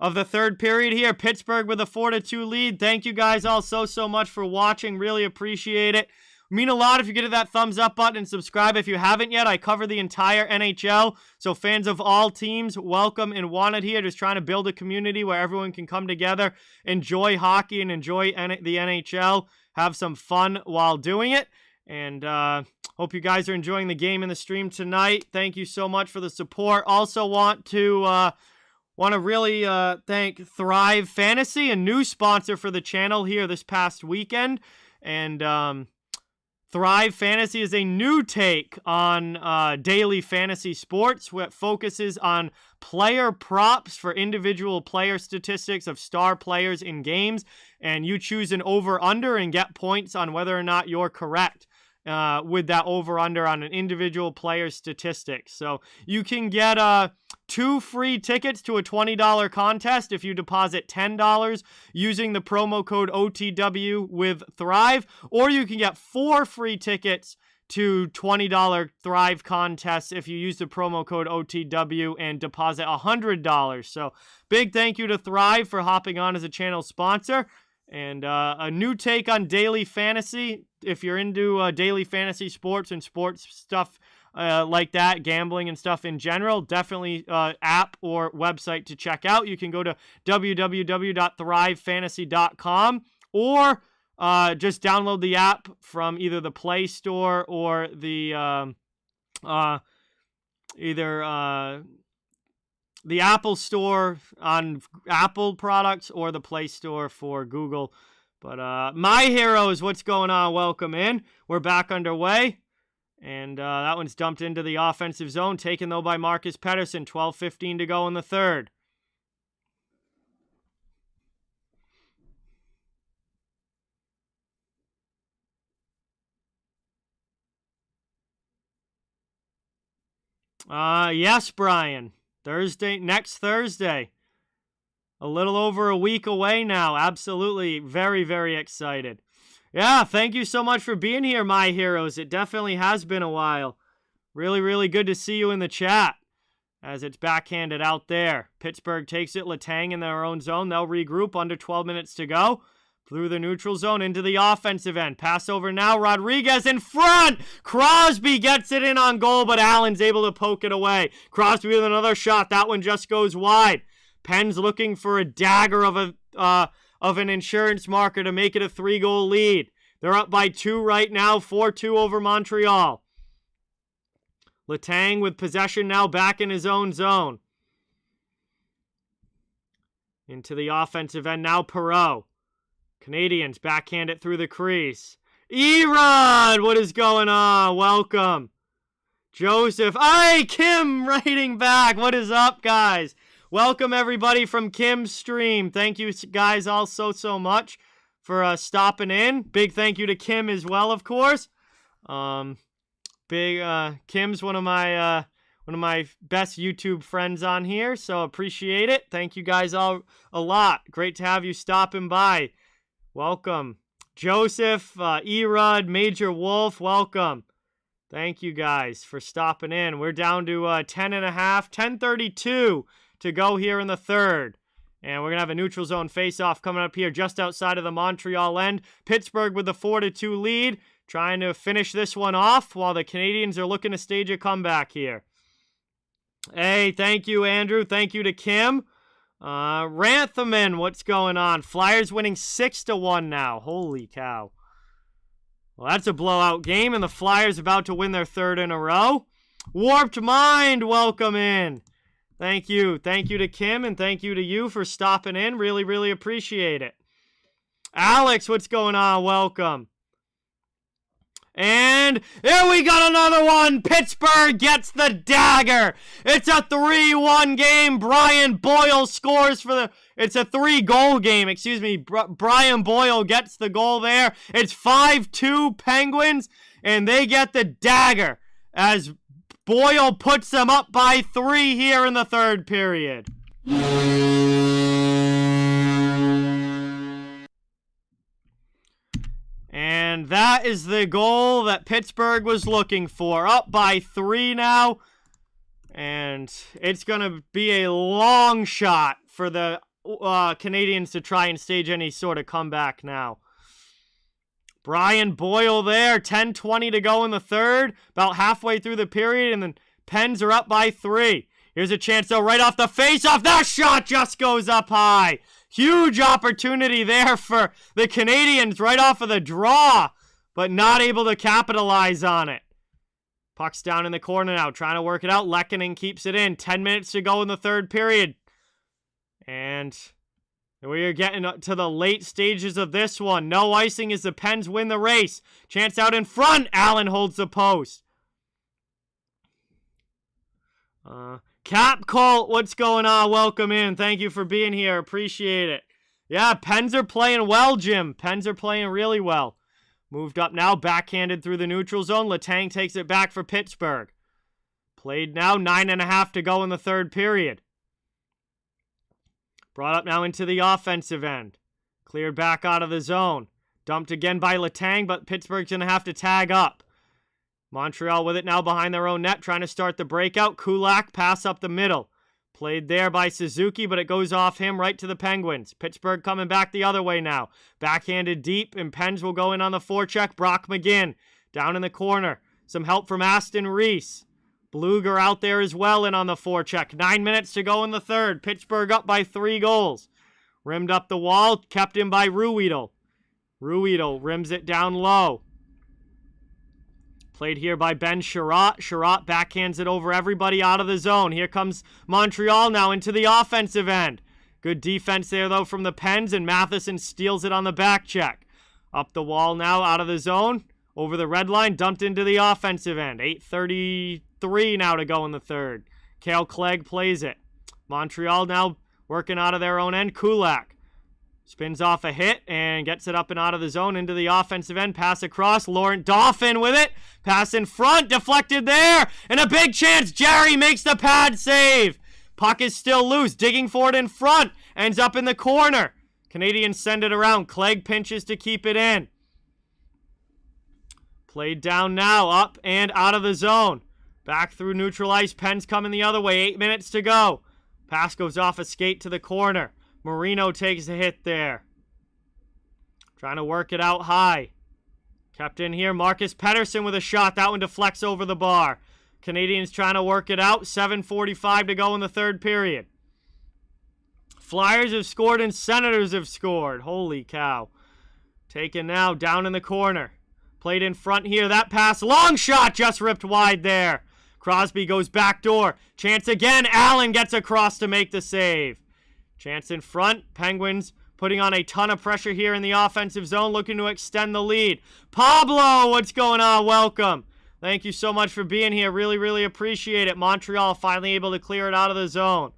third period here. Pittsburgh with a 4-2 lead. Thank you guys all so much for watching. Really appreciate it. Mean a lot if you get that thumbs up button and subscribe if you haven't yet. I cover the entire NHL, so fans of all teams, welcome and wanted here. Just trying to build a community where everyone can come together, enjoy hockey and enjoy the NHL, have some fun while doing it. And hope you guys are enjoying the game and the stream tonight. Thank you so much for the support. Also want to really thank Thrive Fantasy, a new sponsor for the channel here this past weekend. And Thrive Fantasy is a new take on daily fantasy sports, that focuses on player props for individual player statistics of star players in games, and you choose an over-under and get points on whether or not you're correct with that over-under on an individual player statistic. So you can get 2 free tickets to a $20 contest if you deposit $10 using the promo code OTW with Thrive, or you can get 4 free tickets to $20 Thrive contests if you use the promo code OTW and deposit $100. So big thank you to Thrive for hopping on as a channel sponsor. And a new take on daily fantasy. If you're into daily fantasy sports and sports stuff like that, gambling and stuff in general, definitely app or website to check out. You can go to www.thrivefantasy.com or just download the app from either the Play Store or the the Apple Store on Apple products or the Play Store for Google. But my heroes, what's going on? Welcome in. We're back underway. And that one's dumped into the offensive zone. Taken, though, by Marcus Pettersson. 12:15 to go in the third. Yes, Brian. Next Thursday. A little over a week away now. Absolutely. Very, very excited. Yeah, thank you so much for being here, my heroes. It definitely has been a while. Really, really good to see you in the chat as it's backhanded out there. Pittsburgh takes it. Letang in their own zone. They'll regroup. Under 12 minutes to go. Through the neutral zone into the offensive end. Pass over now. Rodriguez in front. Crosby gets it in on goal, but Allen's able to poke it away. Crosby with another shot. That one just goes wide. Penn's looking for a dagger of an insurance marker to make it a 3-goal lead. They're up by 2 right now. 4-2 over Montreal. Letang with possession now back in his own zone. Into the offensive end now. Perreault. Canadiens backhand it through the crease. Erod, what is going on? Welcome. Joseph. Hey, Kim writing back. What is up, guys? Welcome, everybody, from Kim's stream. Thank you, guys, all so much for stopping in. Big thank you to Kim as well, of course. Kim's one of my one of my best YouTube friends on here, so appreciate it. Thank you guys all a lot. Great to have you stopping by. Welcome. Joseph, Erud, Major Wolf, welcome. Thank you guys for stopping in. We're down to 10:32 to go here in the third. And we're going to have a neutral zone face-off coming up here just outside of the Montreal end. Pittsburgh with the 4-2 lead, trying to finish this one off while the Canadiens are looking to stage a comeback here. Hey, thank you, Andrew. Thank you to Kim. Ranthaman, what's going on? Flyers winning 6-1 now. Holy cow. Well, that's a blowout game, and the Flyers about to win their third in a row. Warped Mind, welcome in. Thank you. Thank you to Kim, and thank you to you for stopping in. Really, really appreciate it. Alex, what's going on? Welcome. And here we got another one. Pittsburgh gets the dagger. It's a 3-1 game. Brian Boyle scores for the... It's a 3-goal game, excuse me. Brian Boyle gets the goal there. It's 5-2 Penguins, and they get the dagger as Boyle puts them up by 3 here in the third period. And that is the goal that Pittsburgh was looking for. Up by 3 now. And it's going to be a long shot for the Canadiens to try and stage any sort of comeback now. Brian Boyle there, 10:20 to go in the third, about halfway through the period, and the Pens are up by 3. Here's a chance, though, right off the face-off. That shot just goes up high. Huge opportunity there for the Canadiens right off of the draw, but not able to capitalize on it. Puck's down in the corner now, trying to work it out. Lehkonen keeps it in. 10 minutes to go in the third period. And we are getting to the late stages of this one. No icing as the Pens win the race. Chance out in front. Allen holds the post. Cap Colt, what's going on? Welcome in. Thank you for being here. Appreciate it. Yeah, Pens are playing well, Jim. Pens are playing really well. Moved up now, backhanded through the neutral zone. Letang takes it back for Pittsburgh. Played now, 9.5 to go in the third period. Brought up now into the offensive end. Cleared back out of the zone. Dumped again by Letang, but Pittsburgh's going to have to tag up. Montreal with it now behind their own net, trying to start the breakout. Kulak pass up the middle. Played there by Suzuki, but it goes off him right to the Penguins. Pittsburgh coming back the other way now. Backhanded deep, and Pens will go in on the forecheck. Brock McGinn down in the corner. Some help from Aston Reese. Bluger out there as well and on the forecheck. 9 minutes to go in the third. Pittsburgh up by 3 goals. Rimmed up the wall, kept in by Ruhwedel. Ruhwedel rims it down low. Played here by Ben Sherratt. Sherratt backhands it over everybody out of the zone. Here comes Montreal now into the offensive end. Good defense there, though, from the Pens, and Matheson steals it on the back check. Up the wall now, out of the zone. Over the red line, dumped into the offensive end. 8:33 now to go in the third. Cale Clegg plays it. Montreal now working out of their own end. Kulak spins off a hit and gets it up and out of the zone into the offensive end. Pass across. Laurent Dauphin with it. Pass in front. Deflected there. And a big chance. Gerry makes the pad save. Puck is still loose. Digging for it in front. Ends up in the corner. Canadiens send it around. Clegg pinches to keep it in. Played down now, up and out of the zone. Back through neutral ice. Pens coming the other way. 8 minutes to go. Pass goes off a skate to the corner. Marino takes a hit there. Trying to work it out high. Kept in here. Marcus Pettersson with a shot. That one deflects over the bar. Canadiens trying to work it out. 7:45 to go in the third period. Flyers have scored and Senators have scored. Holy cow. Taken now down in the corner. Played in front here. That pass. Long shot just ripped wide there. Crosby goes backdoor. Chance again. Allen gets across to make the save. Chance in front. Penguins putting on a ton of pressure here in the offensive zone, looking to extend the lead. Pablo, what's going on? Welcome. Thank you so much for being here. Really, really appreciate it. Montreal finally able to clear it out of the zone.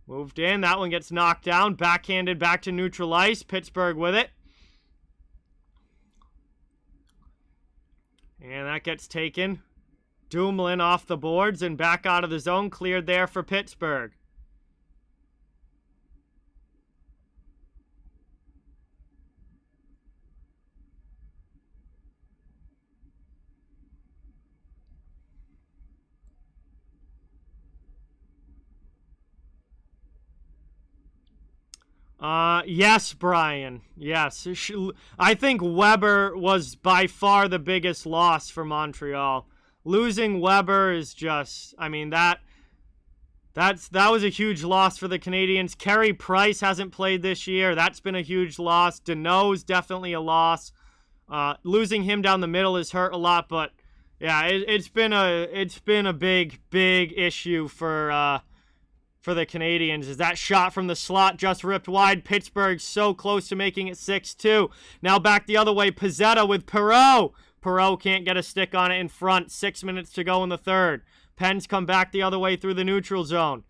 Moved in. That one gets knocked down. Backhanded back to neutral ice. Pittsburgh with it. And that gets taken Dumoulin off the boards and back out of the zone. Cleared there for Pittsburgh. Yes, Brian. Yes. I think Weber was by far the biggest loss for Montreal. Losing Weber is just, I mean, that was a huge loss for the Canadiens. Carey Price hasn't played this year. That's been a huge loss. Deneau's definitely a loss. Losing him down the middle has hurt a lot, but yeah, it's been a big issue for the Canadiens. Is that shot from the slot just ripped wide? Pittsburgh so close to making it 6-2. Now back the other way. Pizzetta with Perreault. Perreault can't get a stick on it in front. 6 minutes to go in the third. Pens come back the other way through the neutral zone.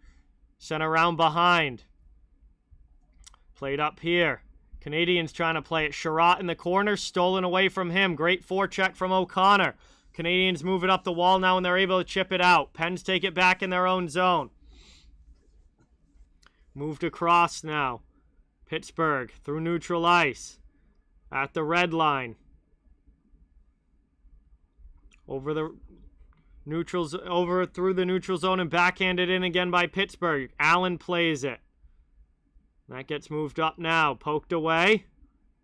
Sent around behind. Played up here. Canadiens trying to play it. Sherratt in the corner. Stolen away from him. Great forecheck from O'Connor. Canadiens move it up the wall now and they're able to chip it out. Pens take it back in their own zone. Moved across now. Pittsburgh through neutral ice. At the red line. Over through the neutral zone and backhanded in again by Pittsburgh. Allen plays it. That gets moved up now. Poked away.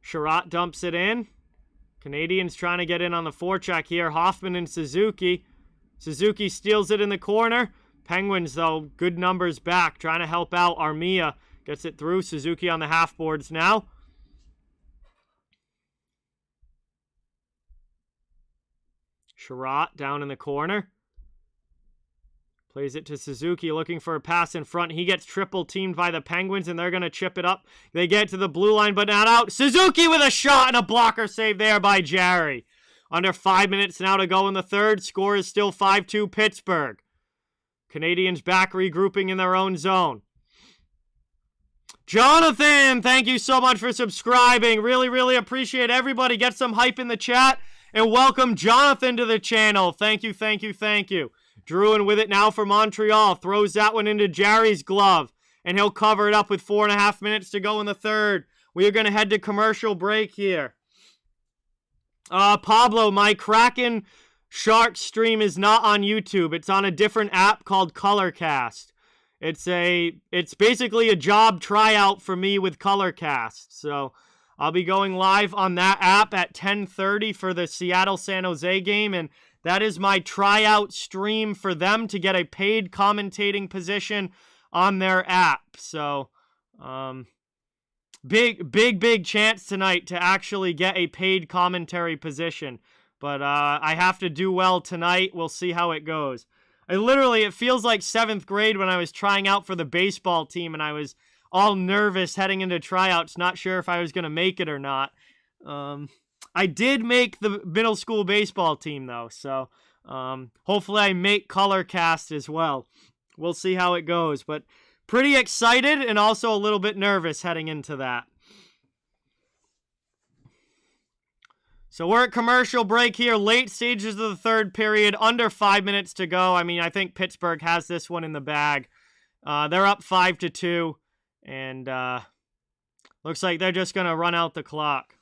Sherratt dumps it in. Canadiens trying to get in on the forecheck here. Hoffman and Suzuki. Suzuki steals it in the corner. Penguins, though, good numbers back. Trying to help out. Armia gets it through. Suzuki on the half boards now. Sherratt down in the corner. Plays it to Suzuki, looking for a pass in front. He gets triple teamed by the Penguins, and they're going to chip it up. They get to the blue line, but not out. Suzuki with a shot and a blocker save there by Gerry. Under 5 minutes now to go in the third. Score is still 5-2 Pittsburgh. Canadiens back regrouping in their own zone. Jonathan, thank you so much for subscribing. Really appreciate everybody. Get some hype in the chat. And welcome Jonathan to the channel. Thank you. Drouin with it now for Montreal. Throws that one into Gerry's glove. And he'll cover it up with 4.5 minutes to go in the third. We are going to head to commercial break here. Pablo, my Kraken Shark stream is not on YouTube. It's on a different app called Colorcast. It's basically a job tryout for me with Colorcast. So I'll be going live on that app at 10:30 for the Seattle-San Jose game, and that is my tryout stream for them to get a paid commentating position on their app. So, big chance tonight to actually get a paid commentary position. But I have to do well tonight. We'll see how it goes. It feels like 7th grade when I was trying out for the baseball team and I was all nervous heading into tryouts, not sure if I was going to make it or not. I did make the middle school baseball team, though, so hopefully I make Colorcast as well. We'll see how it goes, but pretty excited and also a little bit nervous heading into that. So we're at commercial break here, late stages of the third period, under 5 minutes to go. I mean, I think Pittsburgh has this one in the bag. They're up 5-2, and looks like they're just going to run out the clock.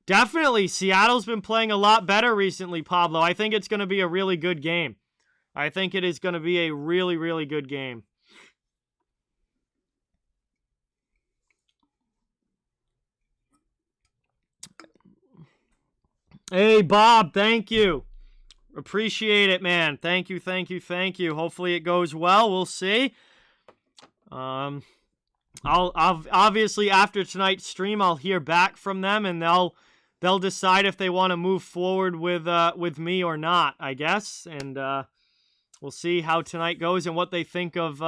Definitely, Seattle's been playing a lot better recently, Pablo. I think it's going to be a really good game. I think it is going to be a really good game. Hey, Bob, thank you. Appreciate it, man. Thank you. Hopefully it goes well. We'll see. I'll obviously after tonight's stream, I'll hear back from them, and they'll decide if they want to move forward with me or not, I guess. And we'll see how tonight goes and what they think of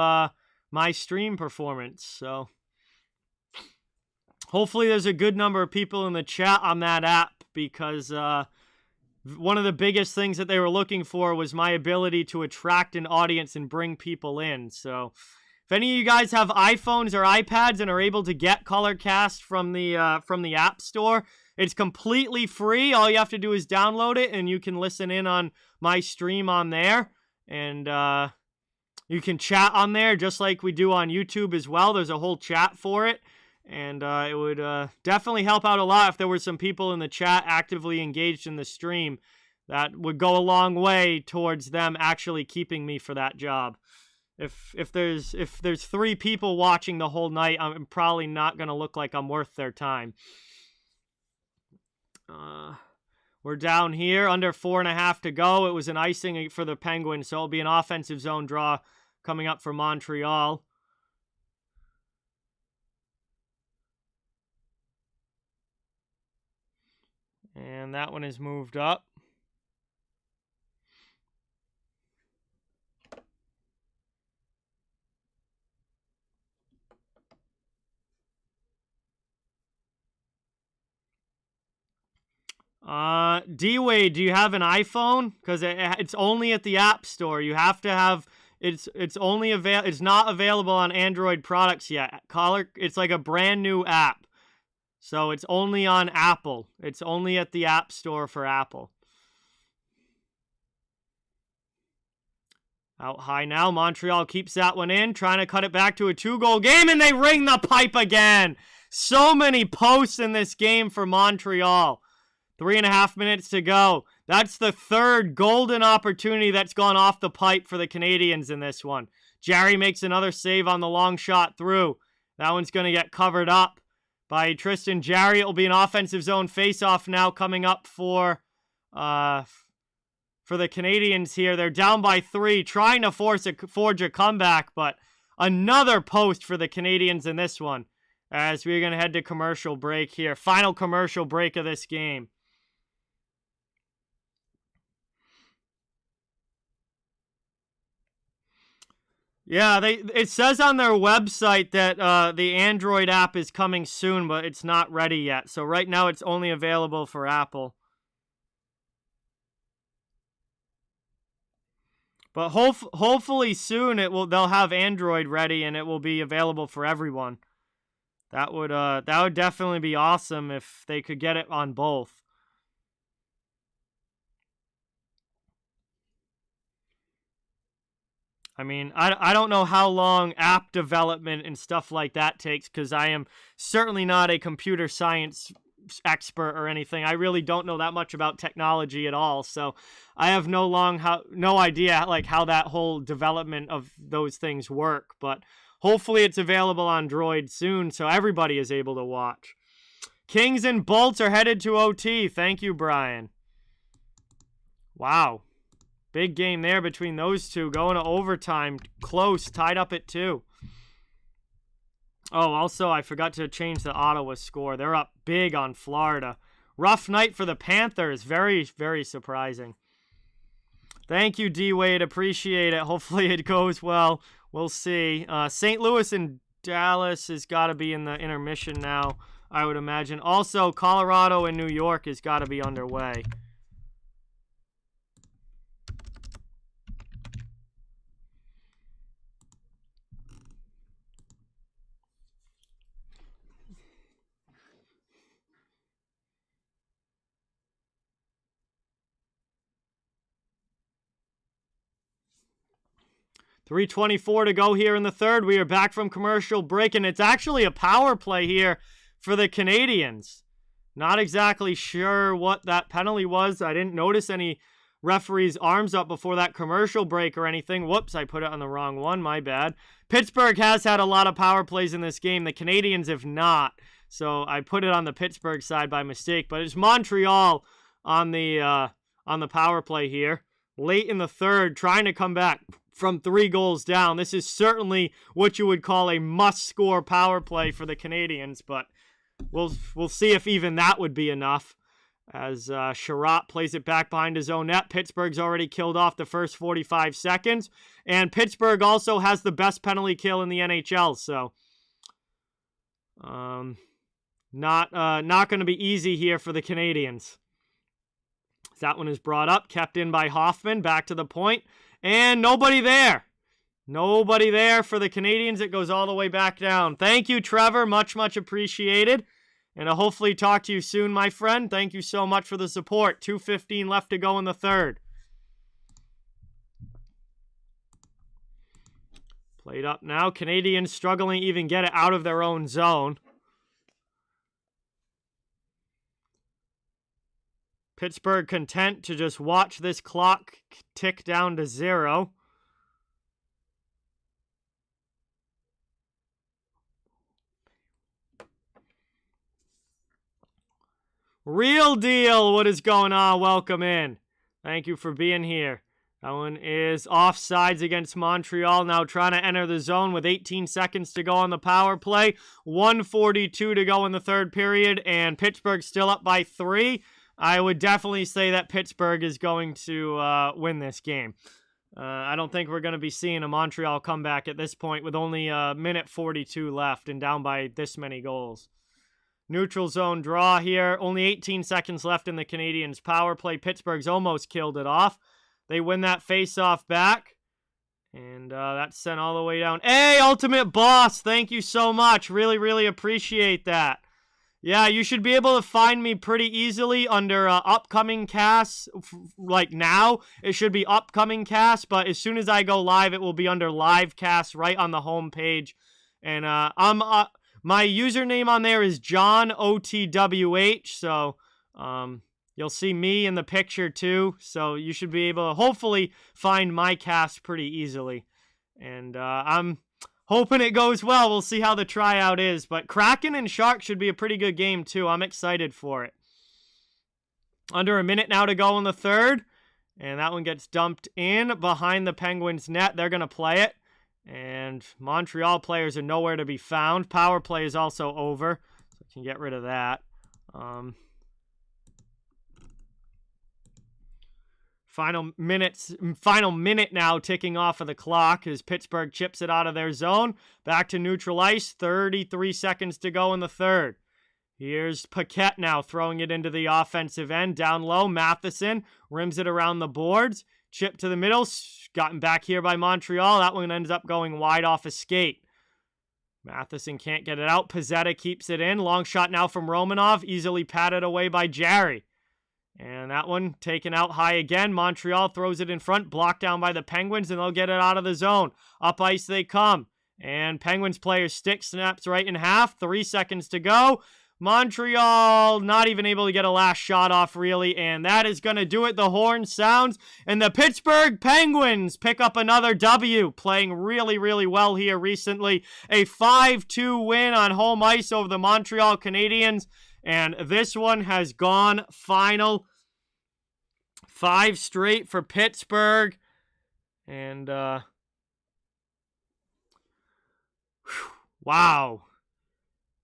my stream performance. So hopefully there's a good number of people in the chat on that app, because one of the biggest things that they were looking for was my ability to attract an audience and bring people in. So If any of you guys have iPhones or iPads and are able to get Colorcast from the App Store, it's completely free. All you have to do is download it, and you can listen in on my stream on there. And you can chat on there just like we do on YouTube as well. There's a whole chat for it. And it would definitely help out a lot if there were some people in the chat actively engaged in the stream. That would go a long way towards them actually keeping me for that job. If there's 3 people watching the whole night, I'm probably not going to look like I'm worth their time. We're down here, under 4.5 to go. It was an icing for the Penguins, so it'll be an offensive zone draw coming up for Montreal. And that one is moved up. D-Wade, do you have an iPhone? Because it's only at the App Store. You have to have it's not available on Android products yet. It's like a brand new app. So it's only on Apple. It's only at the App Store for Apple. Out high now. Montreal keeps that one in, trying to cut it back to a 2-goal game, and they ring the pipe again. So many posts in this game for Montreal. 3.5 minutes to go. That's the 3rd golden opportunity that's gone off the pipe for the Canadiens in this one. Gerry makes another save on the long shot through. That one's going to get covered up by Tristan Jarry. It will be an offensive zone faceoff now coming up for the Canadiens here. They're down by 3, trying to forge a comeback, but another post for the Canadiens in this one as we're going to head to commercial break here. Final commercial break of this game. Yeah, it says on their website that the Android app is coming soon, but it's not ready yet. So right now it's only available for Apple. But hopefully soon they'll have Android ready and it will be available for everyone. That would definitely be awesome if they could get it on both. I mean, I don't know how long app development and stuff like that takes because I am certainly not a computer science expert or anything. I really don't know that much about technology at all, so I have no idea like how that whole development of those things work. But hopefully it's available on Android soon so everybody is able to watch. Kings and Bolts are headed to OT. Thank you, Brian. Wow. Big game there between those two. Going to overtime. Close. Tied up at 2. Oh, also, I forgot to change the Ottawa score. They're up big on Florida. Rough night for the Panthers. Very, very surprising. Thank you, D-Wade. Appreciate it. Hopefully it goes well. We'll see. St. Louis and Dallas has got to be in the intermission now, I would imagine. Also, Colorado and New York has got to be underway. .324 to go here in the third. We are back from commercial break, and it's actually a power play here for the Canadiens. Not exactly sure what that penalty was. I didn't notice any referee's arms up before that commercial break or anything. Whoops, I put it on the wrong one. My bad. Pittsburgh has had a lot of power plays in this game. The Canadiens have not. So I put it on the Pittsburgh side by mistake. But it's Montreal on the power play here. Late in the third, trying to come back from 3 goals down. This is certainly what you would call a must-score power play for the Canadiens, but we'll see if even that would be enough. As Gerry plays it back behind his own net. Pittsburgh's already killed off the first 45 seconds, and Pittsburgh also has the best penalty kill in the NHL, so not going to be easy here for the Canadiens. That one is brought up, kept in by Hoffman, back to the point. And nobody there. Nobody there for the Canadiens. It goes all the way back down. Thank you, Trevor. Much, much appreciated. And I'll hopefully talk to you soon, my friend. Thank you so much for the support. 2:15 left to go in the third. Played up now. Canadiens struggling to even get it out of their own zone. Pittsburgh content to just watch this clock tick down to 0. Real deal, what is going on? Welcome in. Thank you for being here. That one is offsides against Montreal. Now trying to enter the zone with 18 seconds to go on the power play. 1:42 to go in the third period, and Pittsburgh still up by 3. I would definitely say that Pittsburgh is going to win this game. I don't think we're going to be seeing a Montreal comeback at this point with only a minute 42 left and down by this many goals. Neutral zone draw here. Only 18 seconds left in the Canadiens' power play. Pittsburgh's almost killed it off. They win that face-off back. And that's sent all the way down. Hey, Ultimate Boss, thank you so much. Really, really appreciate that. Yeah, you should be able to find me pretty easily under upcoming casts. Like now, it should be upcoming casts, but as soon as I go live, it will be under live casts right on the home page. And my username on there is JohnOTWH, so you'll see me in the picture too. So you should be able to hopefully find my cast pretty easily. And I'm hoping it goes well. We'll see how the tryout is. But Kraken and Shark should be a pretty good game too. I'm excited for it. Under a minute now to go in the third. And that one gets dumped in behind the Penguins' net. They're going to play it. And Montreal players are nowhere to be found. Power play is also over. So I can get rid of that. Final minute now ticking off of the clock as Pittsburgh chips it out of their zone. Back to neutral ice. 33 seconds to go in the third. Here's Paquette now throwing it into the offensive end. Down low, Matheson rims it around the boards. Chip to the middle. Gotten back here by Montreal. That one ends up going wide off a skate. Matheson can't get it out. Pizzetta keeps it in. Long shot now from Romanov. Easily patted away by Gerry. And that one taken out high again. Montreal throws it in front. Blocked down by the Penguins, and they'll get it out of the zone. Up ice they come. And Penguins player's stick snaps right in half. 3 seconds to go. Montreal not even able to get a last shot off, really. And that is going to do it. The horn sounds. And the Pittsburgh Penguins pick up another W. Playing really, really well here recently. A 5-2 win on home ice over the Montreal Canadiens. And this one has gone final. 5 straight for Pittsburgh. And, wow.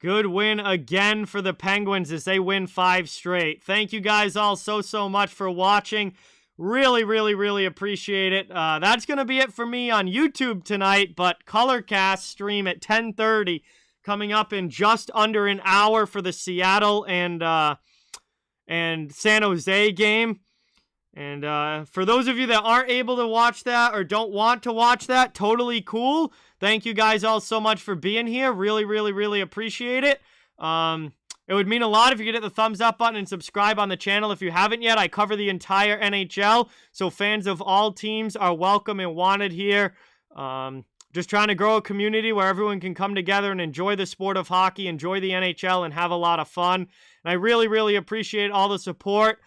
Good win again for the Penguins as they win 5 straight. Thank you guys all so much for watching. Really, really, really appreciate it. That's going to be it for me on YouTube tonight, but Colorcast stream at 10:30 coming up in just under an hour for the Seattle and San Jose game. And for those of you that aren't able to watch that or don't want to watch that, totally cool. Thank you guys all so much for being here. Really, really, really appreciate it. It would mean a lot if you could hit the thumbs up button and subscribe on the channel if you haven't yet. I cover the entire NHL, so fans of all teams are welcome and wanted here. Just trying to grow a community where everyone can come together and enjoy the sport of hockey, enjoy the NHL, and have a lot of fun. And I really, really appreciate all the support.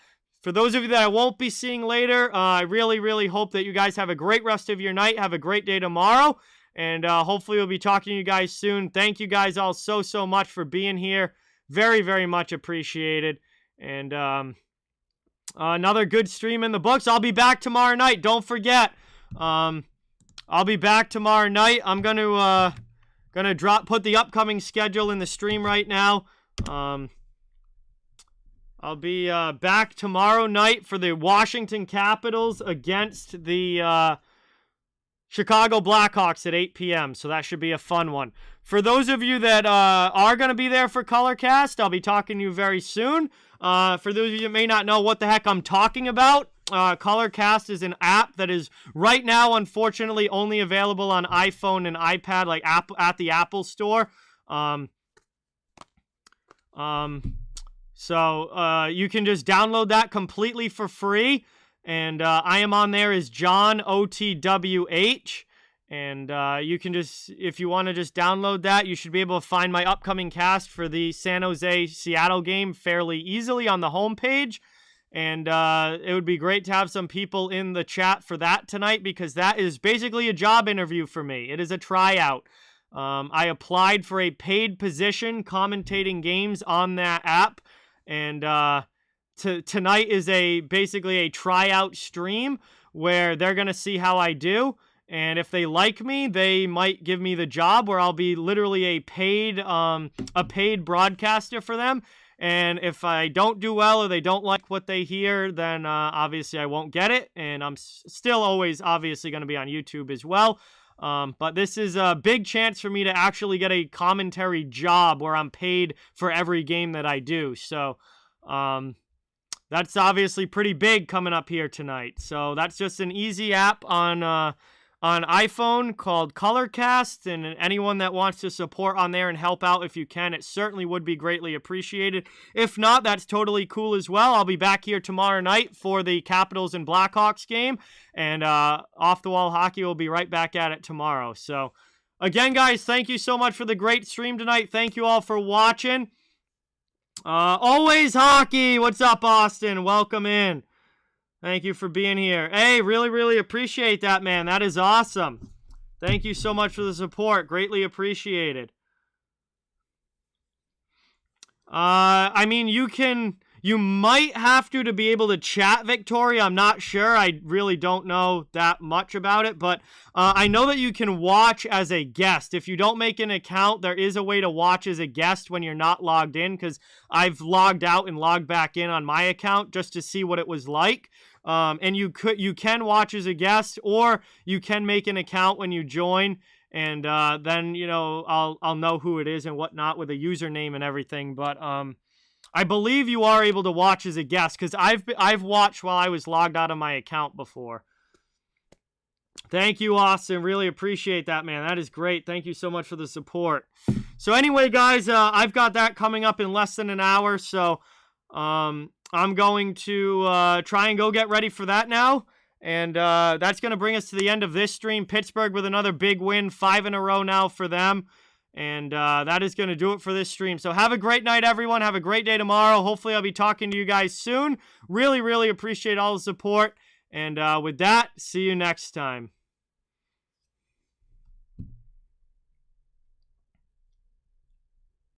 For those of you that I won't be seeing later, I really, really hope that you guys have a great rest of your night. Have a great day tomorrow. And hopefully we'll be talking to you guys soon. Thank you guys all so much for being here. Very, very much appreciated. And another good stream in the books. I'll be back tomorrow night. Don't forget. I'll be back tomorrow night. I'm going to put the upcoming schedule in the stream right now. I'll be back tomorrow night for the Washington Capitals against the Chicago Blackhawks at 8 p.m. So that should be a fun one. For those of you that are going to be there for Colorcast, I'll be talking to you very soon. For those of you that may not know what the heck I'm talking about, Colorcast is an app that is right now, unfortunately, only available on iPhone and iPad, like at the Apple Store. So you can just download that completely for free. And I am on there as John OTWH. And you can just, if you want to just download that, you should be able to find my upcoming cast for the San Jose-Seattle game fairly easily on the homepage. And it would be great to have some people in the chat for that tonight, because that is basically a job interview for me. It is a tryout. I applied for a paid position commentating games on that app. And tonight is basically a tryout stream where they're going to see how I do. And if they like me, they might give me the job where I'll be literally a paid broadcaster for them. And if I don't do well or they don't like what they hear, then obviously I won't get it. And I'm still always obviously going to be on YouTube as well. But this is a big chance for me to actually get a commentary job where I'm paid for every game that I do. So that's obviously pretty big coming up here tonight. So that's just an easy app on iPhone called Colorcast, and anyone that wants to support on there and help out if you can, it certainly would be greatly appreciated. If not, that's totally cool as well. I'll be back here tomorrow night for the Capitals and Blackhawks game, and Off the Wall Hockey will be right back at it tomorrow. So again, guys, thank you so much for the great stream tonight. Thank you all for watching. Always Hockey. What's up, Austin? Welcome in. Thank you for being here. Hey, really, really appreciate that, man. That is awesome. Thank you so much for the support. Greatly appreciated. I mean, you might have to be able to chat, Victoria. I'm not sure. I really don't know that much about it, but I know that you can watch as a guest. If you don't make an account, there is a way to watch as a guest when you're not logged in, because I've logged out and logged back in on my account just to see what it was like. And you can watch as a guest, or you can make an account when you join, and then, you know, I'll know who it is and whatnot with a username and everything. But I believe you are able to watch as a guest, because I've watched while I was logged out of my account before. Thank you, Austin. Really appreciate that, man. That is great. Thank you so much for the support. So anyway, guys, I've got that coming up in less than an hour, so I'm going to try and go get ready for that now. And that's going to bring us to the end of this stream. Pittsburgh with another big win, 5 in a row now for them. And that is going to do it for this stream. So have a great night, everyone. Have a great day tomorrow. Hopefully I'll be talking to you guys soon. Really, really appreciate all the support. And with that, see you next time.